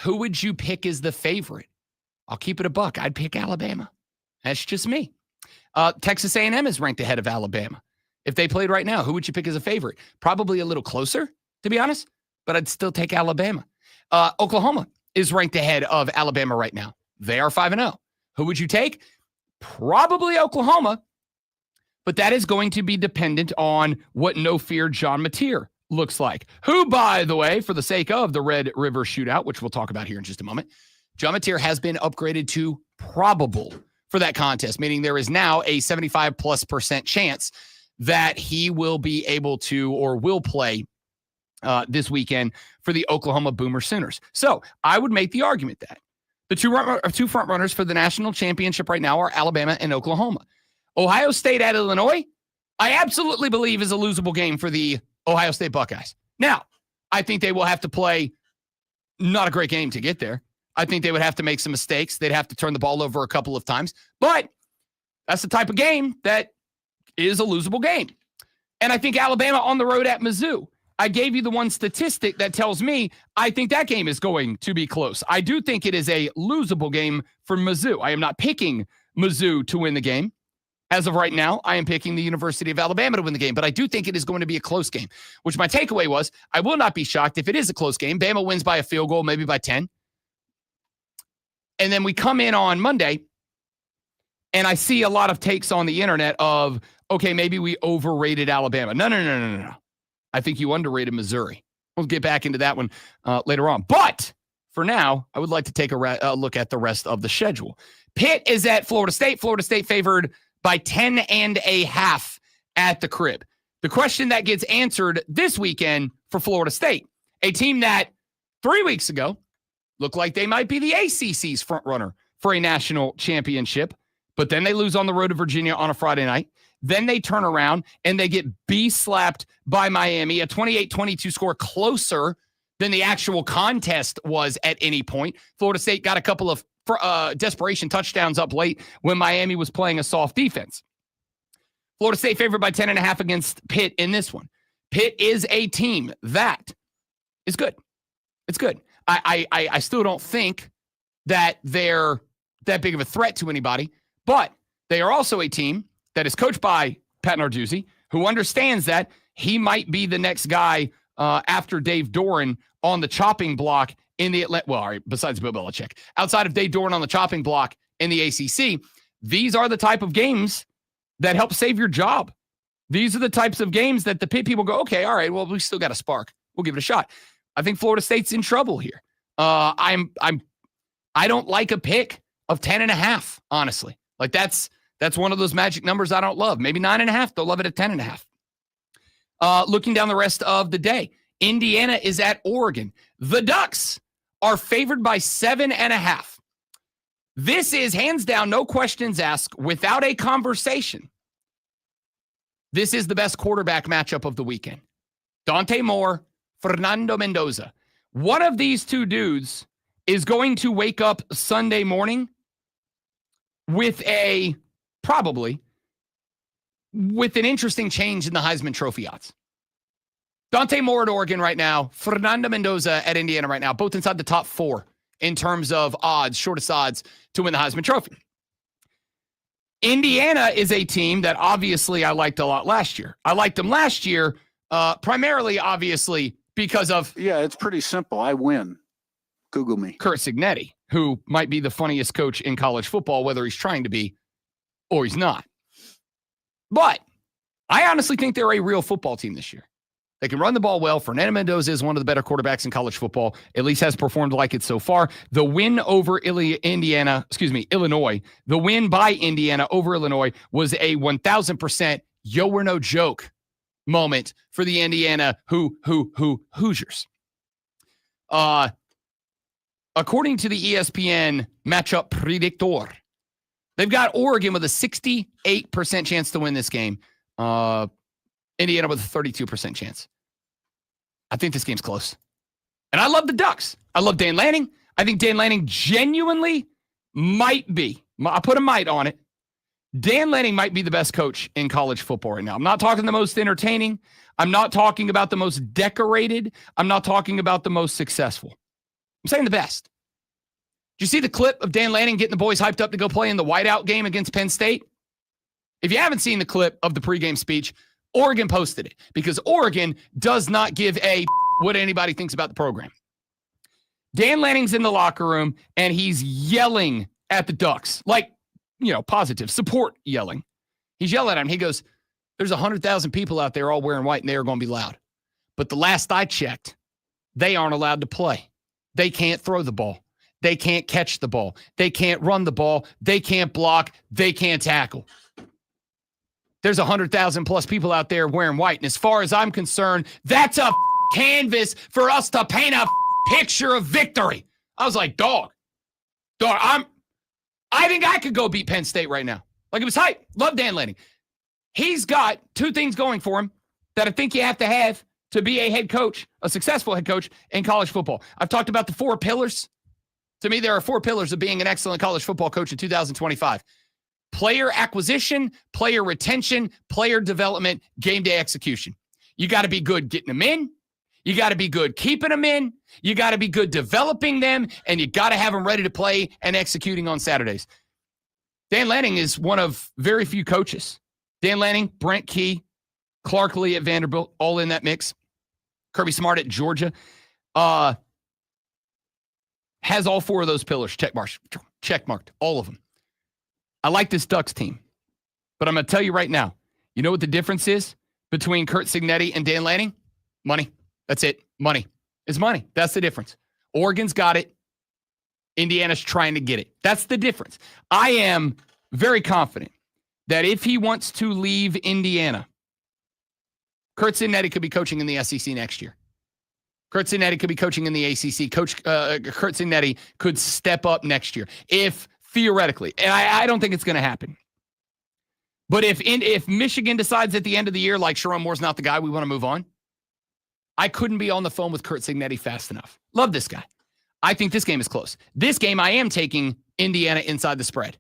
who would you pick as the favorite? I'll keep it a buck. I'd pick Alabama. That's just me. Texas A&M is ranked ahead of Alabama. If they played right now, who would you pick as a favorite? Probably a little closer, to be honest, but I'd still take Alabama. Oklahoma is ranked ahead of Alabama right now. They are 5-0. Who would you take? Probably Oklahoma, but that is going to be dependent on what No Fear John Mateer looks like. Who, by the way, for the sake of the Red River Shootout, which we'll talk about here in just a moment, John Mateer has been upgraded to probable for that contest, meaning there is now a 75+% chance that he will be able to or will play this weekend for the Oklahoma Boomer Sooners. So I would make the argument that the two front runners for the national championship right now are Alabama and Oklahoma. Ohio State at Illinois, I absolutely believe is a losable game for the Ohio State Buckeyes. Now, I think they will have to play not a great game to get there. I think they would have to make some mistakes. They'd have to turn the ball over a couple of times. But that's the type of game that is a losable game. And I think Alabama on the road at Mizzou. I gave you the one statistic that tells me I think that game is going to be close. I do think it is a losable game for Mizzou. I am not picking Mizzou to win the game. As of right now, I am picking the University of Alabama to win the game, but I do think it is going to be a close game, which my takeaway was I will not be shocked if it is a close game. Bama wins by a field goal, maybe by 10. And then we come in on Monday, and I see a lot of takes on the internet of, okay, maybe we overrated Alabama. No. I think you underrated Missouri. We'll get back into that one later on. But for now, I would like to take a look at the rest of the schedule. Pitt is at Florida State. Florida State favored by 10.5 at the crib. The question that gets answered this weekend for Florida State, a team that 3 weeks ago looked like they might be the ACC's front runner for a national championship, but then they lose on the road to Virginia on a Friday night. Then they turn around and they get B-slapped by Miami, a 28-22 score closer than the actual contest was at any point. Florida State got a couple of desperation touchdowns up late when Miami was playing a soft defense. Florida State favored by 10.5 against Pitt in this one. Pitt is a team that is good. It's good. I still don't think that they're that big of a threat to anybody, but they are also a team that is coached by Pat Narduzzi, who understands that he might be the next guy after Dave Doran on the chopping block in the Atlanta. Well, all right, besides Bill Belichick, outside of Dave Doran on the chopping block in the ACC, these are the type of games that help save your job. These are the types of games that the Pitt people go, okay, all right, well, we still got a spark. We'll give it a shot. I think Florida State's in trouble here. I don't like a pick of 10.5, honestly. Like that's one of those magic numbers I don't love. Maybe 9.5. They'll love it at 10.5. Looking down the rest of the day, Indiana is at Oregon. The Ducks are favored by 7.5. This is hands down, no questions asked, without a conversation. This is the best quarterback matchup of the weekend. Dante Moore, Fernando Mendoza. One of these two dudes is going to wake up Sunday morning with an interesting change in the Heisman Trophy odds. Dante Moore at Oregon right now, Fernando Mendoza at Indiana right now, both inside the top 4 in terms of odds, shortest odds to win the Heisman Trophy. Indiana is a team that obviously I liked a lot last year. I liked them last year, primarily, obviously, because of... Yeah, it's pretty simple. I win. Google me. Curt Cignetti, who might be the funniest coach in college football, whether he's trying to be or he's not. But I honestly think they're a real football team this year. They can run the ball well. Fernando Mendoza is one of the better quarterbacks in college football, at least has performed like it so far. The win over Illinois, the win by Indiana over Illinois was a 1,000% yo, we're no joke moment for the Indiana Hoosiers. According to the ESPN matchup predictor, they've got Oregon with a 68% chance to win this game. Indiana with a 32% chance. I think this game's close. And I love the Ducks. I love Dan Lanning. I think Dan Lanning genuinely might be, I put a might on it, Dan Lanning might be the best coach in college football right now. I'm not talking the most entertaining. I'm not talking about the most decorated. I'm not talking about the most successful. I'm saying the best. Did you see the clip of Dan Lanning getting the boys hyped up to go play in the whiteout game against Penn State? If you haven't seen the clip of the pregame speech, Oregon posted it because Oregon does not give a what anybody thinks about the program. Dan Lanning's in the locker room and he's yelling at the Ducks, like, positive support yelling. He's yelling at him. He goes, there's 100,000 people out there all wearing white and they are going to be loud. But the last I checked, they aren't allowed to play. They can't throw the ball. They can't catch the ball. They can't run the ball. They can't block. They can't tackle. There's 100,000 plus people out there wearing white. And as far as I'm concerned, that's a canvas for us to paint a picture of victory. I was like, dog, I think I could go beat Penn State right now. Like, it was hype. Love Dan Lanning. He's got two things going for him that I think you have to be a head coach, a successful head coach in college football. I've talked about the 4 pillars. To me, there are 4 pillars of being an excellent college football coach in 2025. Player acquisition, player retention, player development, game day execution. You got to be good getting them in. You got to be good keeping them in. You got to be good developing them, and you got to have them ready to play and executing on Saturdays. Dan Lanning is one of very few coaches. Dan Lanning, Brent Key, Clark Lee at Vanderbilt, all in that mix. Kirby Smart at Georgia. Has all 4 of those pillars checkmarked, all of them. I like this Ducks team, but I'm going to tell you right now, you know what the difference is between Curt Cignetti and Dan Lanning? Money. That's it. Money. It's money. That's the difference. Oregon's got it. Indiana's trying to get it. That's the difference. I am very confident that if he wants to leave Indiana, Curt Cignetti could be coaching in the SEC next year. Curt Cignetti could be coaching in the ACC. Curt Cignetti could step up next year. If theoretically, and I don't think it's going to happen. But if Michigan decides at the end of the year, like Sharon Moore's not the guy, we want to move on, I couldn't be on the phone with Kurt Signetti fast enough. Love this guy. I think this game is close. This game, I am taking Indiana inside the spread.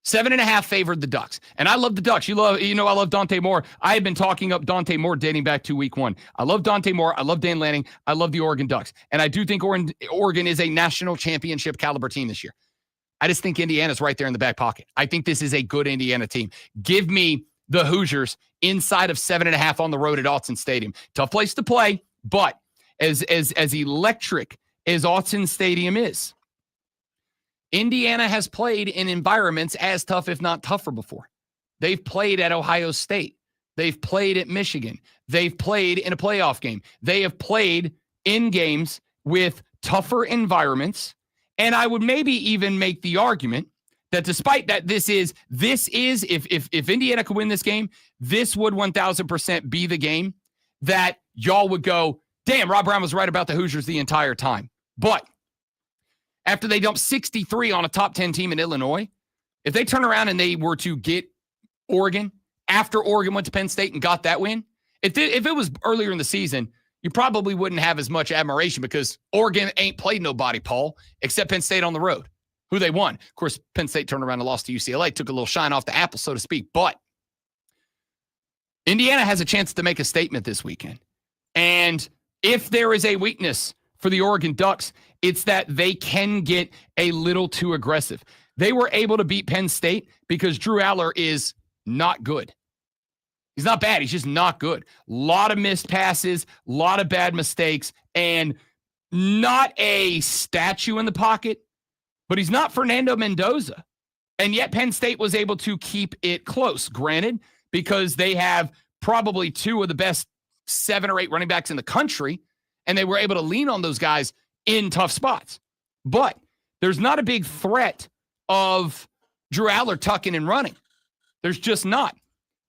7.5 favored the Ducks. And I love the Ducks. I love Dante Moore. I have been talking up Dante Moore dating back to week 1. I love Dante Moore. I love Dan Lanning. I love the Oregon Ducks. And I do think Oregon is a national championship caliber team this year. I just think Indiana's right there in the back pocket. I think this is a good Indiana team. Give me the Hoosiers inside of 7.5 on the road at Autzen Stadium. Tough place to play, but as electric as Autzen Stadium is, Indiana has played in environments as tough, if not tougher, before. They've played at Ohio State. They've played at Michigan. They've played in a playoff game. They have played in games with tougher environments. And I would maybe even make the argument that despite that, this is if Indiana could win this game, this would 1,000% be the game that y'all would go, damn, Rob Brown was right about the Hoosiers the entire time. But after they dumped 63 on a top 10 team in Illinois, if they turn around and they were to get Oregon after Oregon went to Penn State and got that win, if it was earlier in the season, you probably wouldn't have as much admiration because Oregon ain't played nobody, Paul, except Penn State on the road, who they won. Of course, Penn State turned around and lost to UCLA, took a little shine off the apple, so to speak. But Indiana has a chance to make a statement this weekend. And if there is a weakness for the Oregon Ducks, it's that they can get a little too aggressive. They were able to beat Penn State because Drew Aller is not good. He's not bad. He's just not good. A lot of missed passes, a lot of bad mistakes, and not a statue in the pocket, but he's not Fernando Mendoza. And yet Penn State was able to keep it close, granted, because they have probably 2 of the best 7 or 8 running backs in the country, and they were able to lean on those guys in tough spots. But there's not a big threat of Drew Aller tucking and running. There's just not.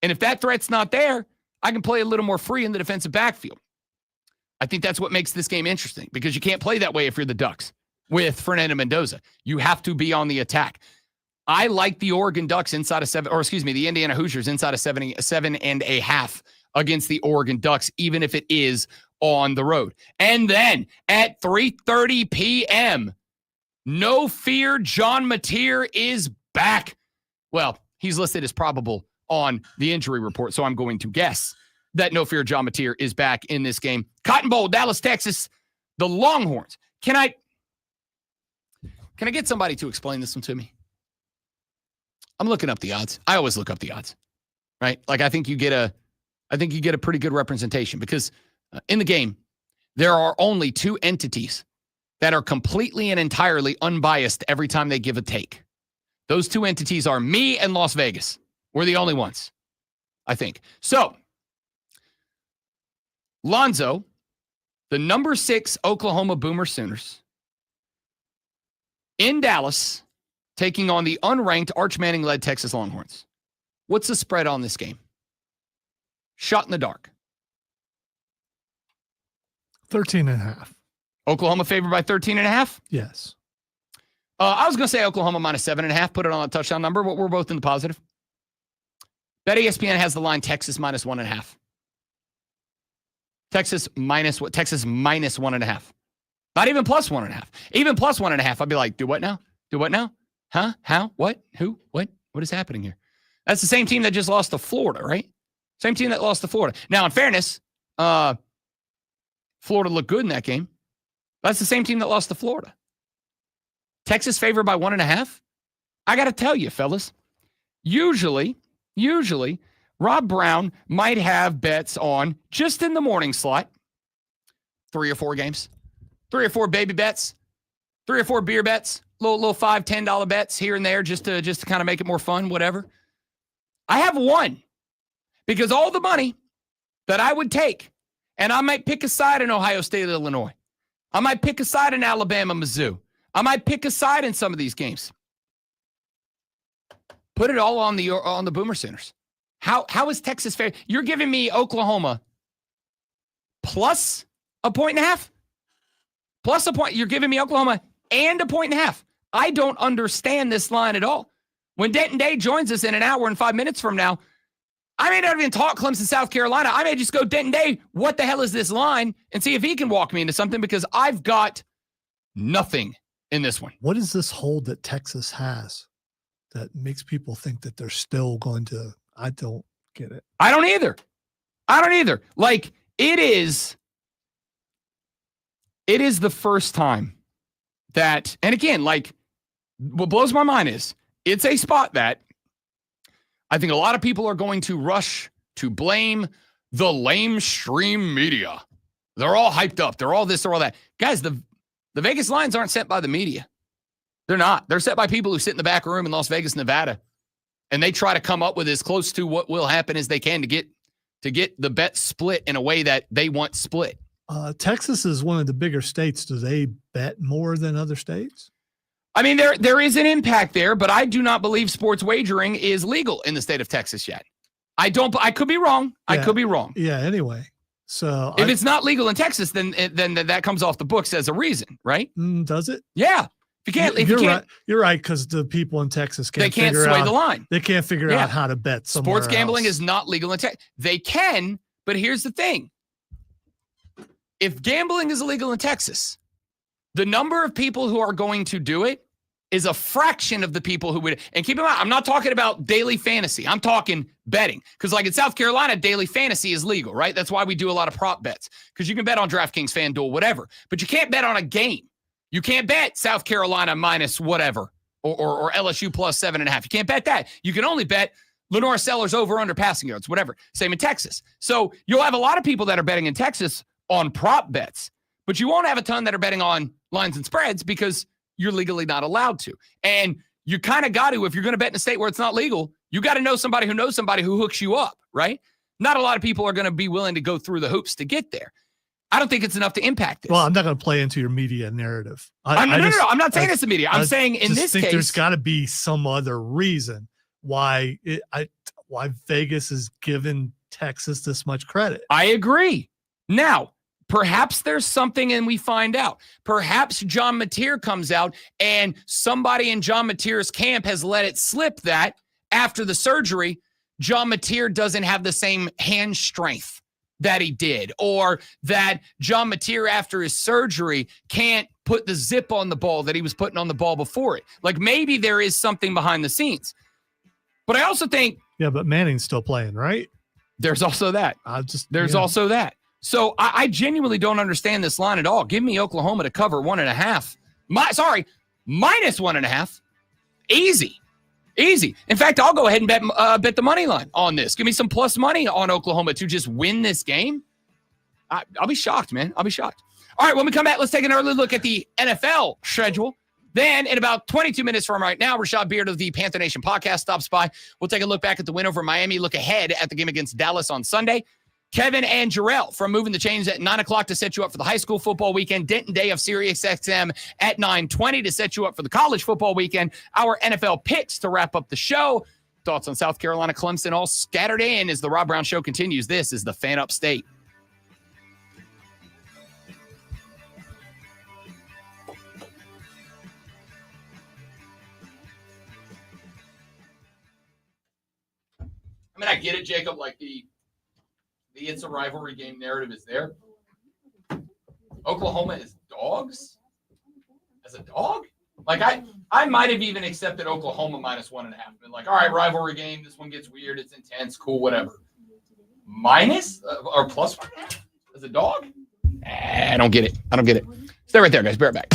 And if that threat's not there, I can play a little more free in the defensive backfield. I think that's what makes this game interesting because you can't play that way if you're the Ducks with Fernando Mendoza. You have to be on the attack. I like the Oregon Ducks inside of the Indiana Hoosiers inside of 7.5 against the Oregon Ducks, even if it is on the road. And then at 3:30 p.m., no fear, John Mateer is back. Well, he's listed as probable on the injury report, so I'm going to guess that no fear, John Mateer is back in this game. Cotton Bowl, Dallas, Texas, the Longhorns. Can I get somebody to explain this one to me? I'm looking up the odds. I always look up the odds, right? Like I think you get a pretty good representation because in the game, there are only 2 entities that are completely and entirely unbiased every time they give a take. Those 2 entities are me and Las Vegas. We're the only ones, I think. So, Lonzo, the number 6 Oklahoma Boomer Sooners, in Dallas, taking on the unranked Arch Manning-led Texas Longhorns. What's the spread on this game? Shot in the dark. 13.5. Oklahoma favored by 13.5? Yes. I was going to say Oklahoma minus 7.5. Put it on a touchdown number, but we're both in the positive. Bet ESPN has the line Texas minus 1.5. Texas minus 1.5. Not even plus 1.5. Even plus 1.5, I'd be like, do what now? Do what now? Huh? How? What? Who? What? What is happening here? That's the same team that just lost to Florida, right? Same team that lost to Florida. Now, in fairness, Florida looked good in that game. That's the same team that lost to Florida. Texas favored by 1.5. I got to tell you, fellas, usually, Rob Brown might have bets on, just in the morning slot, 3 or 4 games, 3 or 4 baby bets, 3 or 4 beer bets, little $5, $10 bets here and there just to kind of make it more fun, whatever. I have one because all the money that I would take, and I might pick a side in Ohio State, Illinois. I might pick a side in Alabama, Mizzou. I might pick a side in some of these games. Put it all on the Boomer Sooners. How is Texas fair? You're giving me Oklahoma plus 1.5? Plus a point. You're giving me Oklahoma and 1.5. I don't understand this line at all. When Denton Day joins us in an hour and 5 minutes from now, I may not even talk Clemson, South Carolina. I may just go, Denton Day, what the hell is this line? And see if he can walk me into something, because I've got nothing in this one. What is this hold that Texas has that makes people think that they're still going to? I don't get it. I don't either. Like, it is the first time that, and again, like, what blows my mind is it's a spot that I think a lot of people are going to rush to blame the lamestream media. They're all hyped up. They're all this, they're all that. Guys, the Vegas lines aren't set by the media. They're not. They're set by people who sit in the back room in Las Vegas, Nevada, and they try to come up with as close to what will happen as they can to get the bet split in a way that they want split. Texas is one of the bigger states. Do they bet more than other states? I mean, there is an impact there, but I do not believe sports wagering is legal in the state of Texas yet. I could be wrong. Yeah. I could be wrong. Yeah. Anyway, so if it's not legal in Texas, then that comes off the books as a reason, right? Does it? Yeah. You're right, because the people in Texas can't sway the line. They can't figure out how to bet somewhere Sports gambling else. is not legal in Texas. They can, but here's the thing. If gambling is illegal in Texas, the number of people who are going to do it is a fraction of the people who would. And keep in mind, I'm not talking about daily fantasy. I'm talking betting. Because like in South Carolina, daily fantasy is legal, right? That's why we do a lot of prop bets. Because you can bet on DraftKings, FanDuel, whatever. But you can't bet on a game. You can't bet South Carolina minus whatever or LSU plus 7.5. You can't bet that. You can only bet Lenore Sellers over under passing yards, whatever. Same in Texas. So you'll have a lot of people that are betting in Texas on prop bets, but you won't have a ton that are betting on lines and spreads because you're legally not allowed to. And you kind of got to, if you're going to bet in a state where it's not legal, you got to know somebody who hooks you up, right? Not a lot of people are going to be willing to go through the hoops to get there. I don't think it's enough to impact this. Well, I'm not going to play into your media narrative. No. I'm not saying it's the media. I'm saying in this case, there's got to be some other reason why Vegas is giving Texas this much credit. I agree. Now, perhaps there's something and we find out. Perhaps John Mateer comes out and somebody in John Mateer's camp has let it slip that after the surgery, John Mateer doesn't have the same hand strength that he did, or that John Mateer after his surgery can't put the zip on the ball that he was putting on the ball before it. Like maybe there is something behind the scenes. But I also think... Yeah, but Manning's still playing, right? There's also that. Also that. So I genuinely don't understand this line at all. Give me Oklahoma to cover 1.5. Minus 1.5. Easy. In fact, I'll go ahead and bet the money line on this. Give me some plus money on Oklahoma to just win this game. I'll be shocked, man. I'll be shocked. All right, when we come back, let's take an early look at the NFL schedule. Then in about 22 minutes from right now, Rashad Beard of the Panther Nation podcast stops by. We'll take a look back at the win over Miami, look ahead at the game against Dallas on Sunday. Kevin and Jarrell from Moving the Chains at 9 o'clock to set you up for the high school football weekend. Denton Day of SiriusXM at 9:20 to set you up for the college football weekend. Our NFL picks to wrap up the show. Thoughts on South Carolina, Clemson all scattered in as the Rob Brown Show continues. This is the Fan Up State. I mean, I get it, Jacob, like the it's a rivalry game narrative is there. Oklahoma is dogs? As a dog? Like, I might have even accepted Oklahoma minus 1.5. Been like, all right, rivalry game. This one gets weird. It's intense. Cool, whatever. Minus or plus 1.5? As a dog? I don't get it. Stay right there, guys. Bear it back.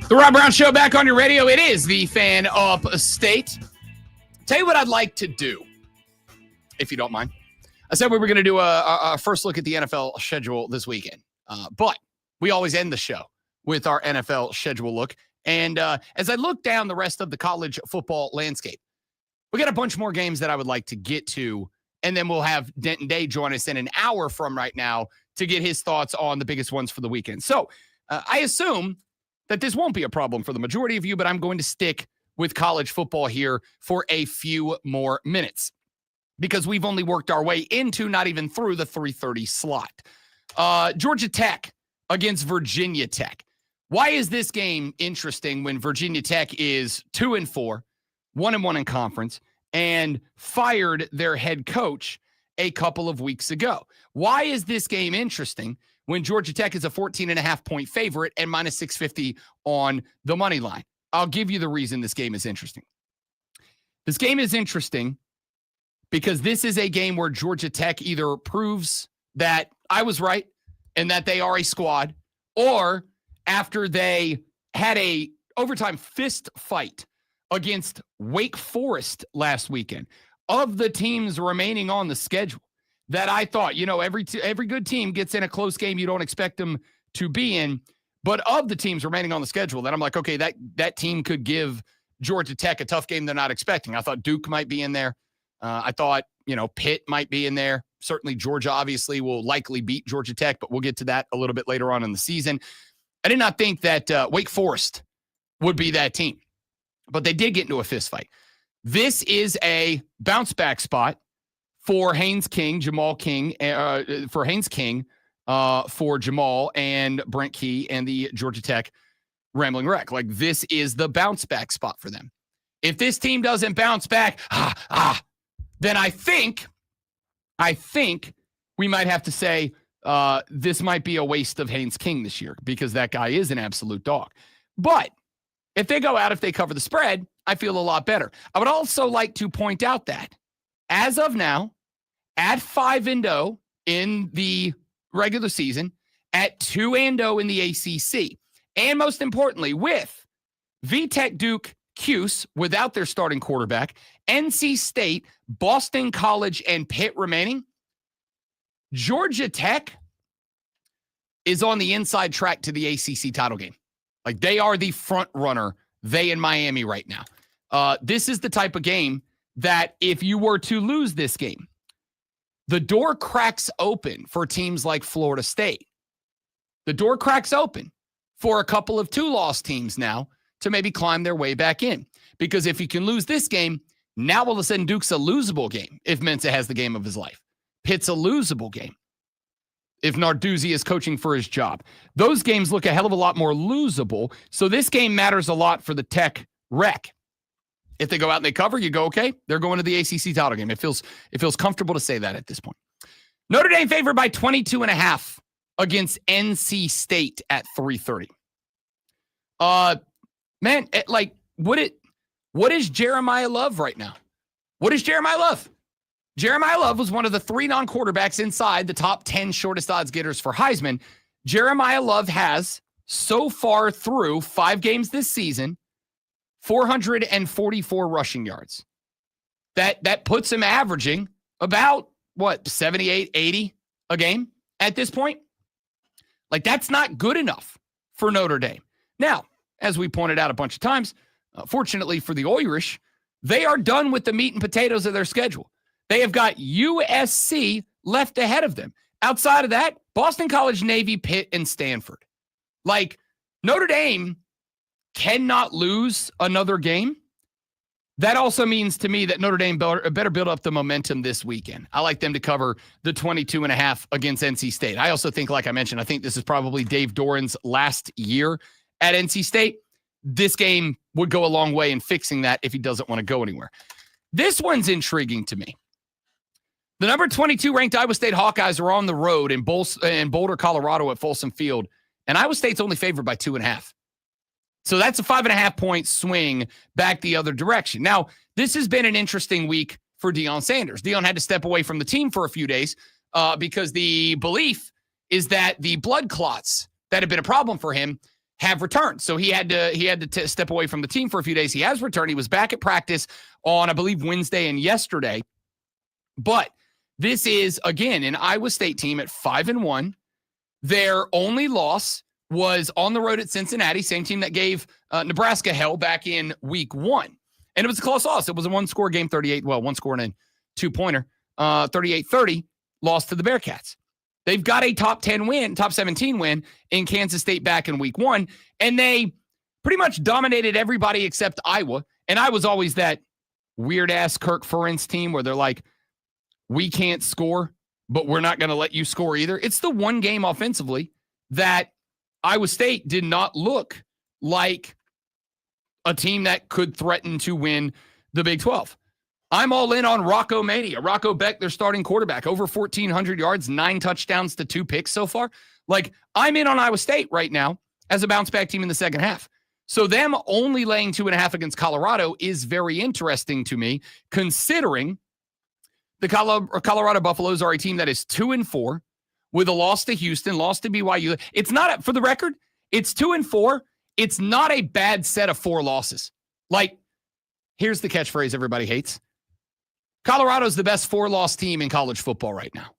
The Rob Brown Show back on your radio. It is the Fan Up State. Tell you what I'd like to do, if you don't mind. I said we were going to do a first look at the NFL schedule this weekend. But we always end the show with our NFL schedule look. And as I look down the rest of the college football landscape, we got a bunch more games that I would like to get to. And then we'll have Denton Day join us in an hour from right now to get his thoughts on the biggest ones for the weekend. So I assume that this won't be a problem for the majority of you, but I'm going to stick with college football here for a few more minutes because we've only worked our way into, not even through, the 3:30 slot. Georgia Tech against Virginia Tech. Why is this game interesting when Virginia Tech is 2-4, 1-1 in conference, and fired their head coach a couple of weeks ago? Why is this game interesting when Georgia Tech is a 14.5-point favorite and minus 650 on the money line? I'll give you the reason this game is interesting. This game is interesting because this is a game where Georgia Tech either proves that I was right and that they are a squad, or after they had a overtime fist fight against Wake Forest last weekend, of the teams remaining on the schedule that I thought, every good team gets in a close game you don't expect them to be in. But of the teams remaining on the schedule that I'm like, okay, that team could give Georgia Tech a tough game they're not expecting. I thought Duke might be in there. I thought, Pitt might be in there. Certainly Georgia obviously will likely beat Georgia Tech, but we'll get to that a little bit later on in the season. I did not think that Wake Forest would be that team, but they did get into a fist fight. This is a bounce back spot for Haynes King, Jamal King, for Haynes King, for Jamal and Brent Key and the Georgia Tech Rambling Wreck. Like, this is the bounce back spot for them. If this team doesn't bounce back, then I think we might have to say this might be a waste of Haynes King this year because that guy is an absolute dog. But if they go out, if they cover the spread, I feel a lot better. I would also like to point out that as of now, at 5-0 in the regular season, at 2-0 in the ACC, and most importantly, with VTech, Duke, Cuse without their starting quarterback, NC State, Boston College, and Pitt remaining, Georgia Tech is on the inside track to the ACC title game. Like, they are the front runner, they in Miami right now. This is the type of game that if you were to lose this game, the door cracks open for teams like Florida State. The door cracks open for a couple of 2-loss teams now to maybe climb their way back in. Because if you can lose this game, now all of a sudden Duke's a losable game if Mensah has the game of his life. Pitt's a losable game if Narduzzi is coaching for his job. Those games look a hell of a lot more losable. So this game matters a lot for the Tech Rec. If they go out and they cover, you go, okay, they're going to the ACC title game. It feels comfortable to say that at this point. Notre Dame favored by 22.5 against NC State at 3:30. Man, what is Jeremiah Love right now? What is Jeremiah Love? Jeremiah Love was one of the 3 non-quarterbacks inside the top 10 shortest odds getters for Heisman. Jeremiah Love has, so far through 5 games this season, 444 rushing yards. That puts him averaging about, 78, 80 a game at this point? Like, that's not good enough for Notre Dame. Now, as we pointed out a bunch of times, fortunately for the Irish, they are done with the meat and potatoes of their schedule. They have got USC left ahead of them. Outside of that, Boston College, Navy, Pitt, and Stanford. Like, Notre Dame cannot lose another game. That also means to me that Notre Dame better build up the momentum this weekend. I like them to cover the 22.5 against NC State. I also think, like I mentioned, I think this is probably Dave Doran's last year at NC State. This game would go a long way in fixing that if he doesn't want to go anywhere. This one's intriguing to me. The number 22 ranked Iowa State Hawkeyes are on the road in Boulder, Colorado at Folsom Field, and Iowa State's only favored by 2.5. So that's a 5.5-point swing back the other direction. Now, this has been an interesting week for Deion Sanders. Deion had to step away from the team for a few days because the belief is that the blood clots that have been a problem for him have returned. So he had to step away from the team for a few days. He has returned. He was back at practice on, I believe, Wednesday and yesterday. But this is, again, an Iowa State team at 5-1. Their only loss was on the road at Cincinnati, same team that gave Nebraska hell back in week 1. And it was a close loss. It was a one-score game, one score and a two-pointer, 38-30, loss to the Bearcats. They've got a top 17 win in Kansas State back in week 1, and they pretty much dominated everybody except Iowa. And I was always that weird-ass Kirk Ferentz team where they're like, we can't score, but we're not going to let you score either. It's the one game offensively that Iowa State did not look like a team that could threaten to win the Big 12. I'm all in on Rocco Mania. Rocco Beck, their starting quarterback, over 1,400 yards, 9 touchdowns to 2 picks so far. Like, I'm in on Iowa State right now as a bounce-back team in the second half. So them only laying 2.5 against Colorado is very interesting to me, considering the Colorado Buffaloes are a team that is 2-4 with a loss to Houston, loss to BYU. It's not, for the record, it's 2-4. It's not a bad set of 4 losses. Like, here's the catchphrase everybody hates. Colorado's the best 4-loss team in college football right now.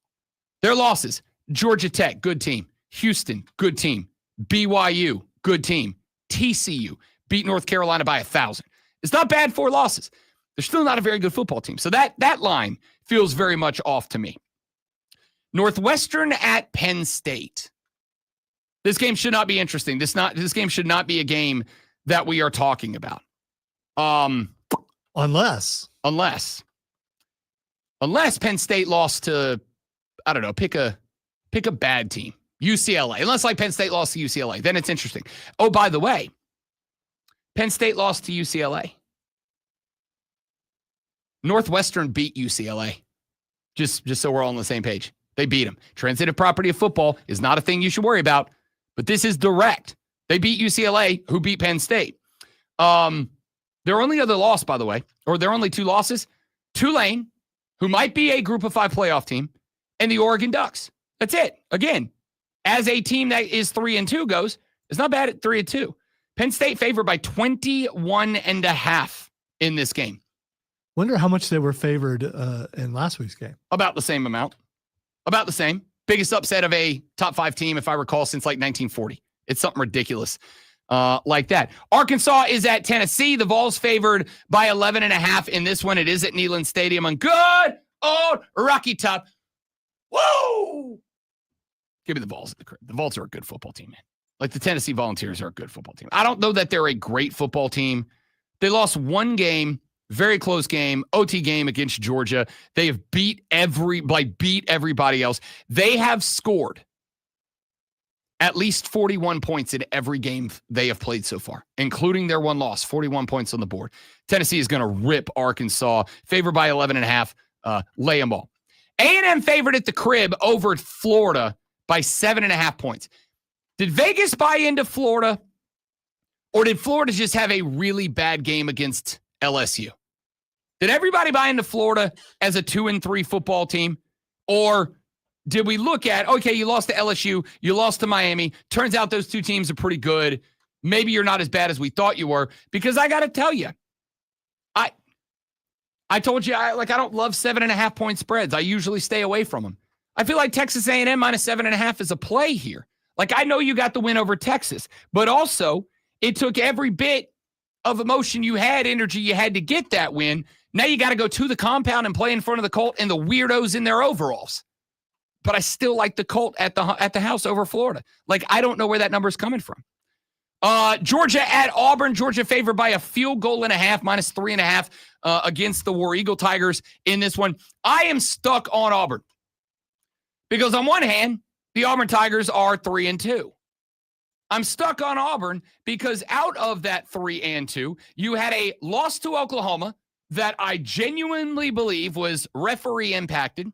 Their losses: Georgia Tech, good team. Houston, good team. BYU, good team. TCU, beat North Carolina by 1,000. It's not bad 4 losses. They're still not a very good football team. So that line feels very much off to me. Northwestern at Penn State. This game should not be interesting. This game should not be a game that we are talking about. Unless Penn State lost to, I don't know, pick a bad team. UCLA. Unless like Penn State lost to UCLA, then it's interesting. Oh, by the way, Penn State lost to UCLA. Northwestern beat UCLA. Just so we're all on the same page. They beat them. Transitive property of football is not a thing you should worry about, but this is direct. They beat UCLA, who beat Penn State. Their only other loss, by the way, or their only 2 losses, Tulane, who might be a group of 5 playoff team, and the Oregon Ducks. That's it. Again, as a team that is 3-2 goes, it's not bad at 3-2. Penn State favored by 21.5 in this game. Wonder how much they were favored in last week's game. About the same amount. About the same. Biggest upset of a top 5 team, if I recall, since like 1940. It's something ridiculous like that. Arkansas is at Tennessee. The Vols favored by 11.5 in this one. It is at Neyland Stadium on good old Rocky Top. Woo! Give me the Vols at the crib. The Vols are a good football team, man. Like the Tennessee Volunteers are a good football team. I don't know that they're a great football team. They lost 1 game. Very close game, OT game against Georgia. They have beat everybody else. They have scored at least 41 points in every game they have played so far, including their 1 loss, 41 points on the board. Tennessee is going to rip Arkansas. Favored by 11.5, lay them all. A&M favored at the crib over Florida by 7.5 points. Did Vegas buy into Florida, or did Florida just have a really bad game against LSU? Did everybody buy into Florida as a 2-3 football team? Or did we look at, okay, you lost to LSU, you lost to Miami. Turns out those 2 teams are pretty good. Maybe you're not as bad as we thought you were. Because I got to tell you, I told you, I don't love 7.5 point spreads. I usually stay away from them. I feel like Texas A&M minus 7.5 is a play here. Like, I know you got the win over Texas, but also it took every bit of emotion you had, energy you had to get that win. Now you got to go to the compound and play in front of the Colt and the weirdos in their overalls. But I still like the Colt at the house over Florida. Like, I don't know where that number is coming from. Georgia at Auburn. Georgia favored by a field goal and a half, minus 3.5 against the War Eagle Tigers in this one. I am stuck on Auburn because on one hand, the Auburn Tigers are 3-2. I'm stuck on Auburn because out of that 3-2, you had a loss to Oklahoma that I genuinely believe was referee impacted,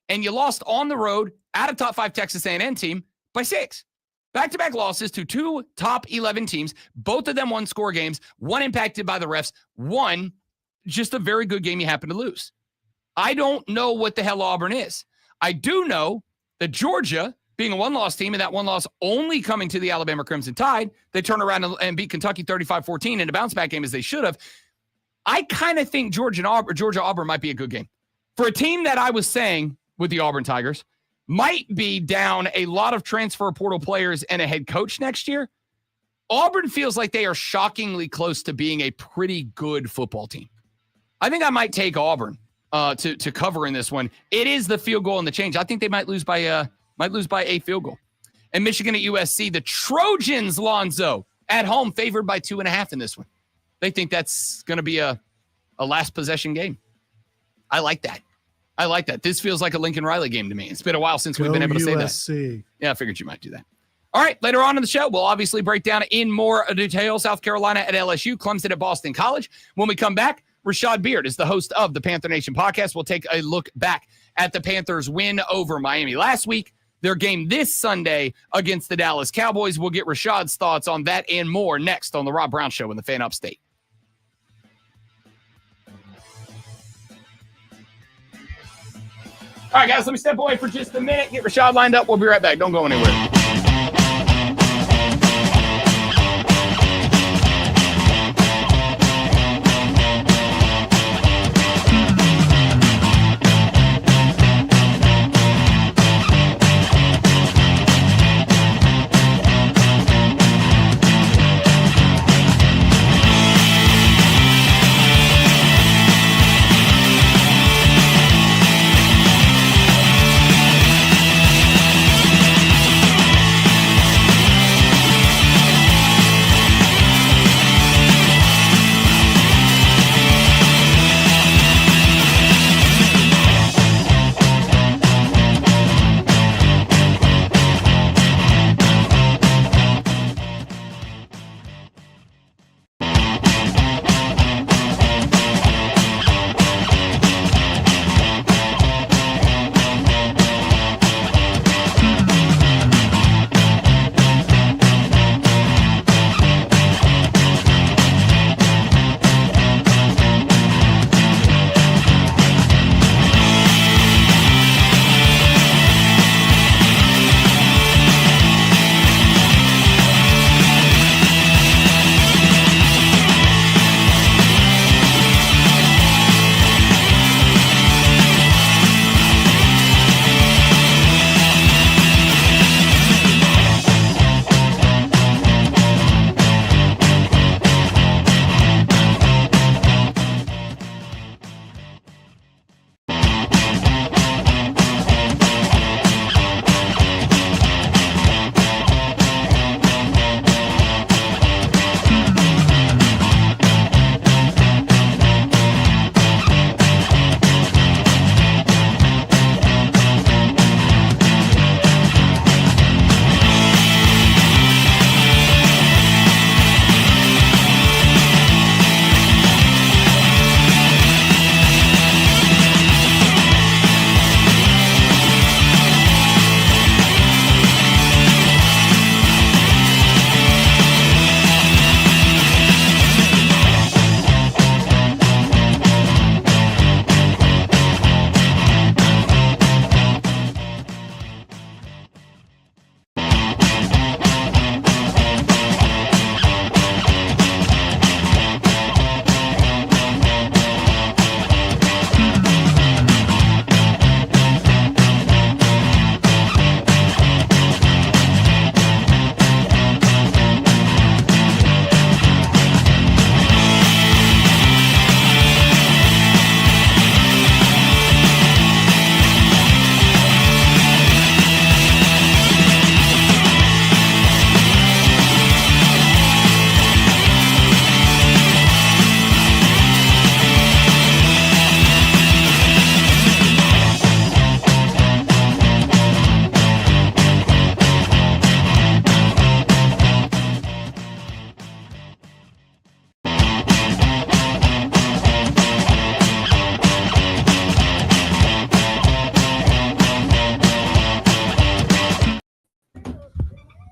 and you lost on the road at a top 5 Texas A&M team by 6. Back-to-back losses to 2 top 11 teams, both of them 1-score games, 1 impacted by the refs, 1 just a very good game you happen to lose. I don't know what the hell Auburn is. I do know that Georgia being a one-loss team, and that one loss only coming to the Alabama Crimson Tide. They turn around and beat Kentucky 35-14 in a bounce-back game as they should have. I kind of think Georgia-Auburn might be a good game. For a team that I was saying with the Auburn Tigers might be down a lot of transfer portal players and a head coach next year, Auburn feels like they are shockingly close to being a pretty good football team. I think I might take Auburn to cover in this one. It is the field goal and the change. I think they might lose by a field goal. And Michigan at USC, the Trojans, Lonzo, at home, favored by 2.5 in this one. They think that's going to be a last possession game. I like that. This feels like a Lincoln Riley game to me. It's been a while since we've been able to say that. Yeah, I figured you might do that. All right, later on in the show, we'll obviously break down in more detail South Carolina at LSU, Clemson at Boston College. When we come back, Rashad Beard is the host of the Panther Nation podcast. We'll take a look back at the Panthers' win over Miami last week, their game this Sunday against the Dallas Cowboys. We'll get Rashad's thoughts on that and more next on the Rob Brown Show in the Fan Upstate. All right, guys, let me step away for just a minute, get Rashad lined up. We'll be right back. Don't go anywhere.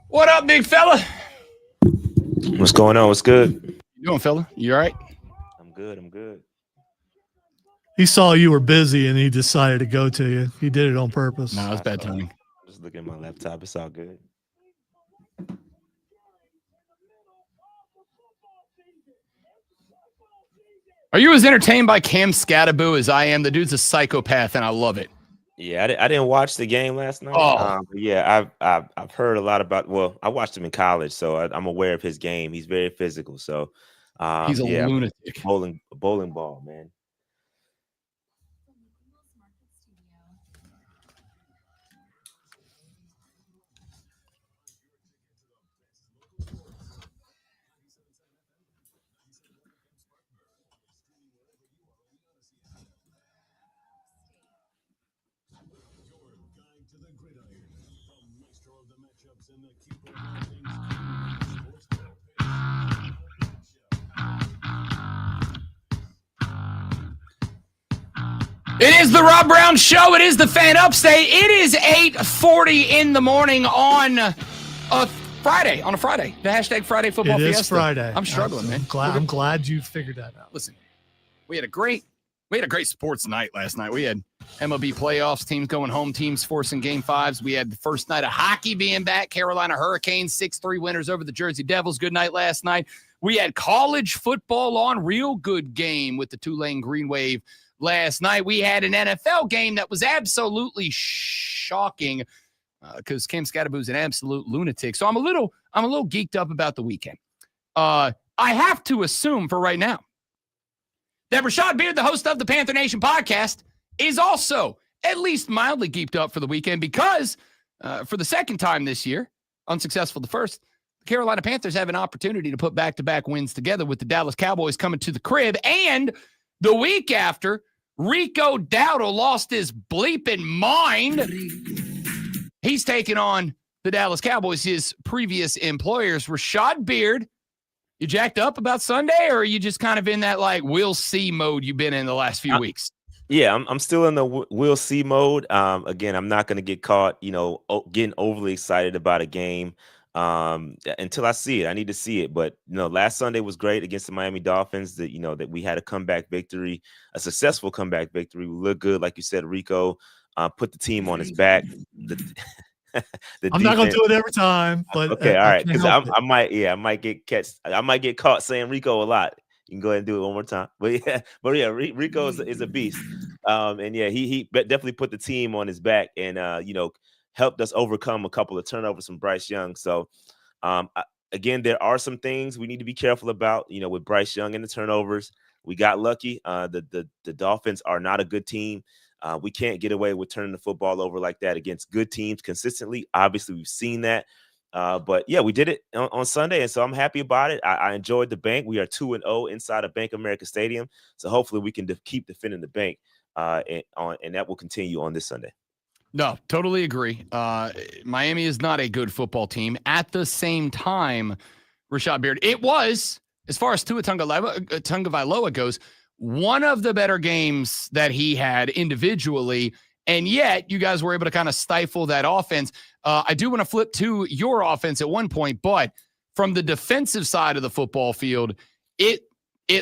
What up, big fella? What's going on? What's good? You doing, fella? You all right? I'm good. He saw you were busy and he decided to go to you. He did it on purpose. No, it's bad timing. looking at my laptop. It's all good. Are you as entertained by Cam Scattaboo as I am? The dude's a psychopath, and I love it. Yeah, I didn't watch the game last night. Oh. Yeah, I've heard a lot about. Well, I watched him in college, so I'm aware of his game. He's very physical. So He's a yeah, lunatic. bowling ball, man. It is the Rob Brown Show. It is the Fan Upstate. It is 8:40 in the morning on a Friday. The hashtag Friday Football Fiesta. It is Friday. I'm struggling, man. I'm glad you figured that out. Listen, we had a great sports night last night. We had MLB playoffs, teams going home, teams forcing game fives. We had the first night of hockey being back. Carolina Hurricanes 6-3 winners over the Jersey Devils. Good night last night. We had college football on, real good game with the Tulane Green Wave last night. We had an NFL game that was absolutely shocking because Cam Scattaboo is an absolute lunatic. So I'm a little geeked up about the weekend. I have to assume for right now that Rashad Beard, the host of the Panther Nation podcast, is also at least mildly geeked up for the weekend because for the second time this year, unsuccessful the first, the Carolina Panthers have an opportunity to put back-to-back wins together with the Dallas Cowboys coming to the crib. And the week after, Rico Dowdle lost his bleeping mind. He's taking on the Dallas Cowboys, his previous employers. Rashad Beard, you jacked up about Sunday, or are you just kind of in that, like, we'll see mode you've been in the last few weeks? Yeah, I'm still in the we'll see mode. Again, I'm not going to get caught, getting overly excited about a game until I see it. I need to see it. But, last Sunday was great against the Miami Dolphins that we had a comeback victory, a successful comeback victory. We look good. Like you said, Rico put the team on his back. I'm not going to do it every time, but okay. All right. Cause I might get caught saying Rico a lot. You can go ahead and do it one more time. But yeah, Rico is a beast. And yeah, he definitely put the team on his back and, helped us overcome a couple of turnovers from Bryce Young. So, again, there are some things we need to be careful about, with Bryce Young and the turnovers. We got lucky. The Dolphins are not a good team. We can't get away with turning the football over like that against good teams consistently. Obviously, we've seen that. But yeah, we did it on Sunday, and so I'm happy about it. I enjoyed the bank. We are 2-0 inside of Bank of America Stadium, so hopefully we can keep defending the bank, and that will continue on this Sunday. No, totally agree. Miami is not a good football team. At the same time, Rashad Beard, it was, as far as Tua Tagovailoa goes, one of the better games that he had individually, and yet you guys were able to kind of stifle that offense. I do want to flip to your offense at one point, but from the defensive side of the football field, it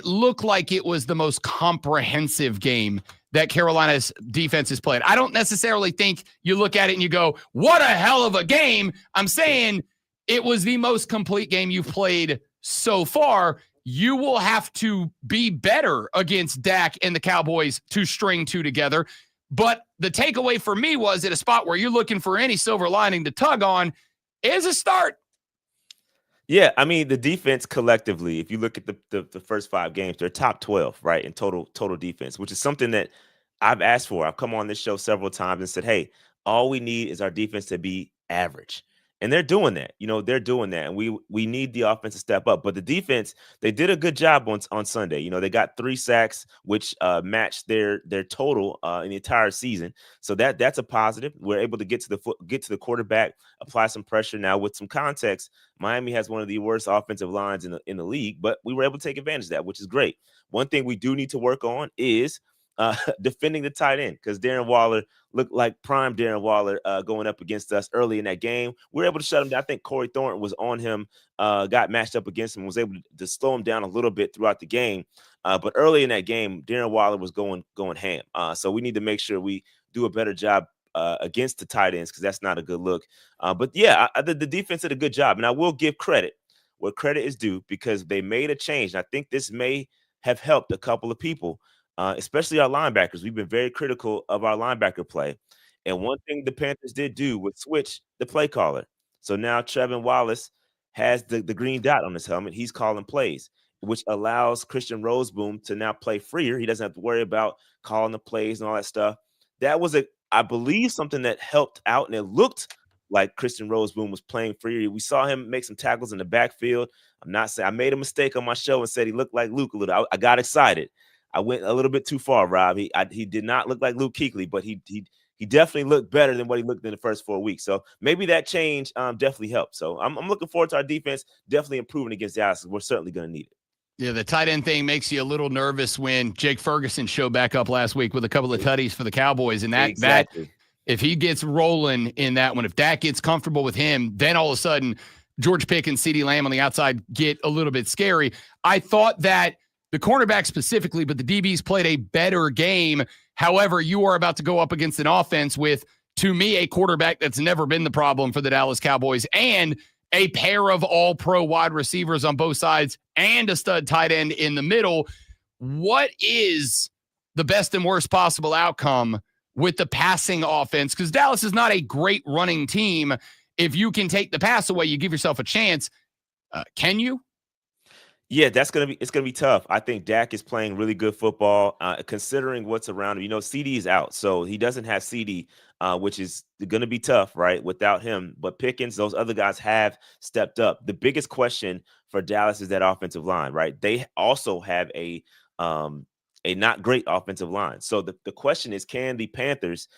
looked like it was the most comprehensive game that Carolina's defense has played. I don't necessarily think you look at it and you go, what a hell of a game. I'm saying it was the most complete game you've played so far. You will have to be better against Dak and the Cowboys to string two together. But the takeaway for me was at a spot where you're looking for any silver lining to tug on is a start. Yeah, I mean, the defense collectively, if you look at the first 5 games, they're top 12, right, in total defense, which is something that I've asked for. I've come on this show several times and said, hey, all we need is our defense to be average. And they're doing that. They're doing that. And we need the offense to step up. But the defense, they did a good job on Sunday. They got 3 sacks, which matched their total in the entire season. So that's a positive. We're able to get to the quarterback, apply some pressure. Now, with some context, Miami has one of the worst offensive lines in the league, but we were able to take advantage of that, which is great. One thing we do need to work on is defending the tight end, because Darren Waller looked like prime Darren Waller going up against us early in that game. We were able to shut him down. I think Corey Thornton was on him, got matched up against him, was able to slow him down a little bit throughout the game. But early in that game, Darren Waller was going ham. So we need to make sure we do a better job against the tight ends because that's not a good look. But yeah, the defense did a good job, and I will give credit where credit is due because they made a change. And I think this may have helped a couple of people, especially our linebackers. We've been very critical of our linebacker play. And one thing the Panthers did do was switch the play caller. So now Trevin Wallace has the green dot on his helmet. He's calling plays, which allows Christian Roseboom to now play freer. He doesn't have to worry about calling the plays and all that stuff. That was, I believe, something that helped out, and it looked like Christian Roseboom was playing freer. We saw him make some tackles in the backfield. I'm not saying I made a mistake on my show and said he looked like Luke a little. I got excited. I went a little bit too far, Rob. He did not look like Luke Kuechly, but he definitely looked better than what he looked in the first 4 weeks. So maybe that change definitely helped. So I'm looking forward to our defense definitely improving against Dallas. We're certainly going to need it. Yeah, the tight end thing makes you a little nervous when Jake Ferguson showed back up last week with a couple of tutties for the Cowboys. And that if he gets rolling in that one, if Dak gets comfortable with him, then all of a sudden George Pickens, CeeDee Lamb on the outside get a little bit scary. I thought that the cornerback specifically, but the DBs played a better game. However, you are about to go up against an offense with, to me, a quarterback that's never been the problem for the Dallas Cowboys and a pair of all-pro wide receivers on both sides and a stud tight end in the middle. What is the best and worst possible outcome with the passing offense? Because Dallas is not a great running team. If you can take the pass away, you give yourself a chance. Can you? Yeah, it's gonna be tough. I think Dak is playing really good football, considering what's around him. CD is out, so he doesn't have CD, which is gonna be tough, right? Without him, but Pickens, those other guys have stepped up. The biggest question for Dallas is that offensive line, right? They also have a not great offensive line. So the question is, can the Panthers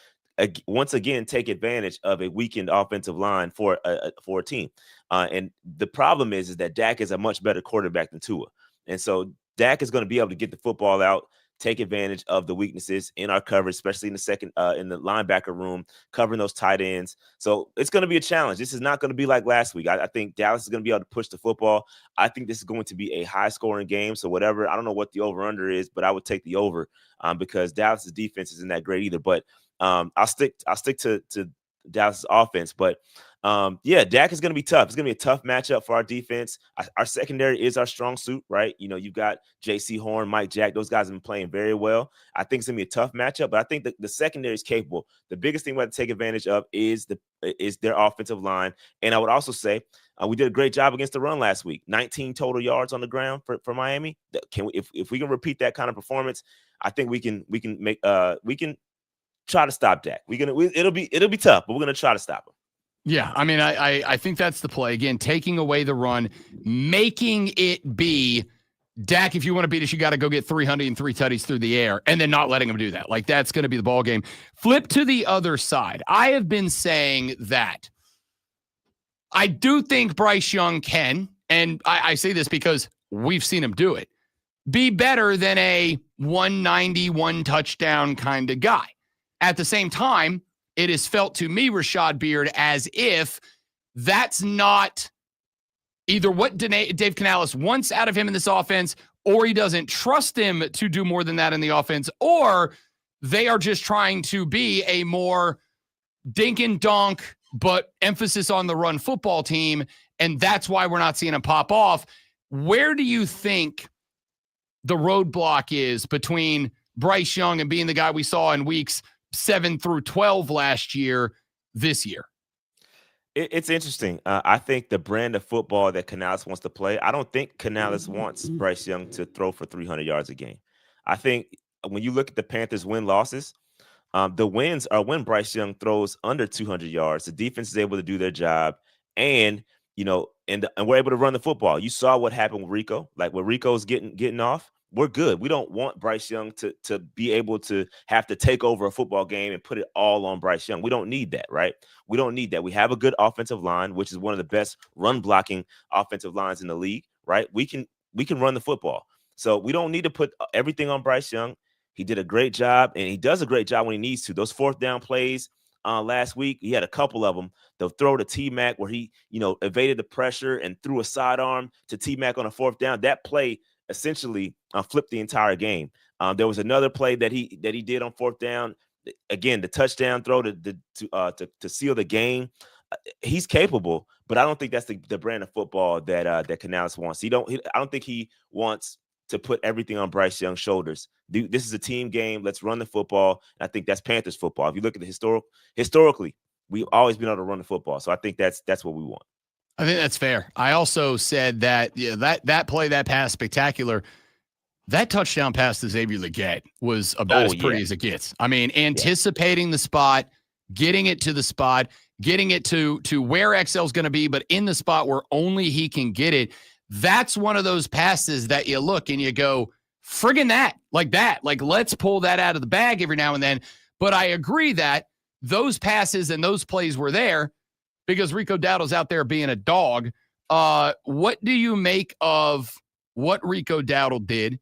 once again take advantage of a weakened offensive line for a team? And the problem is that Dak is a much better quarterback than Tua. And so Dak is going to be able to get the football out, take advantage of the weaknesses in our coverage, especially in the second, in the linebacker room, covering those tight ends. So it's going to be a challenge. This is not going to be like last week. I think Dallas is going to be able to push the football. I think this is going to be a high scoring game. So whatever, I don't know what the over under is, but I would take the over because Dallas's defense isn't that great either. But I'll stick to Dallas' offense. But yeah, Dak is going to be tough. It's going to be a tough matchup for our defense. Our secondary is our strong suit, right? You know, you've got J.C. Horn, Mike Jack. Those guys have been playing very well. I think it's going to be a tough matchup, but I think that the secondary is capable. The biggest thing we have to take advantage of is their offensive line. And I would also say we did a great job against the run last week. 19 total yards on the ground for Miami. If we can repeat that kind of performance, I think we can try to stop Dak. It'll be tough, but we're gonna try to stop him. Yeah, I mean, I think that's the play. Again, taking away the run, making it be Dak, if you want to beat us, you got to go get 303 tutties through the air and then not letting him do that. Like, that's going to be the ball game. Flip to the other side. I have been saying that I do think Bryce Young can, and I say this because we've seen him do it, be better than a 191 touchdown kind of guy. At the same time, it is felt to me, Rashad Beard, as if that's not either what Dave Canales wants out of him in this offense, or he doesn't trust him to do more than that in the offense, or they are just trying to be a more dink and donk, but emphasis on the run football team, and that's why we're not seeing him pop off. Where do you think the roadblock is between Bryce Young and being the guy we saw in weeks 7 through 12 last year, this year? It's interesting. I think the brand of football that Canales wants to play, I don't think Canales wants Bryce Young to throw for 300 yards a game. I think when you look at the Panthers' win-losses, the wins are when Bryce Young throws under 200 yards. The defense is able to do their job, and and we're able to run the football. You saw what happened with Rico. Like, when Rico's getting off, we're good. We don't want Bryce Young to be able to have to take over a football game and put it all on Bryce Young. We don't need that, right? We don't need that. We have a good offensive line, which is one of the best run blocking offensive lines in the league, right? We can run the football. So we don't need to put everything on Bryce Young. He did a great job, and he does a great job when he needs to. Those fourth down plays last week, he had a couple of them. They'll throw to T-Mac where he, evaded the pressure and threw a sidearm to T-Mac on a fourth down. That play essentially flipped the entire game. There was another play that he did on fourth down again, the touchdown throw to seal the game, he's capable, but I don't think that's the brand of football that Canales wants. I don't think he wants to put everything on Bryce Young's shoulders. This is a team game. Let's run the football. I think that's Panthers football. If you look at the historically, we've always been able to run the football. So I think that's what we want. I think that's fair. I also said that that play, that pass, spectacular. That touchdown pass to Xavier Legette was about as pretty as it gets. I mean, anticipating the spot, getting it to the spot, getting it to where XL's going to be, but in the spot where only he can get it. That's one of those passes that you look and you go, friggin' that. Like, let's pull that out of the bag every now and then. But I agree that those passes and those plays were there because Rico Dowdle's out there being a dog. What do you make of what Rico Dowdle did?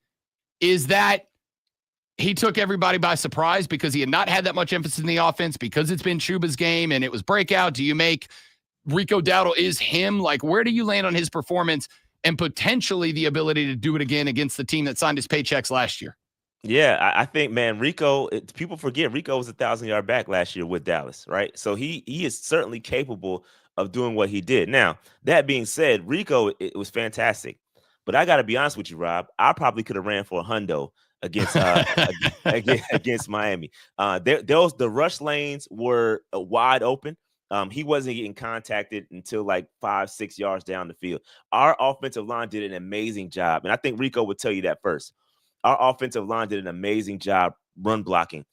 Is that he took everybody by surprise because he had not had that much emphasis in the offense because it's been Chuba's game and it was breakout? Do you make Rico Dowdle is him? Like, where do you land on his performance and potentially the ability to do it again against the team that signed his paychecks last year? Yeah, I think, man, Rico, people forget Rico was 1,000-yard back last year with Dallas, right? So he is certainly capable of doing what he did. Now, that being said, Rico, it was fantastic. But I got to be honest with you, Rob. I probably could have ran for a hundo against against Miami. The rush lanes were wide open. He wasn't getting contacted until like 5-6 yards down the field. Our offensive line did an amazing job, and I think Rico would tell you that first. Our offensive line did an amazing job run blocking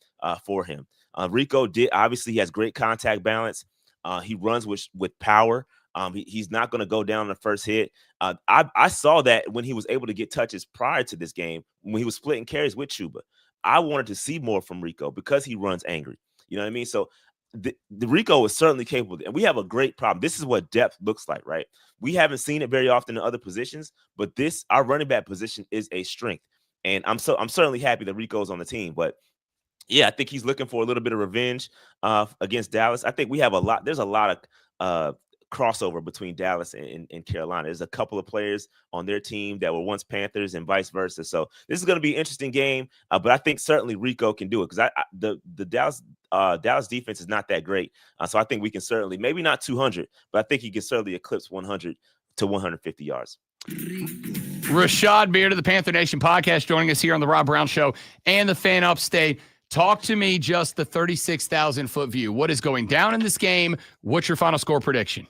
for him. Rico obviously he has great contact balance. He runs with power. He's not going to go down on the first hit. I saw that when he was able to get touches prior to this game, when he was splitting carries with Chuba. I wanted to see more from Rico because he runs angry. You know what I mean? So the Rico is certainly capable. And we have a great problem. This is what depth looks like, right? We haven't seen it very often in other positions, but our running back position is a strength. And I'm certainly happy that Rico's on the team. But yeah, I think he's looking for a little bit of revenge against Dallas. I think there's a lot of crossover between Dallas and Carolina. There's a couple of players on their team that were once Panthers and vice versa. So this is going to be an interesting game, but I think certainly Rico can do it because the Dallas defense is not that great. So I think we can certainly, maybe not 200, but I think he can certainly eclipse 100 to 150 yards. Rashad Beard of the Panther Nation podcast joining us here on the Rob Brown Show and the Fan Upstate. Talk to me just the 36,000-foot view. What is going down in this game? What's your final score prediction?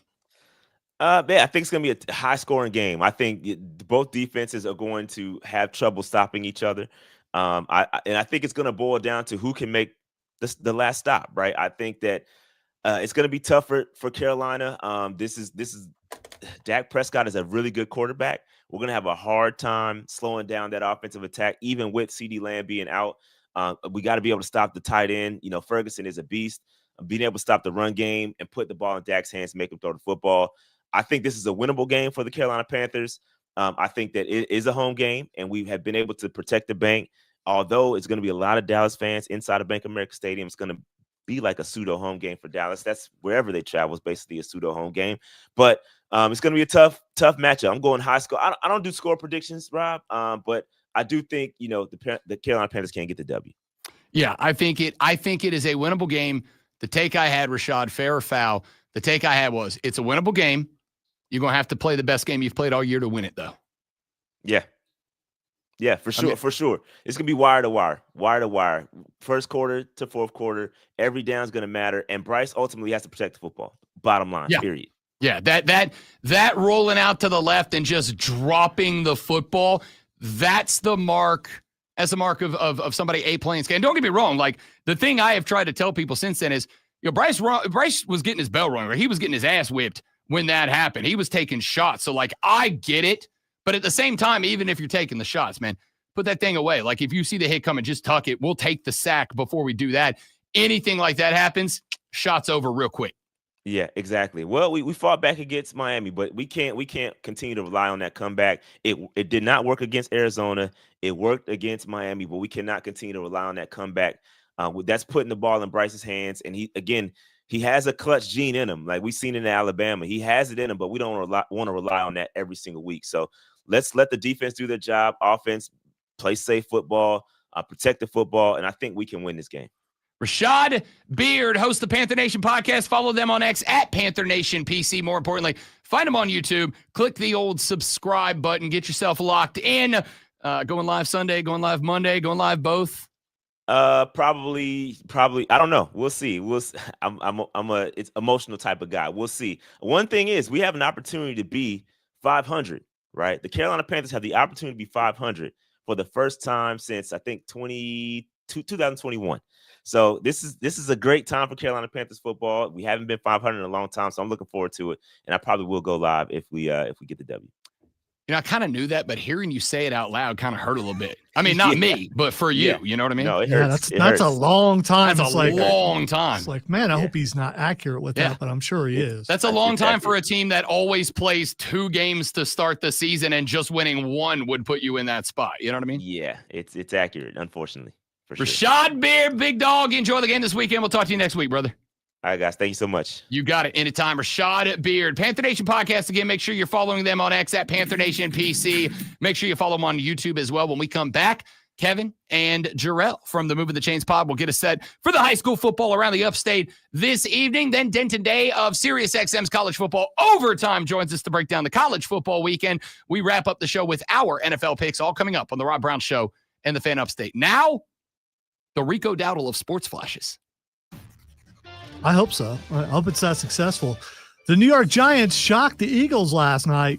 I think it's going to be a high-scoring game. I think both defenses are going to have trouble stopping each other. I think it's going to boil down to who can make the last stop, right? I think that it's going to be tougher for Carolina. This is Dak Prescott is a really good quarterback. We're going to have a hard time slowing down that offensive attack, even with CeeDee Lamb being out. We got to be able to stop the tight end. You know, Ferguson is a beast. Being able to stop the run game and put the ball in Dak's hands, make him throw the football. I think this is a winnable game for the Carolina Panthers. I think that it is a home game, and we have been able to protect the bank. Although it's going to be a lot of Dallas fans inside of Bank of America Stadium, it's going to be like a pseudo home game for Dallas. That's wherever they travel is basically a pseudo home game. But it's going to be a tough matchup. I'm going high score. I don't do score predictions, Rob, but I do think the Carolina Panthers can get the W. Yeah, I think it is a winnable game. The take I had, Rashad, fair or foul, the take I had was it's a winnable game. You're going to have to play the best game you've played all year to win it, though. Yeah. Yeah, for sure, for sure. It's going to be wire to wire. First quarter to fourth quarter, every down is going to matter, and Bryce ultimately has to protect the football. Bottom line, period. Yeah, that rolling out to the left and just dropping the football, that's the mark of somebody playing scale. And don't get me wrong, like the thing I have tried to tell people since then is, Bryce was getting his bell rung, right? He was getting his ass whipped when that happened. He was taking shots. So like, I get it. But at the same time, even if you're taking the shots, man, put that thing away. Like if you see the hit coming, just tuck it. We'll take the sack before we do that. Anything like that happens, shot's over real quick. Yeah, exactly. Well, we fought back against Miami, but we can't continue to rely on that comeback. It did not work against Arizona. It worked against Miami, but we cannot continue to rely on that comeback. That's putting the ball in Bryce's hands, and he has a clutch gene in him, like we've seen in Alabama. He has it in him, but we don't want to rely on that every single week. So let's let the defense do their job. Offense, play safe football, protect the football, and I think we can win this game. Rashad Beard hosts the Panther Nation podcast. Follow them on X at Panther Nation PC. More importantly, find them on YouTube. Click the old subscribe button. Get yourself locked in. Going live Sunday, going live Monday, going live both. Probably. I don't know. We'll see. I'm a it's emotional type of guy. We'll see. One thing is, we have an opportunity to be 500. Right, the Carolina Panthers have the opportunity to be 500 for the first time since I think 2021. So this is a great time for Carolina Panthers football. We haven't been 500 in a long time, so I'm looking forward to it. And I probably will go live if we get the W. You know, I kind of knew that, but hearing you say it out loud kind of hurt a little bit. I mean, not me, but for you. You know what I mean? No, it hurts. That's a long time. That's a long time. It's like, man, I hope he's not accurate with that, but I'm sure he is. That's a long time for a team that always plays 2 games to start the season, and just winning 1 would put you in that spot. You know what I mean? Yeah, it's accurate, unfortunately. For sure. Rashad Beard, big dog. Enjoy the game this weekend. We'll talk to you next week, brother. All right, guys. Thank you so much. You got it. Anytime. Rashad Beard. Panther Nation podcast. Again, make sure you're following them on X at Panther Nation PC. Make sure you follow them on YouTube as well. When we come back, Kevin and Jarrell from the Moving the Chains pod will get us set for the high school football around the upstate this evening. Then Denton Day of SiriusXM's College Football Overtime joins us to break down the college football weekend. We wrap up the show with our NFL picks, all coming up on the Rob Brown Show and the Fan Upstate. Now, the Rico Dowdle of Sports Flashes. I hope so. I hope it's that successful. The New York Giants shocked the Eagles last night,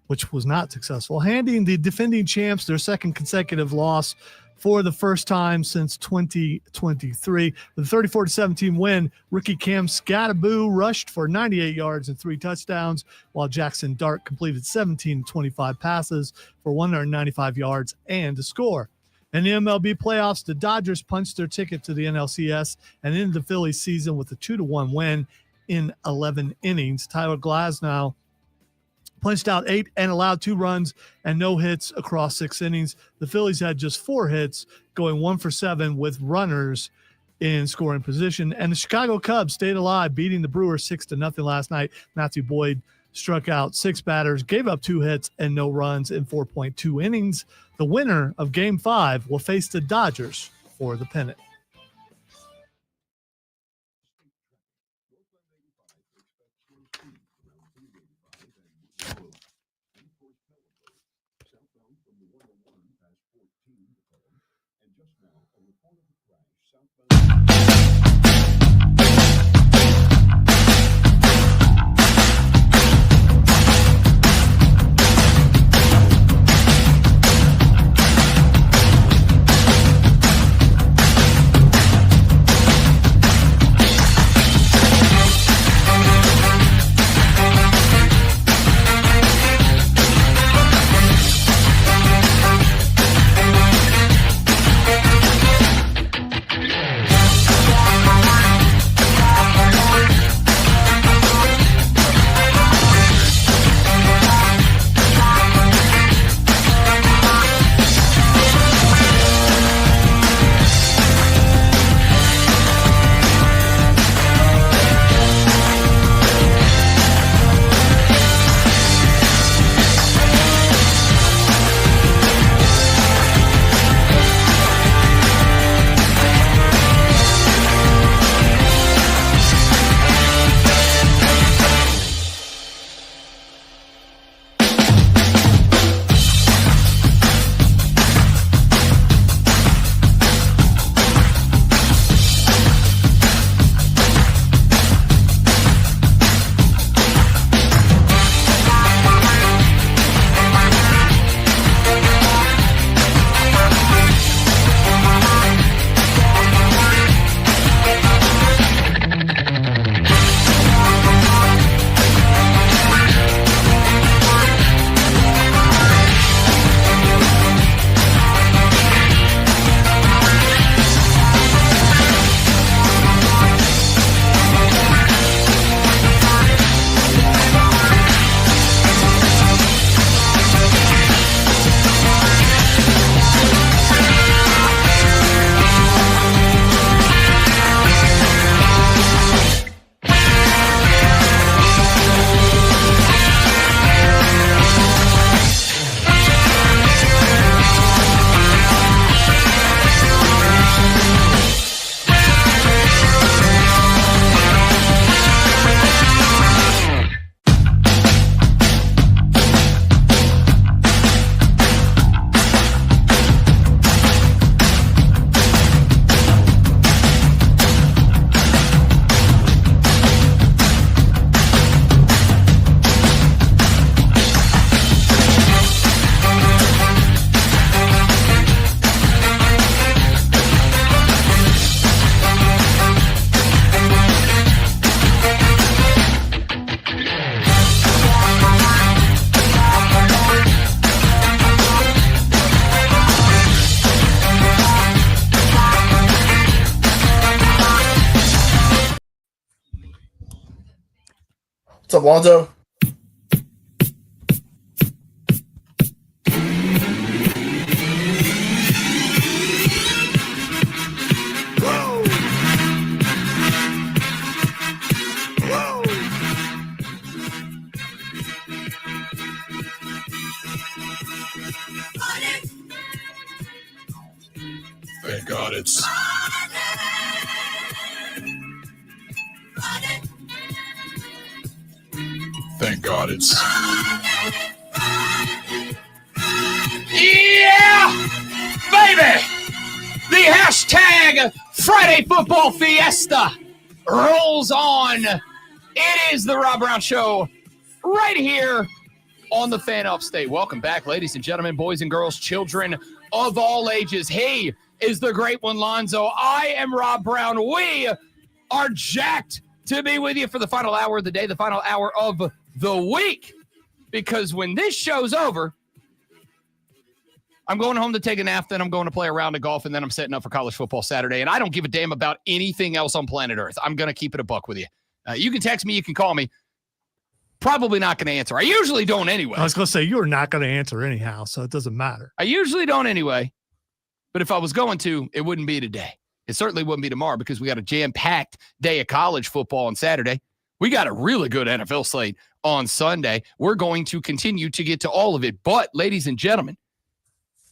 which was not successful, handing the defending champs their second consecutive loss for the first time since 2023. With a 34-17 win, rookie Cam Scattaboo rushed for 98 yards and 3 touchdowns, while Jackson Dart completed 17-25 passes for 195 yards and a score. In the MLB playoffs, the Dodgers punched their ticket to the NLCS and ended the Phillies season with a 2-1 win in 11 innings. Tyler Glasnow punched out 8 and allowed 2 runs and no hits across 6 innings. The Phillies had just 4 hits, going 1 for 7 with runners in scoring position. And the Chicago Cubs stayed alive, beating the Brewers 6-0 last night. Matthew Boyd struck out 6 batters, gave up 2 hits and no runs in 4.2 innings. The winner of Game 5 will face the Dodgers for the pennant. What's up, Lonzo? Thank God it's. Thank God it's. Yeah, baby! The hashtag Friday Football Fiesta rolls on. It is the Rob Brown Show right here on the Fan Upstate. Welcome back, ladies and gentlemen, boys and girls, children of all ages. He is the great one, Lonzo. I am Rob Brown. We are jacked to be with you for the final hour of the day, the final hour of the week. Because when this show's over, I'm going home to take a nap, then I'm going to play a round of golf, and then I'm setting up for college football Saturday. And I don't give a damn about anything else on planet Earth. I'm going to keep it a buck with you. You can text me, you can call me. Probably not going to answer. I usually don't anyway. I was going to say, you're not going to answer anyhow, so it doesn't matter. I usually don't anyway. But if I was going to, it wouldn't be today. It certainly wouldn't be tomorrow because we got a jam-packed day of college football on Saturday. We got a really good NFL slate on Sunday. We're going to continue to get to all of it. But, ladies and gentlemen,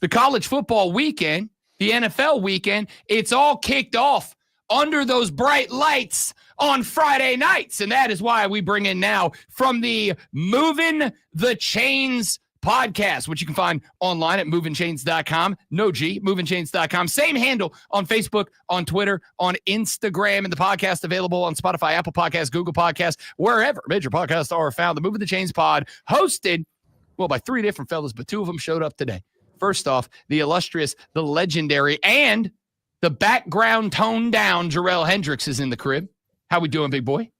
the college football weekend, the NFL weekend, it's all kicked off under those bright lights on Friday nights. And that is why we bring in now from the Moving the Chains podcast, which you can find online at movingchains.com. No G, movingchains.com. Same handle on Facebook, on Twitter, on Instagram, and the podcast available on Spotify, Apple Podcasts, Google Podcasts, wherever major podcasts are found. The Moving the Chains pod, hosted, well, by three different fellas, but two of them showed up today. First off, the illustrious, the legendary, and the background toned down Jarrell Hendricks is in the crib. How we doing, big boy?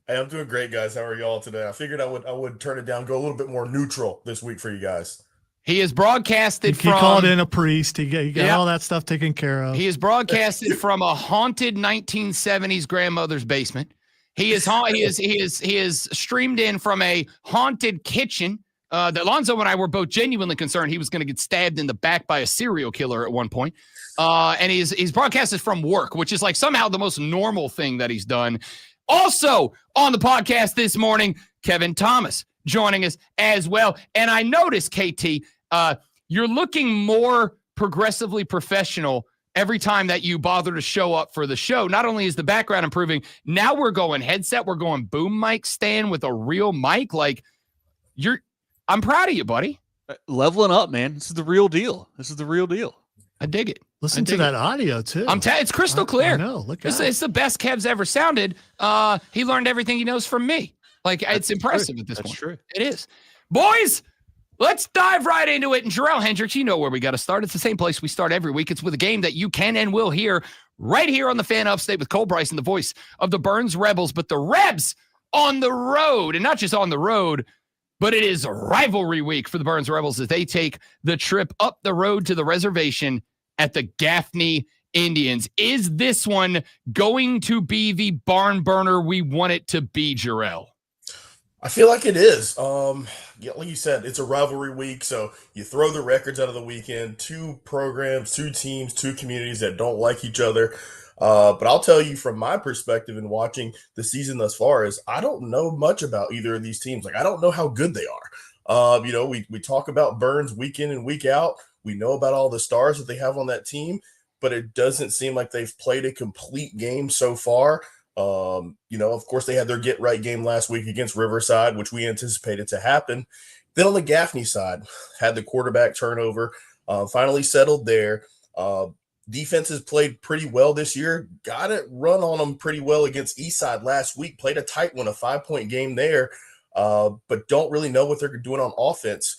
Hey, I'm doing great, guys. How are y'all today? I figured I would turn it down, go a little bit more neutral this week for you guys. He is broadcasted He called in a priest. He got all that stuff taken care of. He is broadcasted from a haunted 1970s grandmother's basement. He is streamed in from a haunted kitchen. That Alonzo and I were both genuinely concerned he was going to get stabbed in the back by a serial killer at one point. And he's broadcasted from work, which is like somehow the most normal thing that he's done. Also on the podcast this morning, Kevin Thomas joining us as well. And I noticed, KT, you're looking more progressively professional every time that you bother to show up for the show. Not only is the background improving, now we're going headset, we're going boom mic stand with a real mic. Like I'm proud of you, buddy. Leveling up, man. This is the real deal. I dig it. Listen to that audio, too. It's crystal clear. I know. Look at it. It's the best Kev's ever sounded. He learned everything he knows from me. Like, it's impressive at this point. That's true. It is. Boys, let's dive right into it. And Jarrell Hendricks, you know where we got to start. It's the same place we start every week. It's with a game that you can and will hear right here on the Fan Upstate with Cole Bryson, the voice of the Burns Rebels. But the Rebs on the road, and not just on the road, but it is rivalry week for the Burns Rebels as they take the trip up the road to the reservation at the Gaffney Indians. Is this one going to be the barn burner we want it to be, Jarrell? I feel like it is. Like you said, it's a rivalry week, so you throw the records out of the weekend. Two programs, two teams, two communities that don't like each other. But I'll tell you from my perspective in watching the season thus far is I don't know much about either of these teams. Like, I don't know how good they are. We talk about Burns week in and week out. We know about all the stars that they have on that team, but it doesn't seem like they've played a complete game so far. Of course, they had their get-right game last week against Riverside, which we anticipated to happen. Then on the Gaffney side, had the quarterback turnover, finally settled there. Defense has played pretty well this year. Got it run on them pretty well against Eastside last week. Played a tight one, a 5-point game there. But don't really know what they're doing on offense.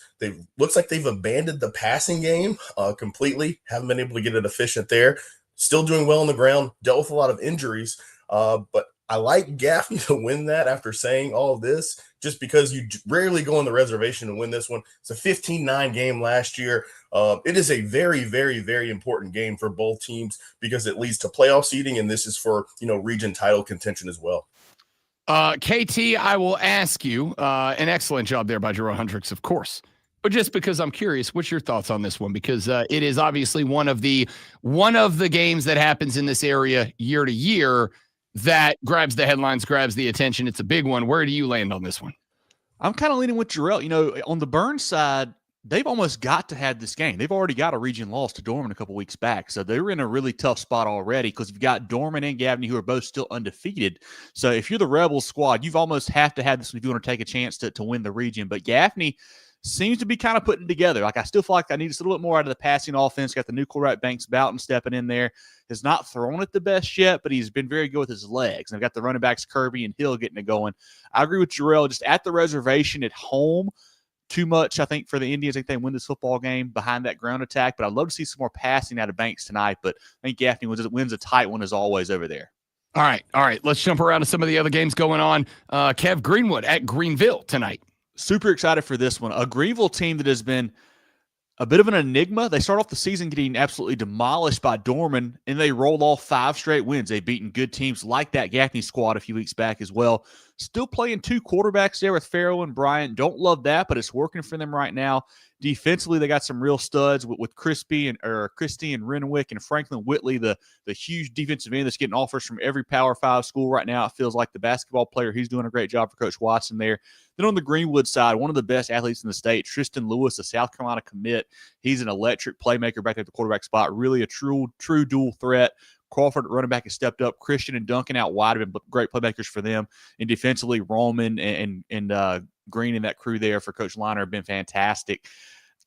Looks like they've abandoned the passing game completely. Haven't been able to get it efficient there. Still doing well on the ground. Dealt with a lot of injuries. But I like Gaffney to win that after saying all of this, just because you rarely go on the reservation and win this one. It's a 15-9 game last year. It is a very, very, very important game for both teams because it leads to playoff seeding, and this is for region title contention as well. KT, I will ask you, an excellent job there by Jerome Hendricks, of course. But just because I'm curious, what's your thoughts on this one? Because it is obviously one of the games that happens in this area year to year that grabs the headlines, grabs the attention. It's a big one. Where do you land on this one? I'm kind of leaning with Jarrell. On the Burns side, they've almost got to have this game. They've already got a region loss to Dorman a couple weeks back. So they're in a really tough spot already because you've got Dorman and Gaffney who are both still undefeated. So if you're the Rebels squad, you've almost have to have this if you want to take a chance to win the region. But Gaffney seems to be kind of putting together. Like, I still feel like I need a little bit more out of the passing offense. Got the new quarterback Banks Boughton stepping in there. Has not thrown it the best yet, but he's been very good with his legs. And I've got the running backs Kirby and Hill getting it going. I agree with Jarrell. Just at the reservation at home, too much, I think, for the Indians. I think they win this football game behind that ground attack. But I'd love to see some more passing out of Banks tonight. But I think Gaffney wins a tight one as always over there. All right. Let's jump around to some of the other games going on. Kev, Greenwood at Greenville tonight. Super excited for this one. A Greenville team that has been a bit of an enigma. They start off the season getting absolutely demolished by Dorman, and they roll off 5 straight wins. They've beaten good teams like that Gaffney squad a few weeks back as well. Still playing 2 quarterbacks there with Farrell and Bryant. Don't love that, but it's working for them right now. Defensively, they got some real studs with Christie and Renwick and Franklin Whitley, the huge defensive end that's getting offers from every Power 5 school right now. It feels like the basketball player. He's doing a great job for Coach Watson there. Then on the Greenwood side, one of the best athletes in the state, Tristan Lewis, a South Carolina commit. He's an electric playmaker back at the quarterback spot. Really a true dual threat. Crawford at running back has stepped up. Christian and Duncan out wide have been great playmakers for them. And defensively, Roman and Green and that crew there for Coach Liner have been fantastic.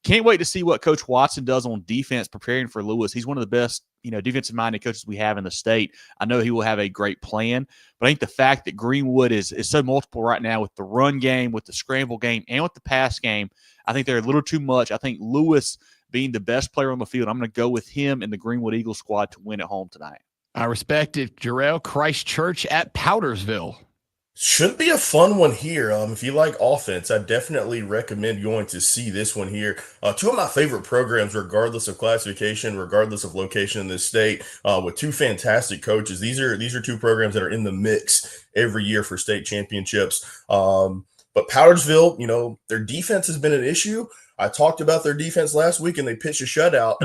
Can't wait to see what Coach Watson does on defense preparing for Lewis. He's one of the best, defensive-minded coaches we have in the state. I know he will have a great plan, but I think the fact that Greenwood is so multiple right now with the run game, with the scramble game, and with the pass game, I think they're a little too much. I think Lewis being the best player on the field, I'm going to go with him and the Greenwood Eagles squad to win at home tonight. I respect it. Jarrell, Christchurch at Powdersville. Should be a fun one here. If you like offense, I definitely recommend going to see this one here. 2 of my favorite programs, regardless of classification, regardless of location in this state, with 2 fantastic coaches. These are 2 programs that are in the mix every year for state championships. But Powdersville, their defense has been an issue. I talked about their defense last week, and they pitched a shutout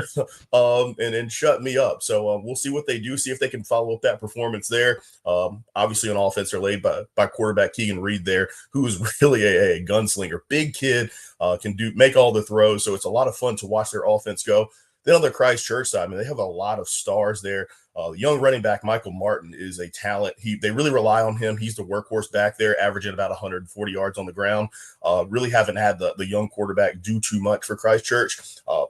and then shut me up. So we'll see what they do, see if they can follow up that performance there. Obviously, on offense, they're led by quarterback Keegan Reed there, who is really a gunslinger. Big kid, can make all the throws. So it's a lot of fun to watch their offense go. Then on the Christchurch side, they have a lot of stars there. The young running back, Michael Martin, is a talent. They really rely on him. He's the workhorse back there, averaging about 140 yards on the ground. Really haven't had the young quarterback do too much for Christchurch.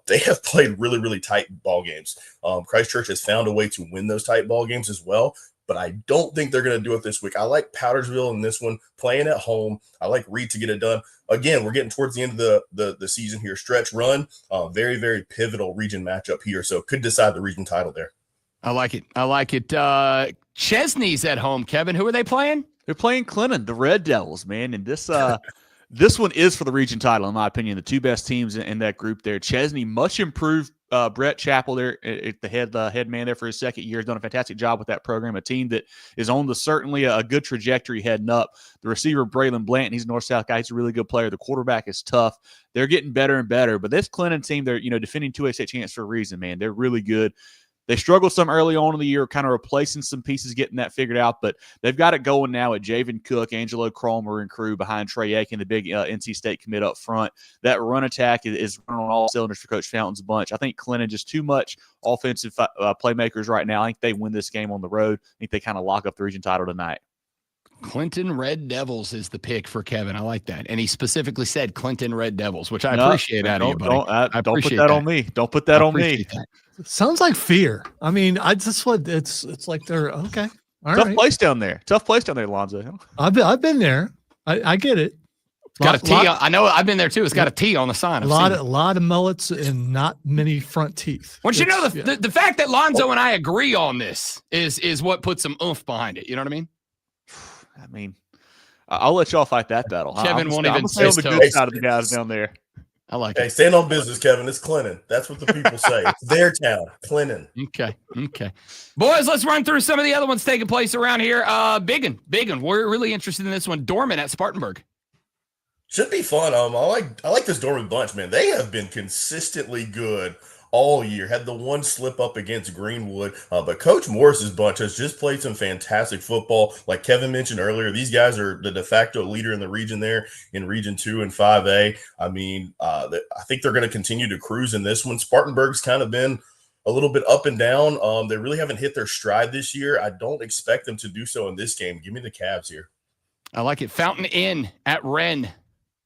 They have played really, really tight ball games. Christchurch has found a way to win those tight ball games as well, but I don't think they're going to do it this week. I like Powdersville in this one, playing at home. I like Reed to get it done. Again, we're getting towards the end of the season here. Stretch run, very, very pivotal region matchup here, so could decide the region title there. I like it. Chesney's at home, Kevin. Who are they playing? They're playing Clemson, the Red Devils, man. And this one is for the region title, in my opinion. The 2 best teams in that group there. Chesney, much improved. Brett Chappell there at the head man there for his second year, has done a fantastic job with that program. A team that is on certainly a good trajectory heading up. The receiver, Braylon Blanton, he's a North-South guy. He's a really good player. The quarterback is tough. They're getting better and better. But this Clemson team, they're defending 2A state champs for a reason, man. They're really good. They struggled some early on in the year, kind of replacing some pieces, getting that figured out, but they've got it going now with Javen Cook, Angelo Cromer, and crew behind Trey Aiken, the big NC State commit up front. That run attack is running on all cylinders for Coach Fountain's bunch. I think Clinton just too much offensive playmakers right now. I think they win this game on the road. I think they kind of lock up the region title tonight. Clinton Red Devils is the pick for Kevin. I like that. And he specifically said Clinton Red Devils, which I appreciate out of you, buddy. Don't put that on me. Don't put that on me. Sounds like fear. It's like they're okay. Tough place down there, Lonzo. I've been there. I get it. It's got a T. I know. I've been there too. It's got a T on the sign. A lot of mullets and not many front teeth. Well, the fact that Lonzo and I agree on this is what puts some oomph behind it. You know what I mean? I'll let y'all fight that battle. Kevin won't even say on the good side of the guys down there. I like Hey, it. stand on business, Kevin. It's Clinton. That's what the people say. It's their town, Clinton. Okay. Boys, let's run through some of the other ones taking place around here. Big one. We're really interested in this one. Dorman at Spartanburg. Should be fun. I like this Dorman bunch, man. They have been consistently good all year. Had the one slip up against Greenwood, but Coach Morris's bunch has just played some fantastic football. Like Kevin mentioned earlier, these guys are the de facto leader in the region there in Region 2 and 5A. I mean, I think they're going to continue to cruise in this one. Spartanburg's kind of been a little bit up and down. They really haven't hit their stride this year. I don't expect them to do so in this game. Give me the Cavs here. I like it. Fountain Inn at Wren.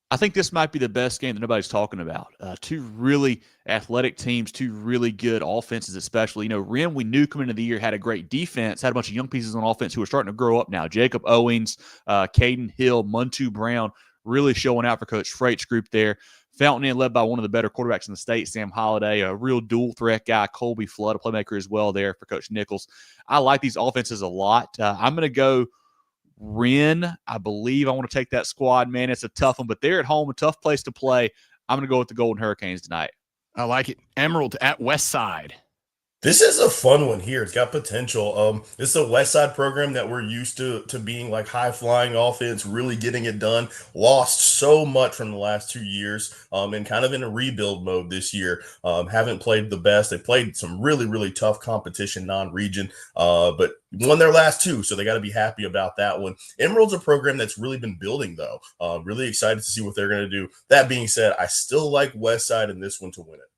I think this might be the best game that nobody's talking about. Two really athletic teams, two really good offenses, especially. You know, Wren, we knew coming into the year, had a great defense, had a bunch of young pieces on offense who are starting to grow up now. Jacob Owings, Caden Hill, Muntu Brown, really showing out for Coach Freight's group there. Fountain Inn led by one of the better quarterbacks in the state, Sam Holliday, a real dual threat guy, Colby Flood, a playmaker as well there for Coach Nichols. I like these offenses a lot. I'm going to go Wren. I believe I want to take that squad, man. It's a tough one, but they're at home, a tough place to play. I'm going to go with the Golden Hurricanes tonight. I like it. Emerald at West Side. This is a fun one here. It's got potential. This is a West Side program that we're used to being like high-flying offense, really getting it done. Lost so much from the last 2 years and kind of in a rebuild mode this year. Haven't played the best. They played some really, really tough competition non-region, but won their last two, so they got to be happy about that one. Emerald's a program that's really been building, though. Really excited to see what they're going to do. That being said, I still like West Side in this one to win it.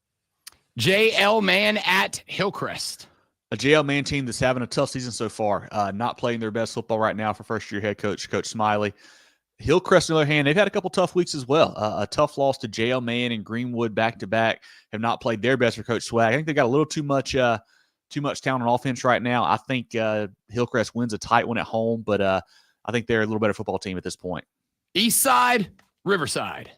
JL Man at Hillcrest. A JL Man team that's having a tough season so far, not playing their best football right now for first-year head coach, Coach Smiley. Hillcrest, on the other hand, they've had a couple tough weeks as well. A tough loss to JL Man and Greenwood back-to-back, have not played their best for Coach Swag. I think they got a little too much talent on offense right now. I think Hillcrest wins a tight one at home, but I think they're a little better football team at this point. East Side, Riverside.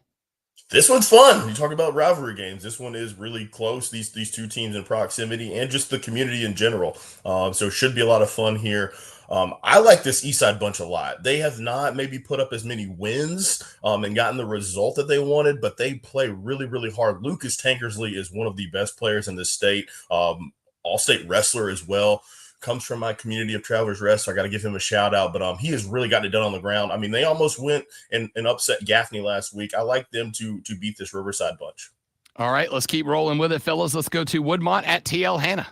This one's fun. You talk about rivalry games. This one is really close. These two teams in proximity and just the community in general. So it should be a lot of fun here. I like this Eastside bunch a lot. They have not maybe put up as many wins and gotten the result that they wanted, but they play really, really hard. Lucas Tankersley is one of the best players in this state. All-state wrestler as well. Comes from my community of Travelers Rest, so I got to give him a shout out. But he has really gotten it done on the ground. I mean, they almost went and upset Gaffney last week. I like them to beat this Riverside bunch. All right, let's keep rolling with it, fellas. Let's go to Woodmont at TL Hanna.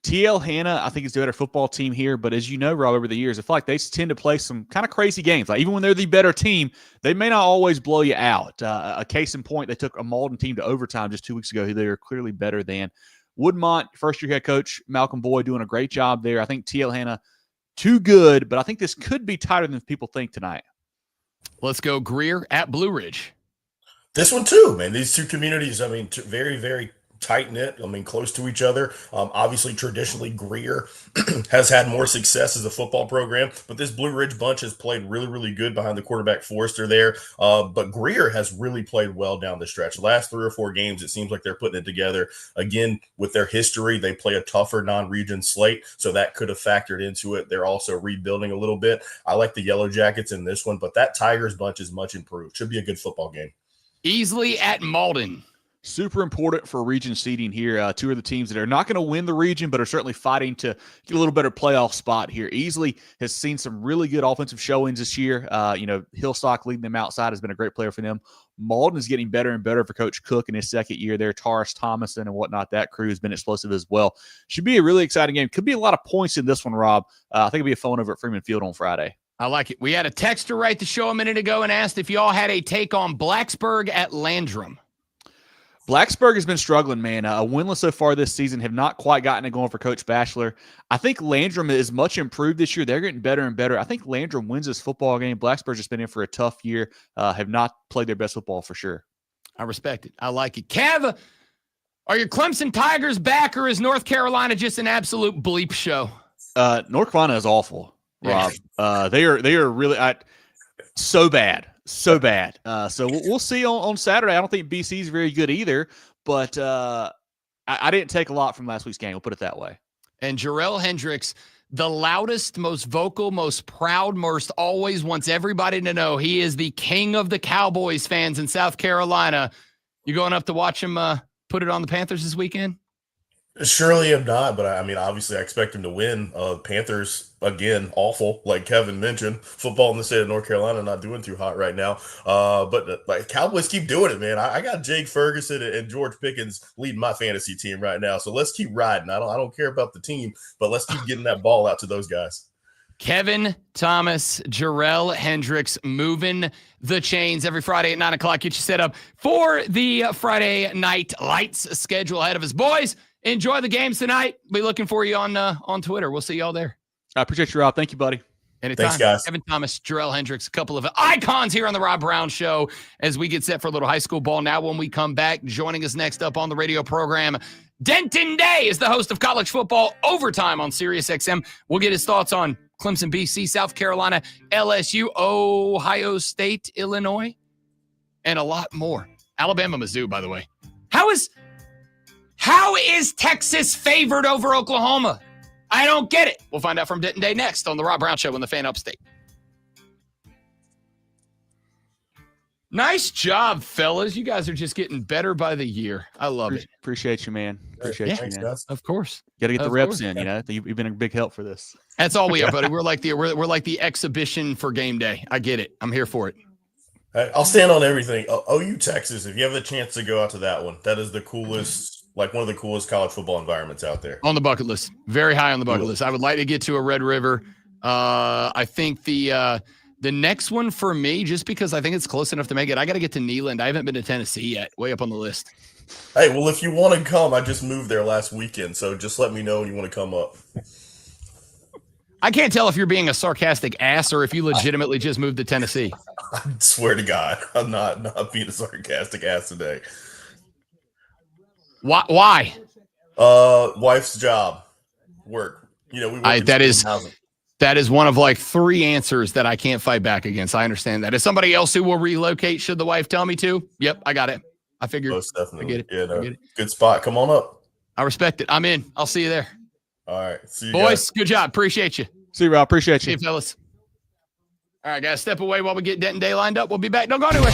TL Hanna, I think, is the better football team here. But as you know, Rob, over the years, I feel like they tend to play some kind of crazy games. Like even when they're the better team, they may not always blow you out. A case in point, they took a Malden team to overtime just 2 weeks ago, who they are clearly better than. Woodmont, first-year head coach Malcolm Boyd, doing a great job there. I think TL Hanna, too good, but I think this could be tighter than people think tonight. Let's go Greer at Blue Ridge. This one too, man. These two communities, I mean, very, very tight-knit, I mean, close to each other. Obviously, traditionally, Greer has had more success as a football program, but this Blue Ridge bunch has played really, really good behind the quarterback Forrester there. But Greer has really played well down the stretch. The last 3 or 4 games, it seems like they're putting it together. Again, with their history, they play a tougher non-region slate, so that could have factored into it. They're also rebuilding a little bit. I like the Yellow Jackets in this one, but that Tigers bunch is much improved. Should be a good football game. Easley at Malden. Super important for region seeding here. Two of the teams that are not going to win the region, but are certainly fighting to get a little better playoff spot here. Easley has seen some really good offensive showings this year. Hillstock leading them outside has been a great player for them. Malden is getting better and better for Coach Cook in his second year there. Taurus Thomason and whatnot. That crew has been explosive as well. Should be a really exciting game. Could be a lot of points in this one, Rob. I think it'll be a phone over at Freeman Field on Friday. I like it. We had a texter write the show a minute ago and asked if y'all had a take on Blacksburg at Landrum. Blacksburg has been struggling, man. Winless so far this season, have not quite gotten it going for Coach Bachelor. I think Landrum is much improved this year. They're getting better and better. I think Landrum wins this football game. Blacksburg's just been in for a tough year, have not played their best football for sure. I respect it. I like it. Kev, are your Clemson Tigers back, or is North Carolina just an absolute bleep show? North Carolina is awful, Rob. They are really so bad. So bad. So we'll see on Saturday. I don't think BC is very good either, but I didn't take a lot from last week's game. We'll put it that way. And Jarrell Hendricks, the loudest, most vocal, most proud, most always wants everybody to know he is the king of the Cowboys fans in South Carolina. You going up to watch him put it on the Panthers this weekend? Surely am not, but I mean, obviously, I expect him to win. Panthers, again, awful, like Kevin mentioned. Football in the state of North Carolina not doing too hot right now. But like Cowboys keep doing it, man. I got Jake Ferguson and George Pickens leading my fantasy team right now. So let's keep riding. I don't care about the team, but let's keep getting that ball out to those guys. Kevin Thomas, Jarrell Hendricks moving the chains every Friday at 9 o'clock. Get you set up for the Friday night lights schedule ahead of us. Boys, enjoy the games tonight. Be looking for you on Twitter. We'll see y'all there. I appreciate you, Rob. Thank you, buddy. Anytime. Thanks, guys. Kevin Thomas, Jarrell Hendricks, a couple of icons here on the Rob Brown Show as we get set for a little high school ball. Now when we come back, joining us next up on the radio program, Denton Day is the host of College Football Overtime on SiriusXM. We'll get his thoughts on Clemson, BC, South Carolina, LSU, Ohio State, Illinois, and a lot more. Alabama, Mizzou, by the way. How is Texas favored over Oklahoma? I don't get it. We'll find out from Denton Day next on the Rob Brown Show on the Fan Upstate. Nice job, fellas. You guys are just getting better by the year. I love it. Appreciate you, man. Appreciate you, Thanks, man. guys. Of course. Got to get the reps in, you know. You've been a big help for this. That's all we are, buddy. We're like the exhibition for game day. I get it. I'm here for it. I'll stand on everything. OU Texas, if you have the chance to go out to that one, that is the coolest, like one of the coolest college football environments out there. On the bucket list. Very high on the bucket list. I would like to get to a Red River. I think the next one for me, just because I think it's close enough to make it, I got to get to Neyland. I haven't been to Tennessee yet. Way up on the list. Hey, well, if you want to come, I just moved there last weekend, so just let me know when you want to come up. I can't tell if you're being a sarcastic ass or if you legitimately just moved to Tennessee. I swear to God, I'm not being a sarcastic ass today. Why? Wife's job, work. You know, we work that is one of like 3 answers that I can't fight back against. I understand that. Is somebody else who will relocate should the wife tell me to? Yep, I got it. I figured. Most definitely. I get it. Yeah, no, good spot. Come on up. I respect it. I'm in. I'll see you there. All right. See you Boys, guys. good job. Appreciate you. See you, Rob. Appreciate See you. you, fellas. All right, guys, step away while we get Denton Day lined up. We'll be back. Don't go anywhere.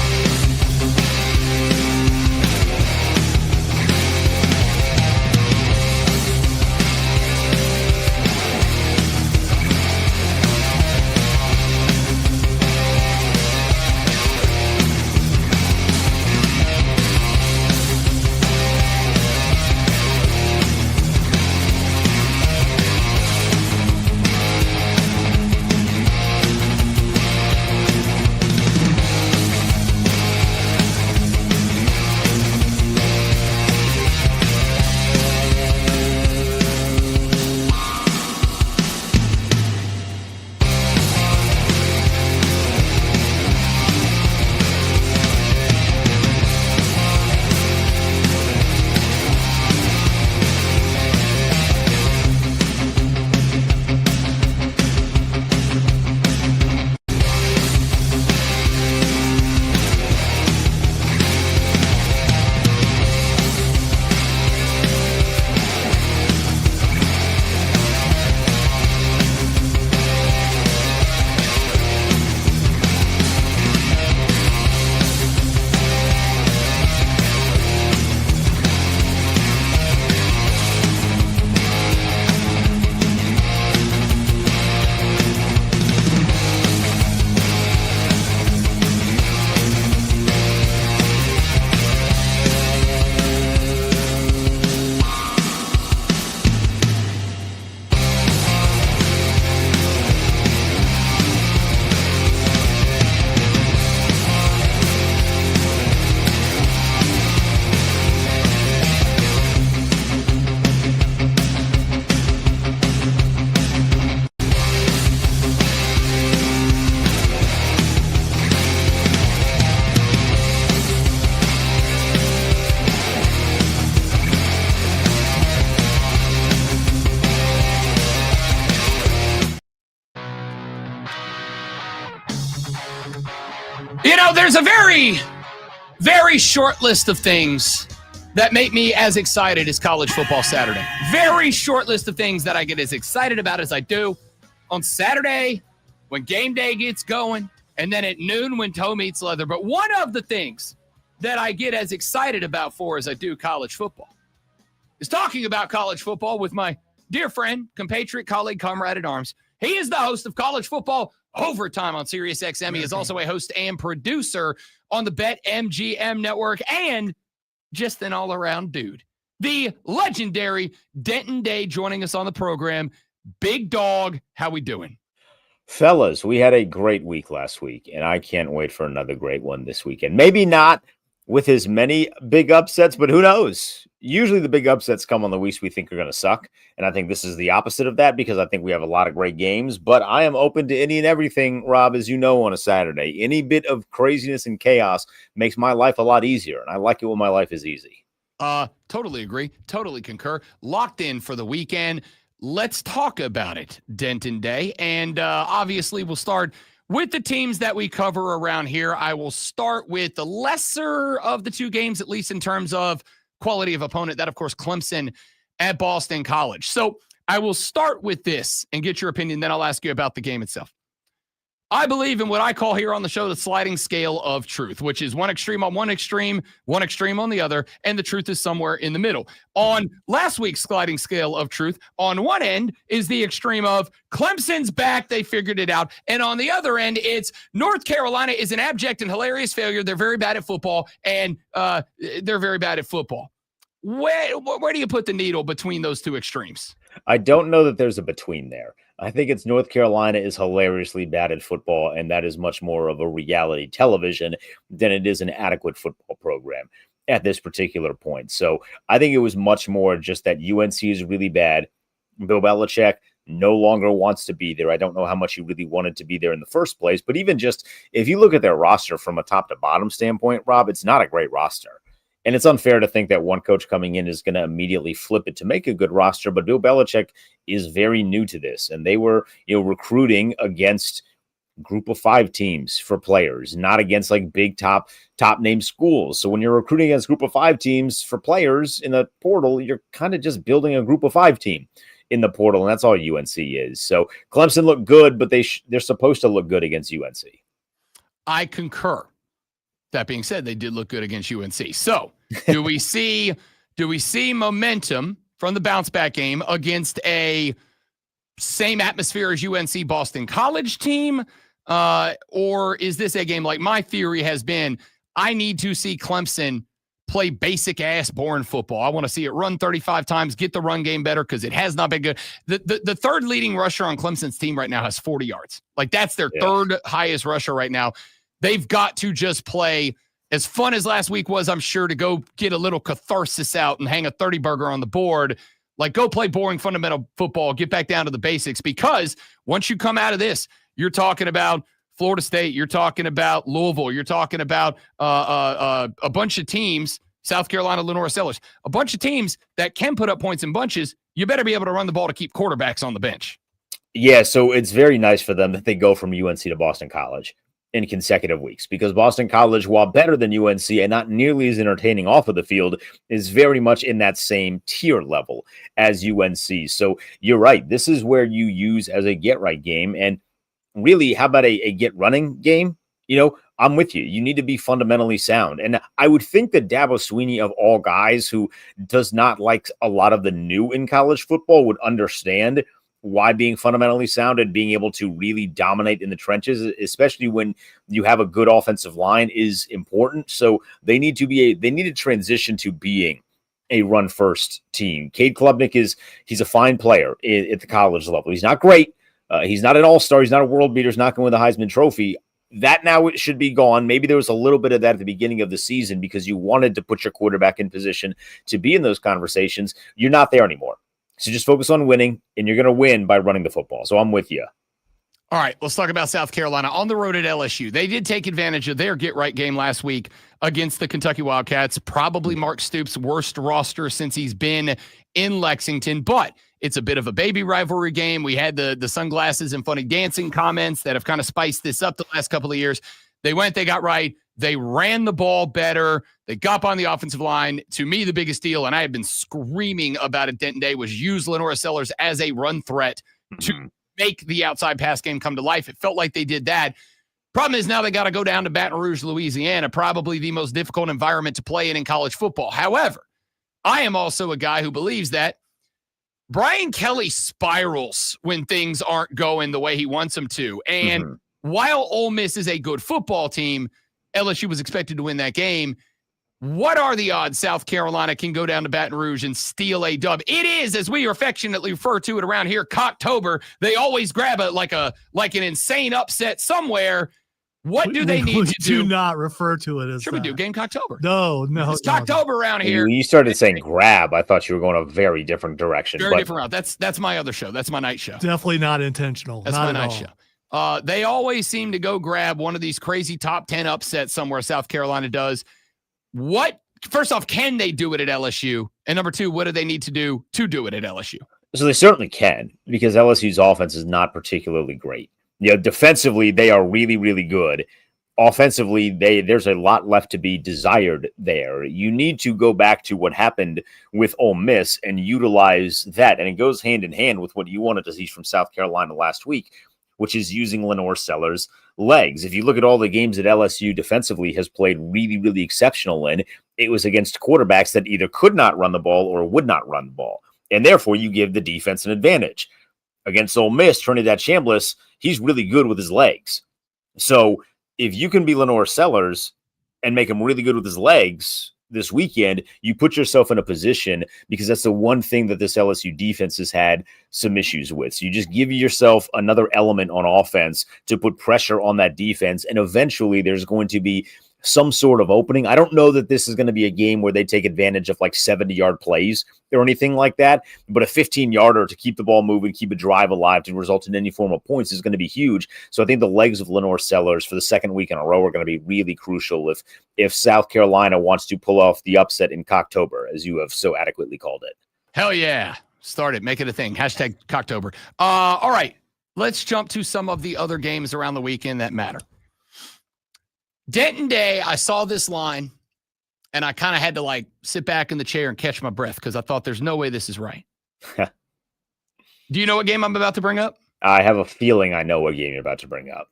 You know, there's a very, very short list of things that make me as excited as College Football Saturday. Very short list of things that I get as excited about as I do on Saturday when game day gets going, and then at noon when toe meets leather. But one of the things that I get as excited about as I do college football is talking about college football with my dear friend, compatriot, colleague, comrade at arms. He is the host of College Football Overtime on SiriusXM. He is also a host and producer on the BetMGM network and just an all-around dude. The legendary Denton Day joining us on the program. Big dog, how we doing? Fellas, we had a great week last week, and I can't wait for another great one this weekend. Maybe not with as many big upsets, but who knows? Usually the big upsets come on the weeks we think are going to suck, and I think this is the opposite of that because I think we have a lot of great games, but I am open to any and everything, Rob, as you know, on a Saturday. Any bit of craziness and chaos makes my life a lot easier, and I like it when my life is easy. Totally agree. Totally concur. Locked in for the weekend. Let's talk about it, Denton Day, and obviously we'll start with the teams that we cover around here. I will start with the lesser of the two games, at least in terms of quality of opponent. That, of course, Clemson at Boston College. So I will start with this and get your opinion. Then I'll ask you about the game itself. I believe in what I call here on the show the sliding scale of truth, which is one extreme on one extreme on the other, and the truth is somewhere in the middle. On last week's sliding scale of truth, on one end is the extreme of Clemson's back, they figured it out. And on the other end, it's North Carolina is an abject and hilarious failure. They're very bad at football, and they're very bad at football. Where do you put the needle between those two extremes? I don't know that there's a between there. I think it's North Carolina is hilariously bad at football, and that is much more of a reality television than it is an adequate football program at this particular point. So I think it was much more just that UNC is really bad. Bill Belichick no longer wants to be there. I don't know how much he really wanted to be there in the first place, but even just if you look at their roster from a top to bottom standpoint, Rob, it's not a great roster. And it's unfair to think that one coach coming in is going to immediately flip it to make a good roster. But Bill Belichick is very new to this. And they were, recruiting against group of 5 teams for players, not against like big top name schools. So when you're recruiting against group of 5 teams for players in the portal, you're kind of just building a group of 5 team in the portal. And that's all UNC is. So Clemson looked good, but they're supposed to look good against UNC. I concur. That being said, they did look good against UNC. So do we see momentum from the bounce back game against a same atmosphere as UNC Boston College team? Or is this a game like my theory has been, I need to see Clemson play basic ass boring football. I want to see it run 35 times, get the run game better because it has not been good. The third leading rusher on Clemson's team right now has 40 yards. Like that's their third highest rusher right now. They've got to just play as fun as last week was, I'm sure, to go get a little catharsis out and hang a 30 burger on the board. Like go play boring fundamental football, get back down to the basics, because once you come out of this, you're talking about Florida State, you're talking about Louisville, you're talking about a bunch of teams, South Carolina, Lenora Sellers, a bunch of teams that can put up points in bunches. You better be able to run the ball to keep quarterbacks on the bench. Yeah, so it's very nice for them that they go from UNC to Boston College in consecutive weeks, because Boston College, while better than UNC and not nearly as entertaining off of the field, is very much in that same tier level as UNC. So you're right. This is where you use as a get right game. And really, how about a get running game? I'm with you. You need to be fundamentally sound. And I would think that Dabo Swinney, of all guys who does not like a lot of the new in college football, would understand why being fundamentally sound and being able to really dominate in the trenches, especially when you have a good offensive line, is important. So they need to transition to being a run first team. Cade Klubnik he's a fine player at the college level. He's not great. He's not an all-star. He's not a world beater. He's not going to win the Heisman Trophy. That now it should be gone. Maybe there was a little bit of that at the beginning of the season because you wanted to put your quarterback in position to be in those conversations. You're not there anymore. So just focus on winning, and you're going to win by running the football. So I'm with you. All right, let's talk about South Carolina on the road at LSU. They did take advantage of their get-right game last week against the Kentucky Wildcats, probably Mark Stoops' worst roster since he's been in Lexington, but it's a bit of a baby rivalry game. We had the sunglasses and funny dancing comments that have kind of spiced this up the last couple of years. They got right. They ran the ball better. They got up on the offensive line. To me, the biggest deal, and I have been screaming about it Denton Day, was use Lenora Sellers as a run threat to make the outside pass game come to life. It felt like they did that. Problem is now they got to go down to Baton Rouge, Louisiana, probably the most difficult environment to play in college football. However, I am also a guy who believes that Brian Kelly spirals when things aren't going the way he wants them to. And while Ole Miss is a good football team, LSU was expected to win that game. What are the odds South Carolina can go down to Baton Rouge and steal a dub? It is, as we affectionately refer to it around here, Cocktober. They always grab like an insane upset somewhere. What do they need to do? Do not refer to it as Sure, we do. Game Cocktober. No. It's Cocktober around here. You started saying grab. I thought you were going a very different direction. Very different route. That's my other show. That's my night show. Definitely not intentional. That's not my night show. They always seem to go grab one of these crazy top 10 upsets somewhere. South Carolina does. First off, can they do it at LSU? And number two, what do they need to do it at LSU? So they certainly can, because LSU's offense is not particularly great. Defensively, they are really, really good. Offensively, there's a lot left to be desired there. You need to go back to what happened with Ole Miss and utilize that. And it goes hand in hand with what you wanted to see from South Carolina last week, which is using Lenore Sellers' legs. If you look at all the games that LSU defensively has played really, really exceptional in, it was against quarterbacks that either could not run the ball or would not run the ball. And therefore, you give the defense an advantage. Against Ole Miss, Trinidad Chambliss, he's really good with his legs. So if you can be Lenore Sellers and make him really good with his legs this weekend, you put yourself in a position, because that's the one thing that this LSU defense has had some issues with. So you just give yourself another element on offense to put pressure on that defense, and eventually there's going to be some sort of opening. I don't know that this is going to be a game where they take advantage of like 70-yard plays or anything like that, but a 15-yarder to keep the ball moving, keep a drive alive, to result in any form of points is going to be huge. So I think the legs of Lenore Sellers for the second week in a row are going to be really crucial if South Carolina wants to pull off the upset in Cocktober, as you have so adequately called it. Hell yeah. Start it. Make it a thing. Hashtag Cocktober. All right. Let's jump to some of the other games around the weekend that matter. Denton Day, I saw this line, and I kind of had to sit back in the chair and catch my breath, because I thought there's no way this is right. Do you know what game I'm about to bring up? I have a feeling I know what game you're about to bring up.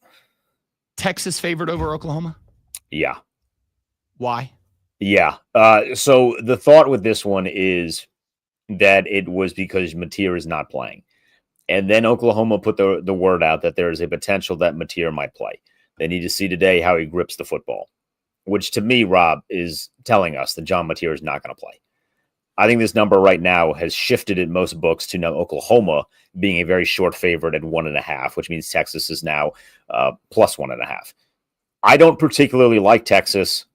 Texas favored over Oklahoma? Yeah. Why? Yeah. So the thought with this one is that it was because Mateer is not playing. And then Oklahoma put the word out that there is a potential that Mateer might play. They need to see today how he grips the football, which to me, Rob, is telling us that John Mateer is not going to play. I think this number right now has shifted in most books to now Oklahoma being a very short favorite at 1.5, which means Texas is now plus 1.5. I don't particularly like Texas.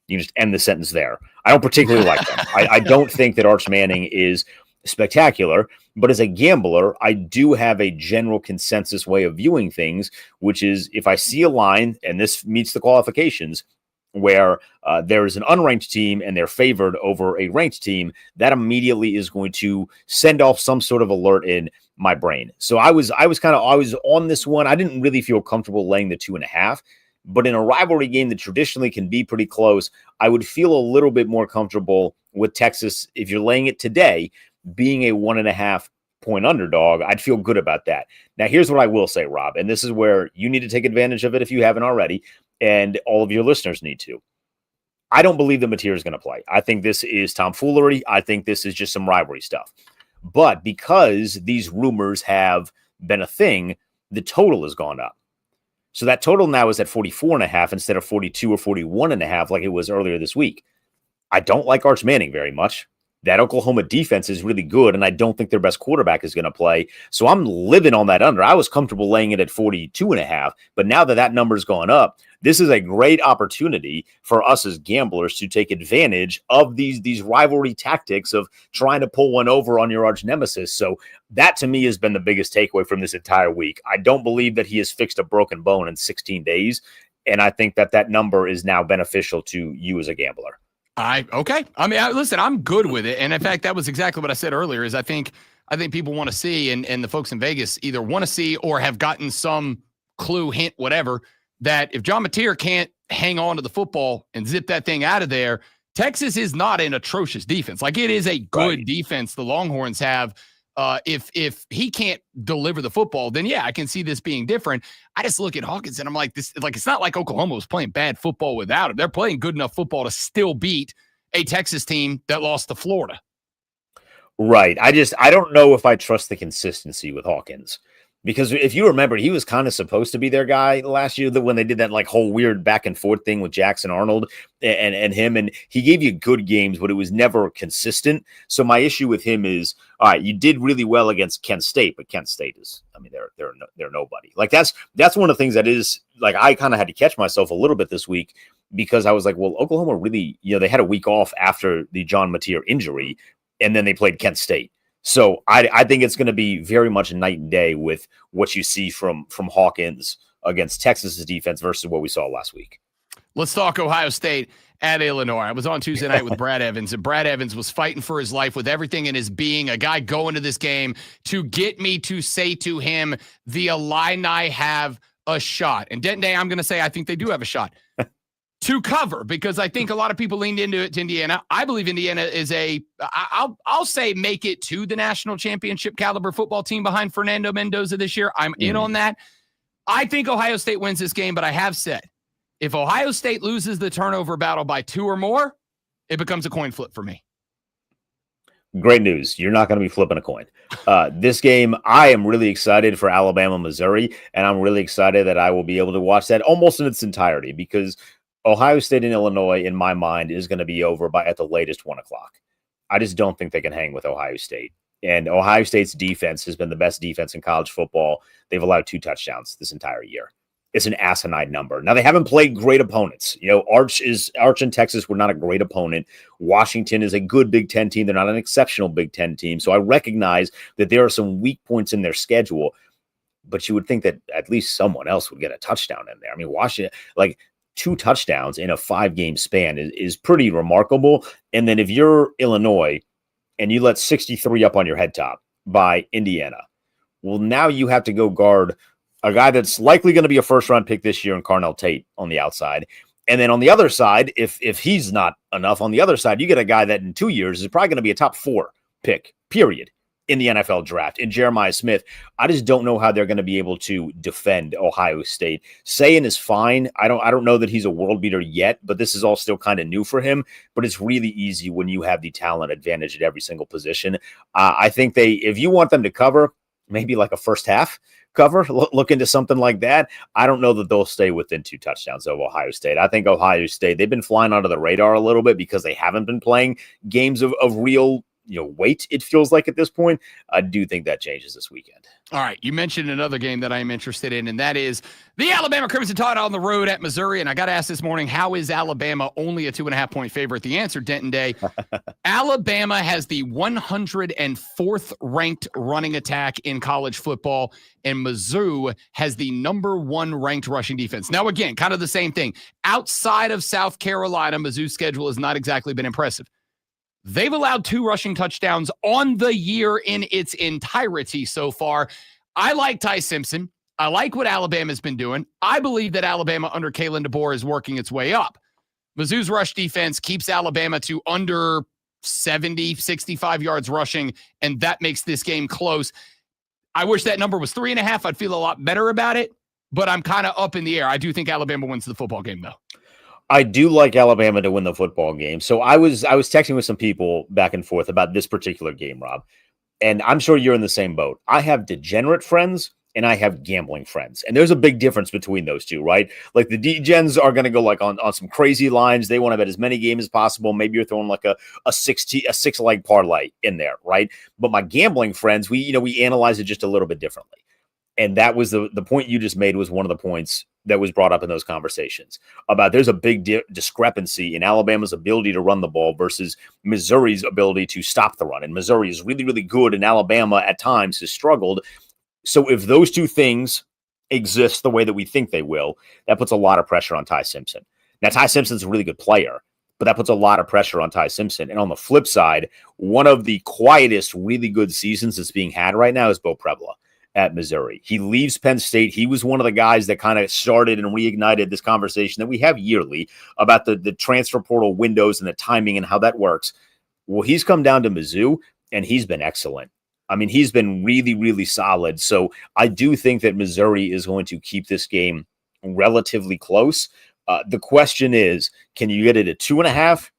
You can just end the sentence there. I don't particularly like them. I don't think that Arch Manning is spectacular, but as a gambler, I do have a general consensus way of viewing things, which is if I see a line, and this meets the qualifications, where there is an unranked team and they're favored over a ranked team, that immediately is going to send off some sort of alert in my brain. So I was on this one. I didn't really feel comfortable laying the 2.5, but in a rivalry game that traditionally can be pretty close, I would feel a little bit more comfortable with Texas. If you're laying it today, being a 1.5 point underdog, I'd feel good about that. Now, here's what I will say, Rob, and this is where you need to take advantage of it if you haven't already, and all of your listeners need to. I don't believe that Mateer is going to play. I think this is tomfoolery. I think this is just some rivalry stuff. But because these rumors have been a thing, the total has gone up. So that total now is at 44.5 instead of 42 or 41.5 like it was earlier this week. I don't like Arch Manning very much. That Oklahoma defense is really good, and I don't think their best quarterback is going to play. So I'm living on that under. I was comfortable laying it at 42.5, but now that number's gone up, this is a great opportunity for us as gamblers to take advantage of these rivalry tactics of trying to pull one over on your arch nemesis. So that to me has been the biggest takeaway from this entire week. I don't believe that he has fixed a broken bone in 16 days, and I think that number is now beneficial to you as a gambler. Okay. I mean, listen, I'm good with it. And in fact, that was exactly what I said earlier is I think people want to see, and the folks in Vegas either want to see or have gotten some clue, hint, whatever, that if John Mateer can't hang on to the football and zip that thing out of there, Texas is not an atrocious defense. Like, it is a good defense the Longhorns have. If he can't deliver the football, then yeah, I can see this being different. I just look at Hawkins and I'm like, it's not like Oklahoma was playing bad football without him. They're playing good enough football to still beat a Texas team that lost to Florida. Right. I don't know if I trust the consistency with Hawkins. Because if you remember, he was kind of supposed to be their guy last year when they did that like whole weird back and forth thing with Jackson Arnold and him. And he gave you good games, but it was never consistent. So my issue with him is, all right, you did really well against Kent State, but Kent State is, I mean, they're nobody. Like that's one of the things that is like, I kind of had to catch myself a little bit this week because I was like, well, Oklahoma really, they had a week off after the John Mateer injury, and then they played Kent State. So I think it's going to be very much night and day with what you see from Hawkins against Texas's defense versus what we saw last week. Let's talk Ohio State at Illinois. I was on Tuesday night with Brad Evans, and Brad Evans was fighting for his life with everything in his being, a guy going to this game to get me to say to him, the Illini have a shot. And Denton Day, I'm going to say I think they do have a shot to cover, because I think a lot of people leaned into it to Indiana. I believe Indiana is I'll say make it to the national championship caliber football team behind Fernando Mendoza this year. I'm in on that. I think Ohio State wins this game, but I have said if Ohio State loses the turnover battle by 2 or more, it becomes a coin flip for me. Great news. You're not going to be flipping a coin. This game, I am really excited for Alabama, Missouri, and I'm really excited that I will be able to watch that almost in its entirety, because Ohio State and Illinois, in my mind, is going to be over by at the latest 1 o'clock. I just don't think they can hang with Ohio State. And Ohio State's defense has been the best defense in college football. They've allowed 2 touchdowns this entire year. It's an asinine number. Now, they haven't played great opponents. Arch and Texas were not a great opponent. Washington is a good Big Ten team. They're not an exceptional Big Ten team. So I recognize that there are some weak points in their schedule, but you would think that at least someone else would get a touchdown in there. I mean, Washington, 2 touchdowns in a 5-game span is pretty remarkable. And then if you're Illinois and you let 63 up on your head top by Indiana, well, now you have to go guard a guy that's likely going to be a first-round pick this year in Carnell Tate on the outside. And then on the other side, if he's not enough on the other side, you get a guy that in 2 years is probably going to be a top 4 pick, period, in the NFL draft, in Jeremiah Smith. I just don't know how they're going to be able to defend Ohio State. Sayin is fine. I don't know that he's a world beater yet, but this is all still kind of new for him. But it's really easy when you have the talent advantage at every single position. I think if you want them to cover, maybe like a first half cover, look into something like that. I don't know that they'll stay within 2 touchdowns of Ohio State. I think Ohio State, they've been flying under the radar a little bit because they haven't been playing games of real weight, it feels like at this point. I do think that changes this weekend. All right. You mentioned another game that I am interested in, and that is the Alabama Crimson Tide on the road at Missouri. And I got to ask this morning, how is Alabama only a 2.5-point favorite? The answer, Denton Day, Alabama has the 104th ranked running attack in college football, and Mizzou has the number 1 ranked rushing defense. Now, again, kind of the same thing. Outside of South Carolina, Mizzou's schedule has not exactly been impressive. They've allowed 2 rushing touchdowns on the year in its entirety so far. I like Ty Simpson. I like what Alabama's been doing. I believe that Alabama under Kalen DeBoer is working its way up. Mizzou's rush defense keeps Alabama to under 70, 65 yards rushing, and that makes this game close. I wish that number was 3.5. I'd feel a lot better about it, but I'm kind of up in the air. I do think Alabama wins the football game, though. I do like Alabama to win the football game. So I was texting with some people back and forth about this particular game, Rob, and I'm sure you're in the same boat. I have degenerate friends and I have gambling friends, and there's a big difference between those two, right? Like the degens are going to go on some crazy lines. They want to bet as many games as possible. Maybe you're throwing like a 6-leg parlay in there, right? But my gambling friends, we analyze it just a little bit differently. And that was the point you just made was one of the points that was brought up in those conversations about there's a big discrepancy in Alabama's ability to run the ball versus Missouri's ability to stop the run. And Missouri is really, really good, and Alabama at times has struggled. So if those two things exist the way that we think they will, that puts a lot of pressure on Ty Simpson. Now, Ty Simpson's a really good player, but that puts a lot of pressure on Ty Simpson. And on the flip side, one of the quietest, really good seasons that's being had right now is Bo Prevola at Missouri. He leaves Penn State. He was one of the guys that kind of started and reignited this conversation that we have yearly about the transfer portal windows and the timing and how that works. Well, he's come down to Mizzou, and he's been excellent. I mean, he's been really, really solid. So I do think that Missouri is going to keep this game relatively close. The question is, can you get it at 2.5?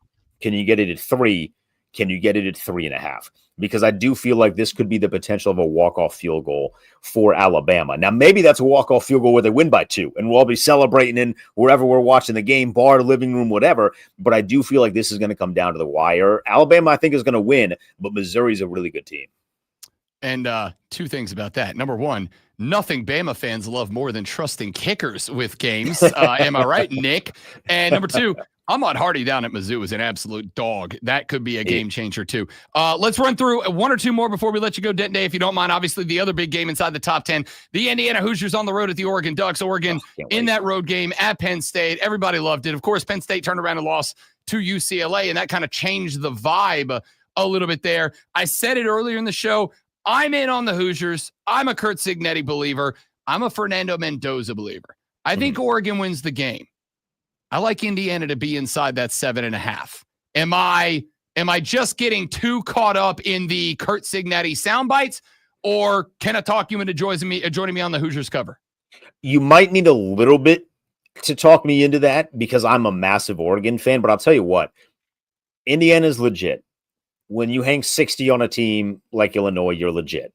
Can you get it at 3? Can you get it at 3.5? Because I do feel like this could be the potential of a walk-off field goal for Alabama. Now, maybe that's a walk-off field goal where they win by 2, and we'll all be celebrating in wherever we're watching the game, bar, living room, whatever. But I do feel like this is going to come down to the wire. Alabama, I think, is going to win, but Missouri's a really good team. And 2 things about that. Number 1, nothing Bama fans love more than trusting kickers with games. Am I right, Nick? And number 2, Ahmad Hardy down at Mizzou is an absolute dog. That could be a game changer, too. Let's run through 1 or 2 more before we let you go, Denton Day, if you don't mind. Obviously, the other big game inside the top 10, the Indiana Hoosiers on the road at the Oregon Ducks. Oregon in that road game at Penn State. Everybody loved it. Of course, Penn State turned around and lost to UCLA, and that kind of changed the vibe a little bit there. I said it earlier in the show. I'm in on the Hoosiers. I'm a Curt Cignetti believer. I'm a Fernando Mendoza believer. I think Oregon wins the game. I like Indiana to be inside that 7.5. Am I just getting too caught up in the Curt Cignetti sound bites, or can I talk you into joining me on the Hoosiers cover? You might need a little bit to talk me into that because I'm a massive Oregon fan, but I'll tell you what, Indiana's legit. When you hang 60 on a team like Illinois, you're legit.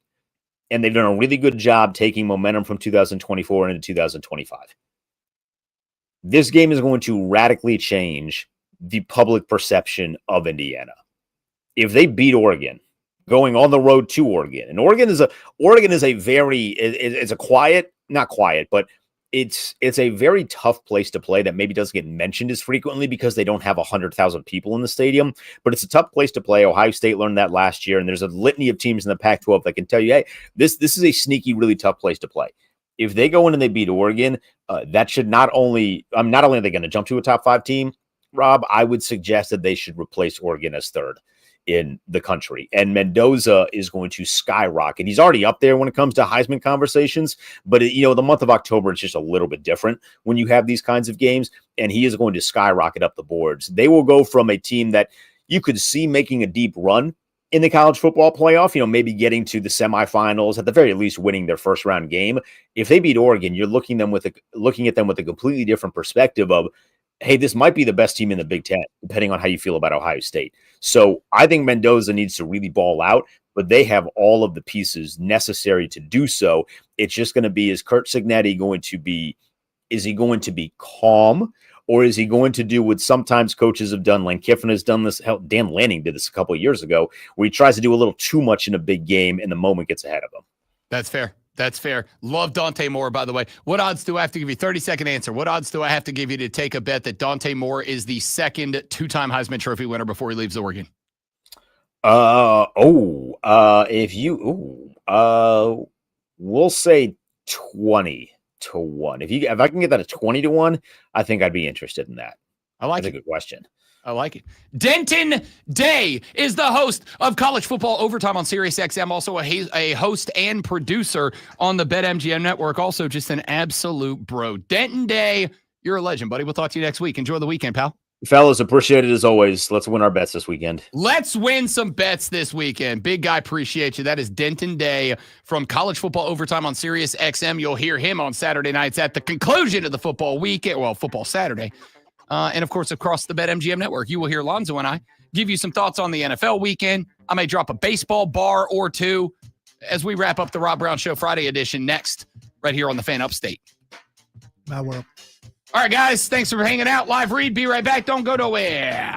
And they've done a really good job taking momentum from 2024 into 2025. This game is going to radically change the public perception of Indiana. If they beat Oregon, going on the road to Oregon, and Oregon is a very, it's a quiet, not quiet, but it's a very tough place to play that maybe doesn't get mentioned as frequently because they don't have 100,000 people in the stadium, but it's a tough place to play. Ohio State learned that last year, and there's a litany of teams in the Pac-12 that can tell you, hey, this is a sneaky, really tough place to play. If they go in and they beat Oregon, that should not only are they going to jump to a top 5 team, Rob, I would suggest that they should replace Oregon as 3rd in the country. And Mendoza is going to skyrocket. He's already up there when it comes to Heisman conversations, but the month of October is just a little bit different when you have these kinds of games, and he is going to skyrocket up the boards. They will go from a team that you could see making a deep run in the college football playoff, maybe getting to the semifinals, at the very least winning their first round game. If they beat Oregon, you're looking at them with a completely different perspective of, hey, this might be the best team in the Big Ten, depending on how you feel about Ohio State. So I think Mendoza needs to really ball out, but they have all of the pieces necessary to do so. It's just going to be, is Curt Cignetti going to be, is he going to be calm, or is he going to do what sometimes coaches have done? Lane Kiffin has done this. Hell, Dan Lanning did this a couple of years ago, where he tries to do a little too much in a big game and the moment gets ahead of him. That's fair. That's fair. Love Dante Moore, by the way. What odds do I have to give you? 30-second answer. What odds do I have to give you to take a bet that Dante Moore is the second 2-time Heisman Trophy winner before he leaves Oregon? We'll say 20 to 1. If I can get that at 20 to 1, I think I'd be interested in that. That's a good question. I like it. Denton Day is the host of College Football Overtime on SiriusXM, also a host and producer on the BetMGM network, also just an absolute bro. Denton Day, you're a legend, buddy. We'll talk to you next week. Enjoy the weekend, pal. Fellas, appreciate it as always. Let's win our bets this weekend. Let's win some bets this weekend. Big guy, appreciate you. That is Denton Day from College Football Overtime on SiriusXM. You'll hear him on Saturday nights at the conclusion of the football weekend. Well, football Saturday. And, of course, across the BetMGM network, you will hear Lonzo and I give you some thoughts on the NFL weekend. I may drop a baseball bar or 2 as we wrap up the Rob Brown Show Friday edition next, right here on the Fan Upstate. All right, guys, thanks for hanging out. Live read, be right back. Don't go nowhere.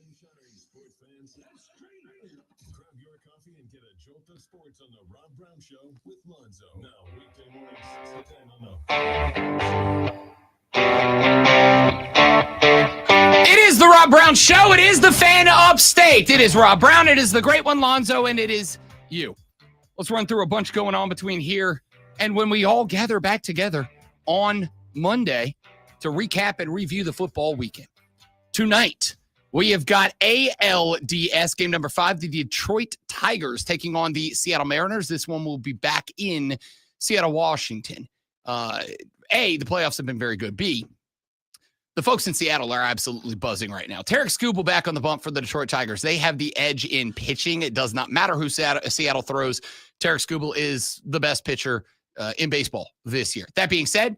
Sports fans, grab your coffee and get a jolt of sports on the Rob Brown Show with Lonzo. Now, weekday mornings 6 to 10 on the It is the Rob Brown Show. It is the fan upstate. It is Rob Brown. It is the great one, Lonzo, and it is you. Let's run through a bunch going on between here and when we all gather back together on Monday to recap and review the football weekend. Tonight, we have got ALDS game number 5, the Detroit Tigers taking on the Seattle Mariners. This one will be back in Seattle, Washington. A, the playoffs have been very good. B, the folks in Seattle are absolutely buzzing right now. Tarek Skubal back on the bump for the Detroit Tigers. They have the edge in pitching. It does not matter who Seattle throws. Tarek Skubal is the best pitcher in baseball this year. That being said,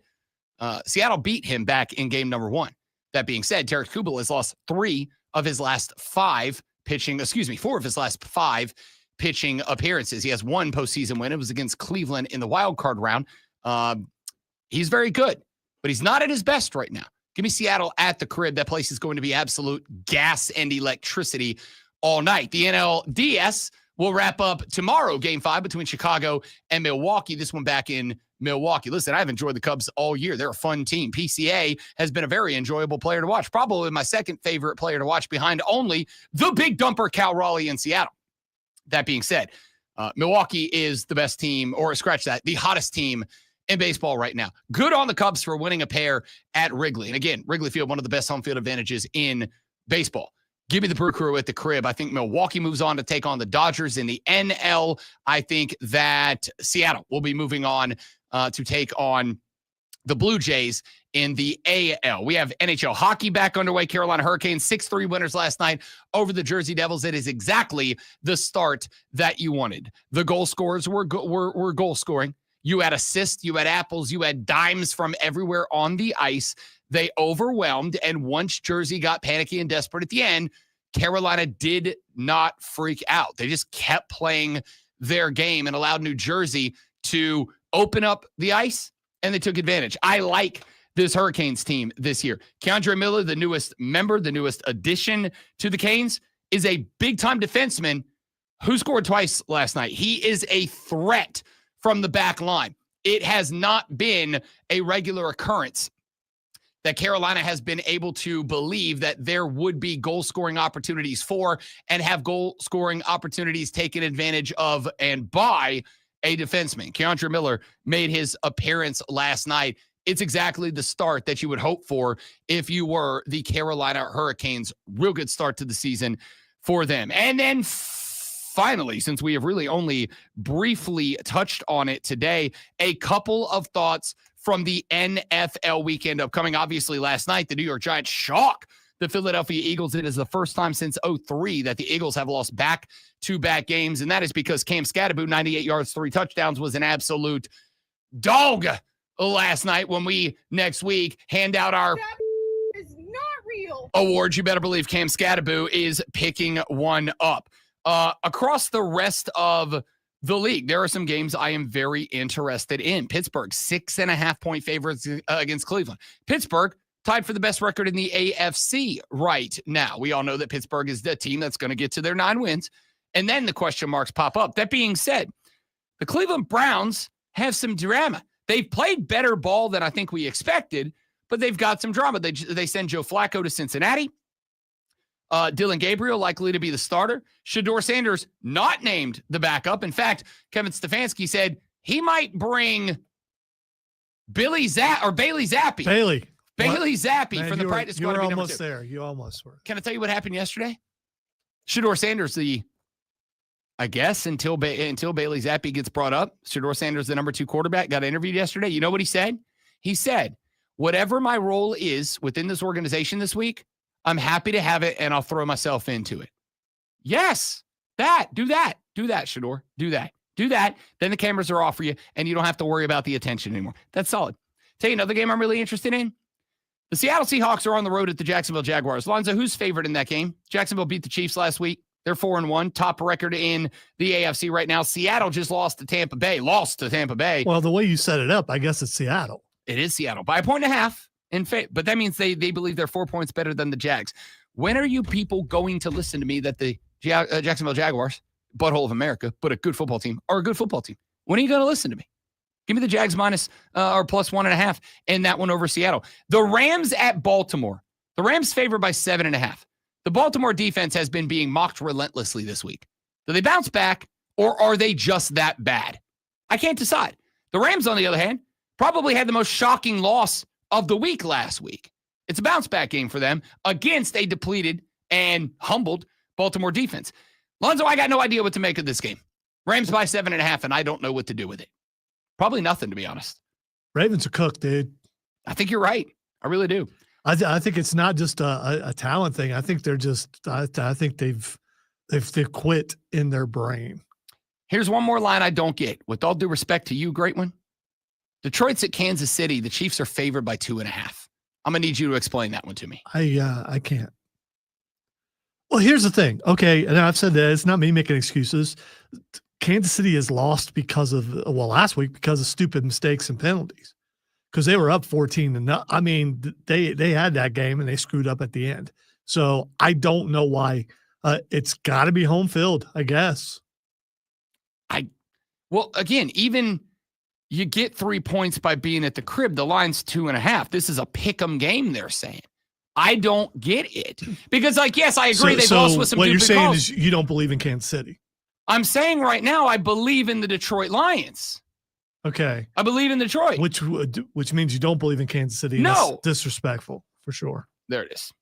Seattle beat him back in game number 1. That being said, Tarek Skubal has lost 4 of his last 5 pitching appearances. He has 1 postseason win. It was against Cleveland in the wild card round. He's very good, but he's not at his best right now. Give me Seattle at the crib. That place is going to be absolute gas and electricity all night. The NLDS will wrap up tomorrow, game 5 between Chicago and Milwaukee. This one back in Milwaukee. Listen, I've enjoyed the Cubs all year. They're a fun team. PCA has been a very enjoyable player to watch. Probably my second favorite player to watch behind only the big dumper Cal Raleigh in Seattle. That being said, Milwaukee is the best team, or scratch that, the hottest team in baseball right now. Good on the Cubs for winning a pair at Wrigley. And again, Wrigley Field, one of the best home field advantages in baseball. Give me the Brew Crew at the crib. I think Milwaukee moves on to take on the Dodgers in the NL. I think that Seattle will be moving on to take on the Blue Jays in the AL. We have NHL hockey back underway. Carolina Hurricanes 6-3 winners last night over the Jersey Devils. It is exactly the start that you wanted. The goal scorers were goal scoring. You had assists, you had apples, you had dimes from everywhere on the ice. They overwhelmed, and once Jersey got panicky and desperate at the end, Carolina did not freak out. They just kept playing their game and allowed New Jersey to open up the ice, and they took advantage. I like this Hurricanes team this year. Keandre Miller, the newest member, the newest addition to the Canes, is a big-time defenseman who scored twice last night. He is a threat from the back line. It has not been a regular occurrence that Carolina has been able to believe that there would be goal-scoring opportunities for and have goal-scoring opportunities taken advantage of and by a defenseman. Keandre Miller made his appearance last night. It's exactly the start that you would hope for if you were the Carolina Hurricanes. Real good start to the season for them. And then finally, since we have really only briefly touched on it today, a couple of thoughts from the NFL weekend upcoming. Obviously, last night, the New York Giants shock the Philadelphia Eagles. It is the first time since 2003 that the Eagles have lost back-to-back games, and that is because Cam Scatterbo, 98 yards, 3 touchdowns, was an absolute dog last night. When we next week hand out our awards, you better believe Cam Scatterbo is picking one up. Across the rest of the league, there are some games I am very interested in. Pittsburgh, 6.5-point favorites against Cleveland. Pittsburgh tied for the best record in the AFC right now. We all know that Pittsburgh is the team that's going to get to their 9 wins, and then the question marks pop up. That being said, the Cleveland Browns have some drama. They've played better ball than I think we expected, but they've got some drama. They send Joe Flacco to Cincinnati. Dylan Gabriel likely to be the starter. Shedeur Sanders not named the backup. In fact, Kevin Stefanski said he might bring Bailey Zappi. Bailey Zappi from the practice squad. You were almost there. You almost were. Can I tell you what happened yesterday? Shedeur Sanders, I guess until Bailey Zappi gets brought up, Shedeur Sanders, the number 2 quarterback, got interviewed yesterday. You know what he said? He said, whatever my role is within this organization this week, I'm happy to have it, and I'll throw myself into it. Yes, do that, Shedeur. Do that. Then the cameras are off for you, and you don't have to worry about the attention anymore. That's solid. Tell you another game I'm really interested in. The Seattle Seahawks are on the road at the Jacksonville Jaguars. Lonzo, who's favored in that game? Jacksonville beat the Chiefs last week. They're 4-1, top record in the AFC right now. Seattle just lost to Tampa Bay. Well, the way you set it up, I guess it's Seattle. It is Seattle by 1.5 in favor, but that means they believe they're 4 points better than the Jags. When are you people going to listen to me that the Jacksonville Jaguars, butthole of America, but a good football team, are a good football team? When are you going to listen to me? Give me the Jags minus or plus 1.5 and that one over Seattle. The Rams at Baltimore. The Rams favored by 7.5. The Baltimore defense has been being mocked relentlessly this week. Do they bounce back or are they just that bad? I can't decide. The Rams, on the other hand, probably had the most shocking loss of the week last week. It's a bounce back game for them against a depleted and humbled Baltimore defense. Lonzo, I got no idea what to make of this game. Rams by 7.5, and I don't know what to do with it. Probably nothing, to be honest. Ravens are cooked, dude. I think you're right. I really do. I think it's not just a talent thing. I think they're just. I think they've quit in their brain. Here's one more line I don't get. With all due respect to you, great one. Detroit's at Kansas City. The Chiefs are favored by 2.5. I'm gonna need you to explain that one to me. I can't. Well, here's the thing. Okay, and I've said that it's not me making excuses. Kansas City has lost because of last week because of stupid mistakes and penalties. Because they were up 14 and I mean they had that game and they screwed up at the end. So I don't know why. It's got to be home field, I guess. Well, again, even you get 3 points by being at the crib. The line's 2.5. This is a pick'em game, they're saying. I don't get it. Because, yes, I agree. They've lost with some what you're saying calls. is you don't believe in Kansas City. I'm saying right now I believe in the Detroit Lions. Okay. I believe in Detroit. Which means you don't believe in Kansas City. No. That's disrespectful, for sure. There it is.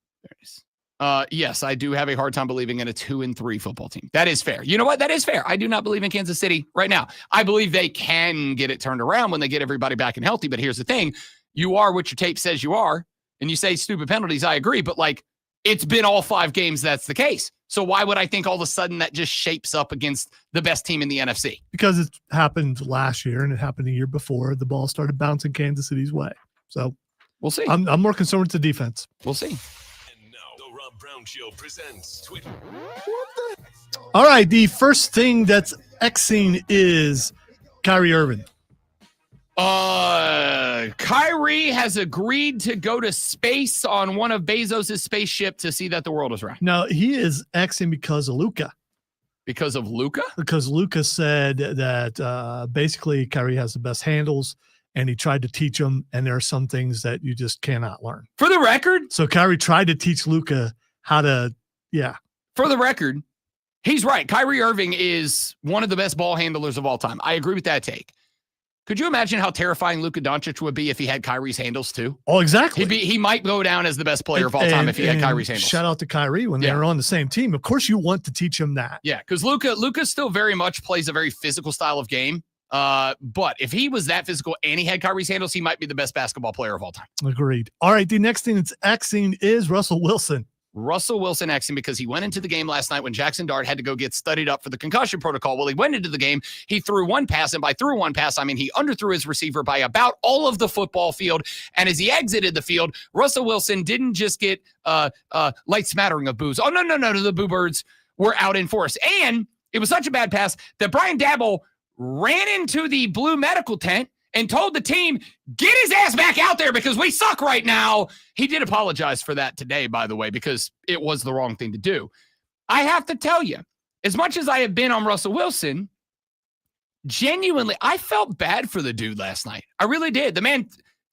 Yes, I do have a hard time believing in a 2-3 football team. That is fair. You know what? That is fair. I do not believe in Kansas City right now. I believe they can get it turned around when they get everybody back and healthy. But here's the thing. You are what your tape says you are. And you say stupid penalties. I agree. But it's been all 5 games that's the case. So why would I think all of a sudden that just shapes up against the best team in the NFC? Because it happened last year and it happened the year before. The ball started bouncing Kansas City's way. So we'll see. I'm more concerned with the defense. We'll see. And now the Rob Brown Show presents Twitter. All right. The first thing that's Xing is Kyrie Irving. Kyrie has agreed to go to space on one of Bezos' spaceship to see that the world is round. No, he is Xing because of Luka. Because of Luka? Because Luka said that basically Kyrie has the best handles, and he tried to teach him, and there are some things that you just cannot learn. For the record? So Kyrie tried to teach Luka how to, yeah. For the record, he's right. Kyrie Irving is one of the best ball handlers of all time. I agree with that take. Could you imagine how terrifying Luka Doncic would be if he had Kyrie's handles too? Oh, exactly. He might go down as the best player of all time if he had Kyrie's handles. Shout out to Kyrie when they were on the same team. Of course, you want to teach him that. Yeah, because Luka still very much plays a very physical style of game. But if he was that physical and he had Kyrie's handles, he might be the best basketball player of all time. Agreed. All right, the next thing that's Xing is Russell Wilson. Russell Wilson Xing because he went into the game last night when Jackson Dart had to go get studied up for the concussion protocol. Well, he went into the game, he threw one pass, and by threw one pass, I mean he underthrew his receiver by about all of the football field. And as he exited the field, Russell Wilson didn't just get light smattering of boos. Oh, no, the boo birds were out in force. And it was such a bad pass that Brian Daboll ran into the blue medical tent and told the team, get his ass back out there because we suck right now. He did apologize for that today, by the way, because it was the wrong thing to do. I have to tell you, as much as I have been on Russell Wilson, genuinely, I felt bad for the dude last night. I really did. The man,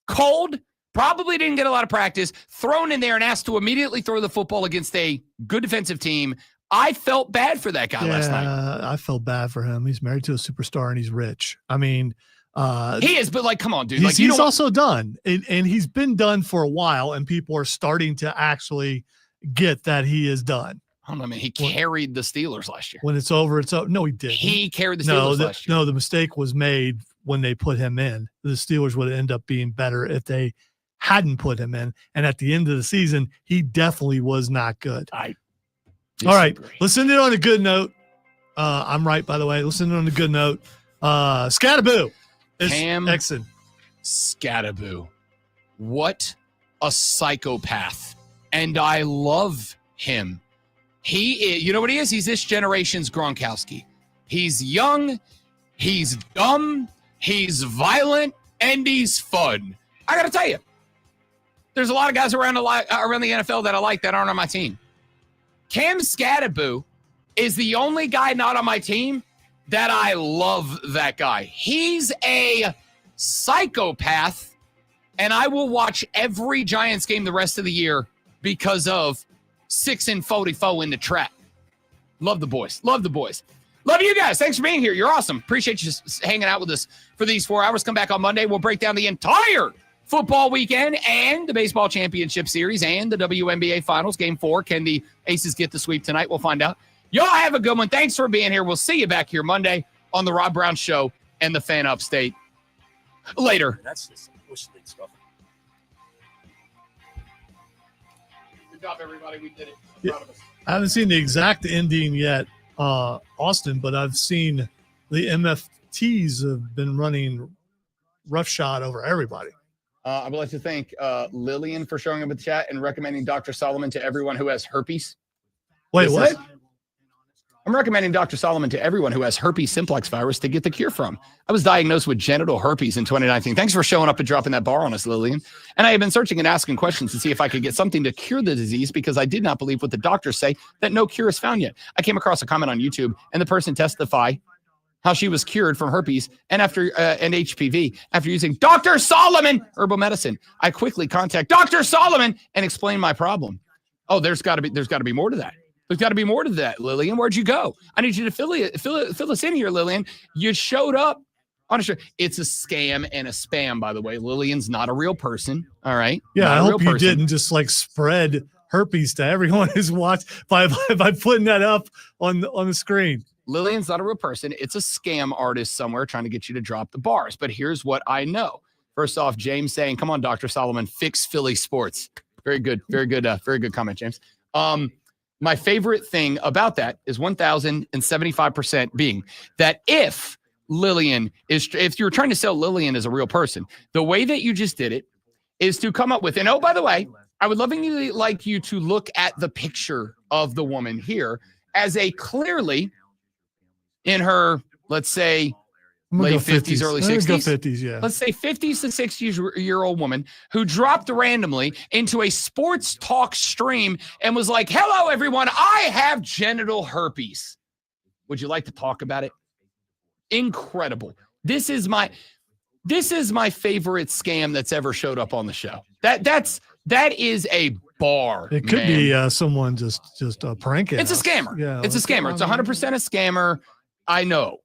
cold, probably didn't get a lot of practice, thrown in there and asked to immediately throw the football against a good defensive team. I felt bad for that guy last night. I felt bad for him. He's married to a superstar and he's rich. I mean, he is, but come on, dude. He's also done, and he's been done for a while, and people are starting to actually get that he is done. I don't know, man. He carried the Steelers last year. When it's over, it's over. No, he didn't. He carried the Steelers last year. No, the mistake was made when they put him in. The Steelers would end up being better if they hadn't put him in. And at the end of the season, he definitely was not good. All right, let's end it on a good note. I'm right, by the way. Let's end it on a good note. Scataboo. Cam Exon. Scataboo. What a psychopath. And I love him. He is, you know what he is? He's this generation's Gronkowski. He's young, he's dumb, he's violent, and he's fun. I got to tell you, there's a lot of guys around the NFL that I like that aren't on my team. Cam Scattaboo is the only guy not on my team that I love that guy. He's a psychopath, and I will watch every Giants game the rest of the year because of 6-44 in the trap. Love the boys. Love the boys. Love you guys. Thanks for being here. You're awesome. Appreciate you just hanging out with us for these 4 hours. Come back on Monday. We'll break down the entire football weekend and the baseball championship series and the WNBA finals. Game 4. Can the Aces get the sweep tonight? We'll find out. Y'all have a good one. Thanks for being here. We'll see you back here Monday on the Rob Brown Show and the Fan Upstate. Later. That's just some Bush League stuff. Good job, everybody. We did it. Yeah. Proud of us. I haven't seen the exact ending yet, Austin, but I've seen the MFTs have been running roughshod over everybody. I would like to thank Lillian for showing up in the chat and recommending Dr. Solomon to everyone who has herpes. Wait, what? I'm recommending Dr. Solomon to everyone who has herpes simplex virus to get the cure from. I was diagnosed with genital herpes in 2019. Thanks for showing up and dropping that bar on us, Lillian. And I have been searching and asking questions to see if I could get something to cure the disease because I did not believe what the doctors say that no cure is found yet. I came across a comment on YouTube and the person testified how she was cured from herpes and HPV after using Dr. Solomon herbal medicine. I quickly contact Dr. Solomon and explain my problem. Oh, there's got to be more to that. There's got to be more to that, Lillian. Where'd you go? I need you to fill us in here, Lillian. You showed up on a show. It's a scam and a spam, by the way. Lillian's not a real person. All right. Yeah, not I hope you person. didn't just like spread herpes to everyone who's watched by putting that up on the screen. Lillian's not a real person. It's a scam artist somewhere trying to get you to drop the bars. But here's what I know. First off, James saying, "Come on, Dr. Solomon, fix Philly sports." Very good, very good comment, James. My favorite thing about that is 1,075% being that if you're trying to sell Lillian as a real person, the way that you just did it is to come up with, and oh, by the way, I would like you to look at the picture of the woman here as a clearly in her, let's say, late 50s, early 60s. 50s, yeah. Let's say 50s to 60-year-old woman who dropped randomly into a sports talk stream and was like, "Hello, everyone. I have genital herpes. Would you like to talk about it?" Incredible. This is my favorite scam that's ever showed up on the show. That is a bar. It could be someone just pranking. It's a us. scammer. Yeah, it's a scammer. It's 100% a scammer. I know.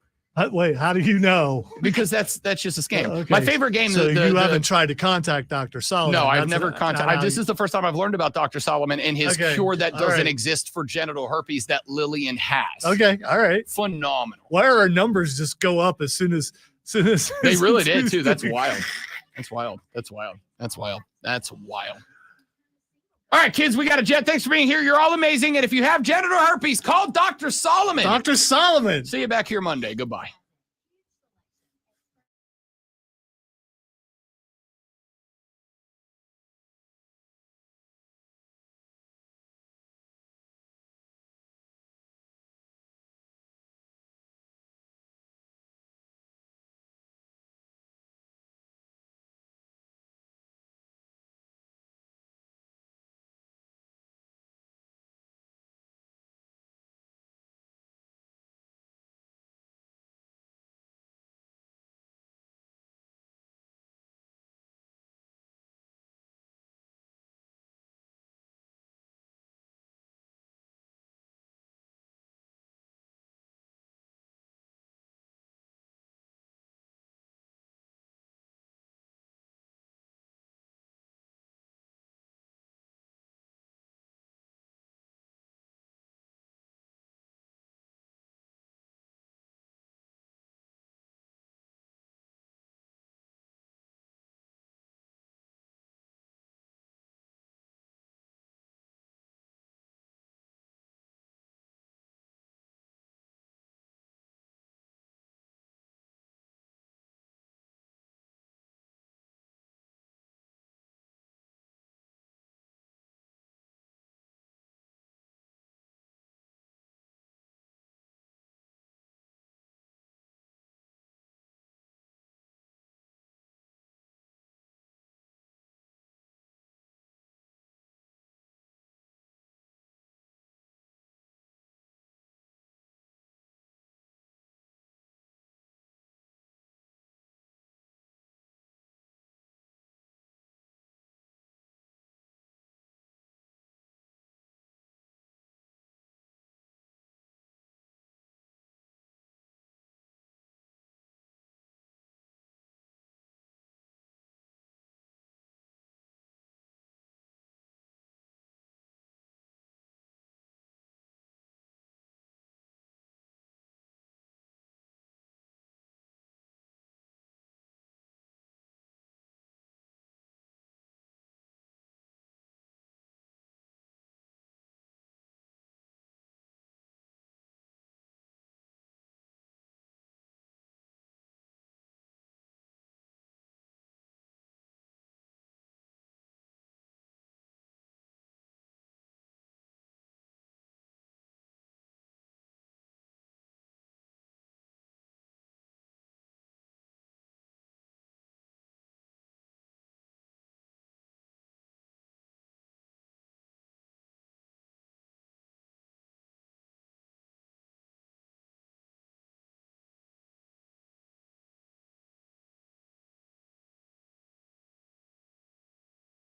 Wait, how do you know? Because that's just a scam. Okay. My favorite game. So you haven't tried to contact Dr. Solomon? No, I've never contacted. This is the first time I've learned about Dr. Solomon and his cure that doesn't exist for genital herpes that Lillian has. Okay, all right. Phenomenal. Why are our numbers just go up as soon as they really did too? That's wild. That's wild. That's wild. That's wild. That's wild. All right, kids, we got a jet. Thanks for being here. You're all amazing. And if you have genital herpes, call Dr. Solomon. Dr. Solomon. See you back here Monday. Goodbye.